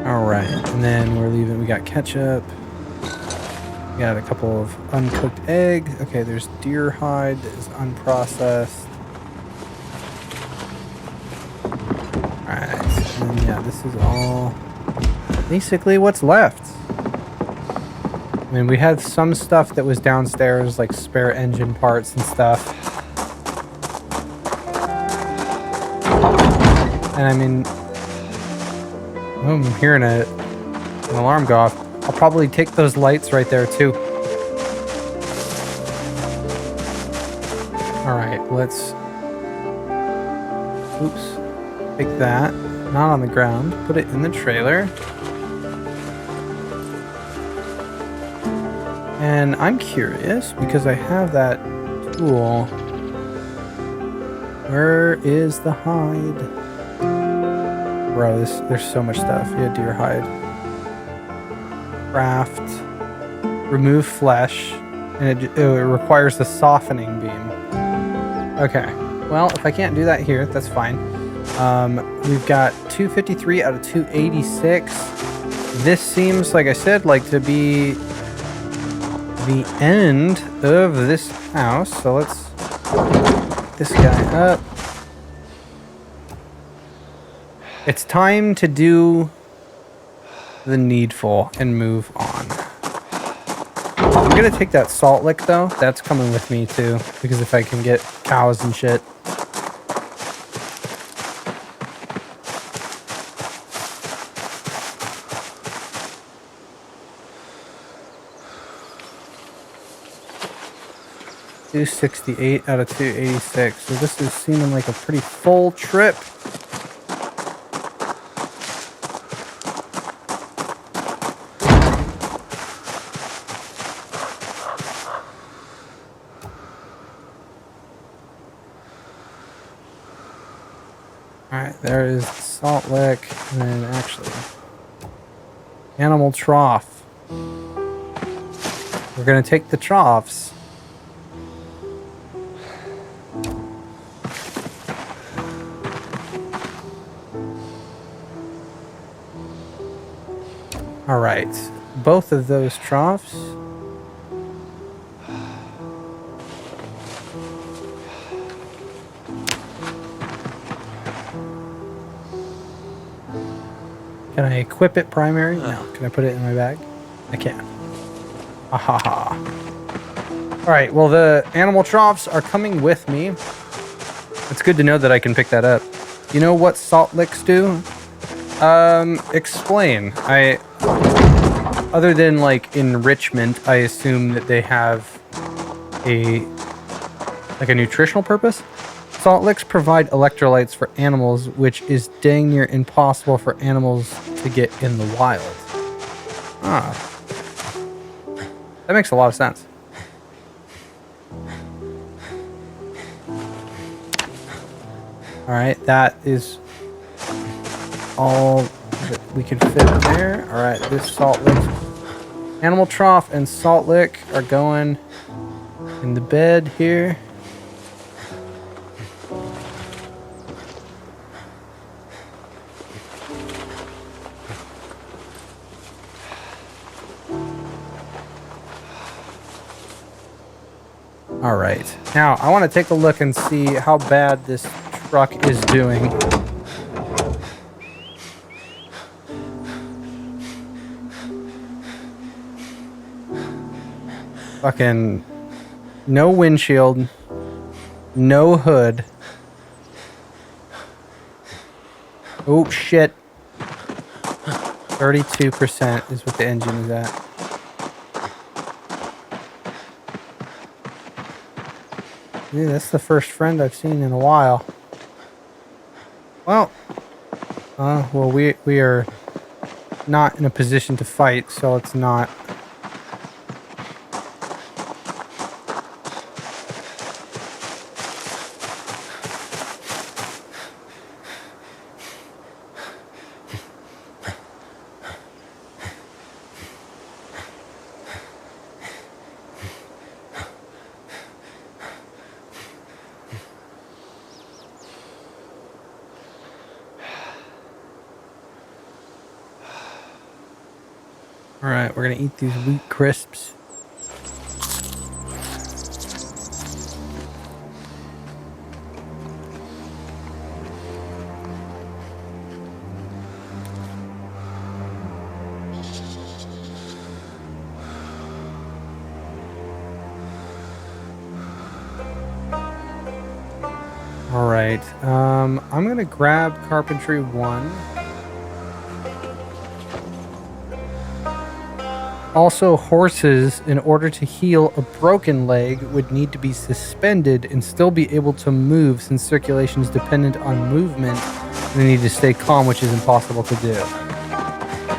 Alright, and then we're leaving. We got ketchup. We got a couple of uncooked eggs. Okay, there's deer hide that is unprocessed. Alright, and then, yeah, this is all basically what's left. I mean, we had some stuff that was downstairs, like spare engine parts and stuff. And I mean, I'm hearing an alarm go off. I'll probably take those lights right there too. Alright, let's... Oops. Take that. Not on the ground. Put it in the trailer. And I'm curious, because I have that tool. Where is the hide? Bro, there's so much stuff. Yeah, deer hide. Craft. Remove flesh. And it requires the softening beam. Okay. Well, if I can't do that here, that's fine. We've got 253 out of 286. This seems, like I said, like to be the end of this house. So let's pick this guy up. It's time to do the needful and move on. I'm gonna take that salt lick though. That's coming with me too, because if I can get cows and shit. $268 out of 286. So this is seeming like a pretty full trip. Alright, there is the salt lick, and then actually, animal trough. We're going to take the troughs. Alright, both of those troughs. Can I equip it primary? No. Can I put it in my bag? I can. Ahaha. Alright, well the animal troughs are coming with me. It's good to know that I can pick that up. You know what salt licks do? Explain. Other than like enrichment, I assume that they have a nutritional purpose. Salt licks provide electrolytes for animals, which is dang near impossible for animals to get in the wild. Ah. That makes a lot of sense. Alright, that is all that we can fit there. Alright, this salt lick. Animal trough and salt lick are going in the bed here. All right. Now, I want to take a look and see how bad this truck is doing. Fucking no windshield, no hood. Oh, shit. 32% is what the engine is at. Yeah, that's the first friend I've seen in a while. Well, we are not in a position to fight, so it's not. All right, we're gonna eat these wheat crisps. All right, I'm gonna grab carpentry 1. Also, horses, in order to heal a broken leg, would need to be suspended and still be able to move, since circulation is dependent on movement. They need to stay calm, which is impossible to do.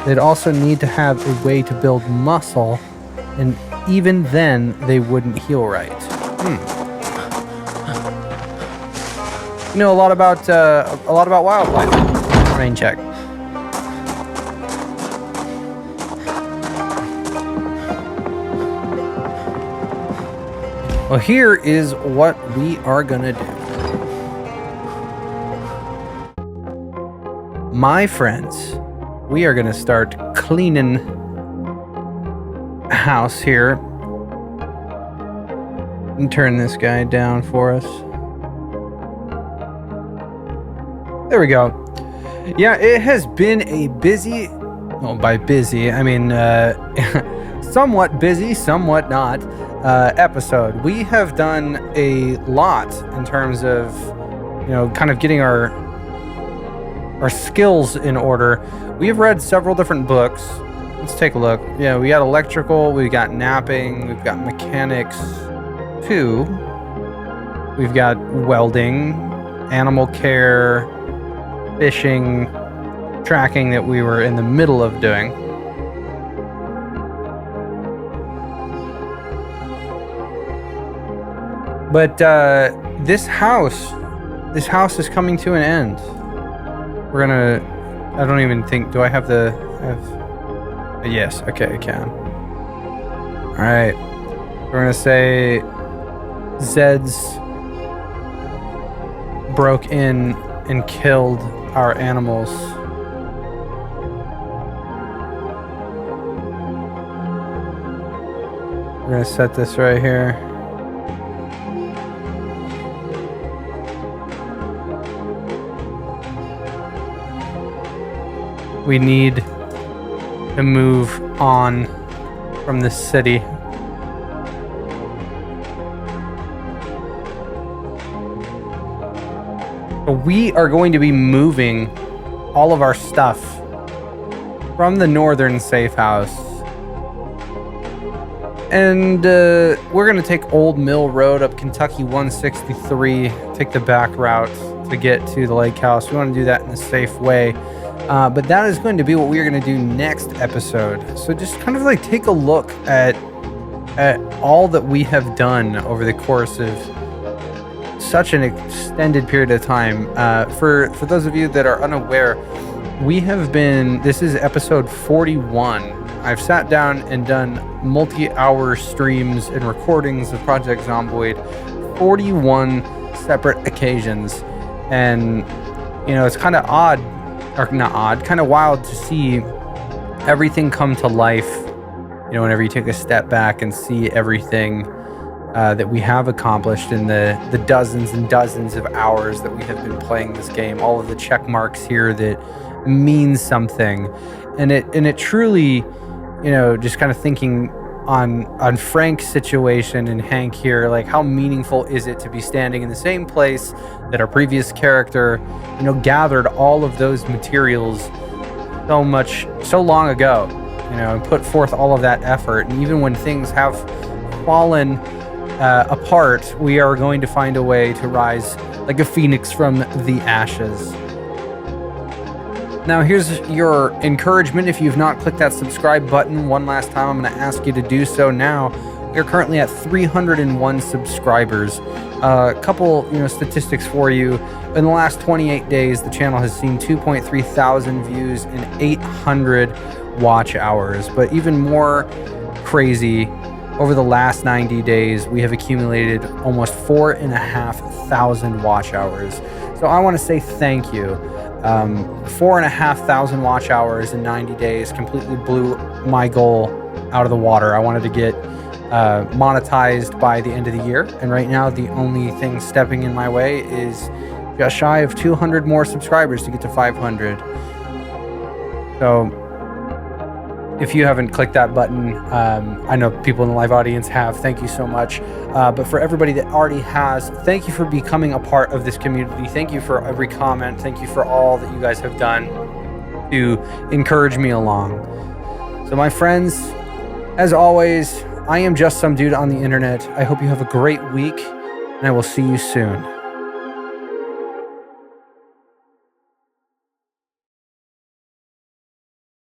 They'd also need to have a way to build muscle, and even then, they wouldn't heal right. You know a lot about wildlife. Rain check. Well, here is what we are gonna do. My friends, we are gonna start cleaning house here. And turn this guy down for us. There we go. Yeah, it has been a busy, well, by busy, I mean, somewhat busy, somewhat not. Episode. We have done a lot in terms of, kind of getting our skills in order. We have read several different books. Let's take a look. Yeah, we got electrical, we got napping, we've got mechanics 2, we've got welding, animal care, fishing, tracking that we were in the middle of doing. But this house is coming to an end. We're gonna, I don't even think, do I have yes, okay, I can. All right, we're gonna say Zeds broke in and killed our animals. We're gonna set this right here. We need to move on from this city. We are going to be moving all of our stuff from the northern safe house. And we're going to take Old Mill Road up Kentucky 163, take the back route to get to the lake house. We want to do that in a safe way. But that is going to be what we're going to do next episode. So just kind of like take a look at all that we have done over the course of such an extended period of time. For those of you that are unaware, this is episode 41. I've sat down and done multi-hour streams and recordings of Project Zomboid, 41 separate occasions. And, it's kind of odd, or not odd, kind of wild to see everything come to life, whenever you take a step back and see everything that we have accomplished in the dozens and dozens of hours that we have been playing this game. All of the check marks here that mean something, and it truly, just kind of thinking on Frank's situation and Hank here, like how meaningful is it to be standing in the same place that our previous character, gathered all of those materials so long ago, and put forth all of that effort. And even when things have fallen apart, we are going to find a way to rise like a phoenix from the ashes. Now, here's your encouragement. If you've not clicked that subscribe button one last time, I'm going to ask you to do so now. We're currently at 301 subscribers. A couple, statistics for you. In the last 28 days, the channel has seen 2.3 thousand views and 800 watch hours. But even more crazy, over the last 90 days, we have accumulated almost 4,500 watch hours. So I want to say thank you. 4,500 watch hours in 90 days completely blew my goal out of the water. I wanted to get monetized by the end of the year, and right now the only thing stepping in my way is just shy of 200 more subscribers to get to 500. So if you haven't clicked that button, I know people in the live audience have. Thank you so much. But for everybody that already has, thank you for becoming a part of this community. Thank you for every comment. Thank you for all that you guys have done to encourage me along. So my friends, as always, I am just some dude on the internet. I hope you have a great week, and I will see you soon.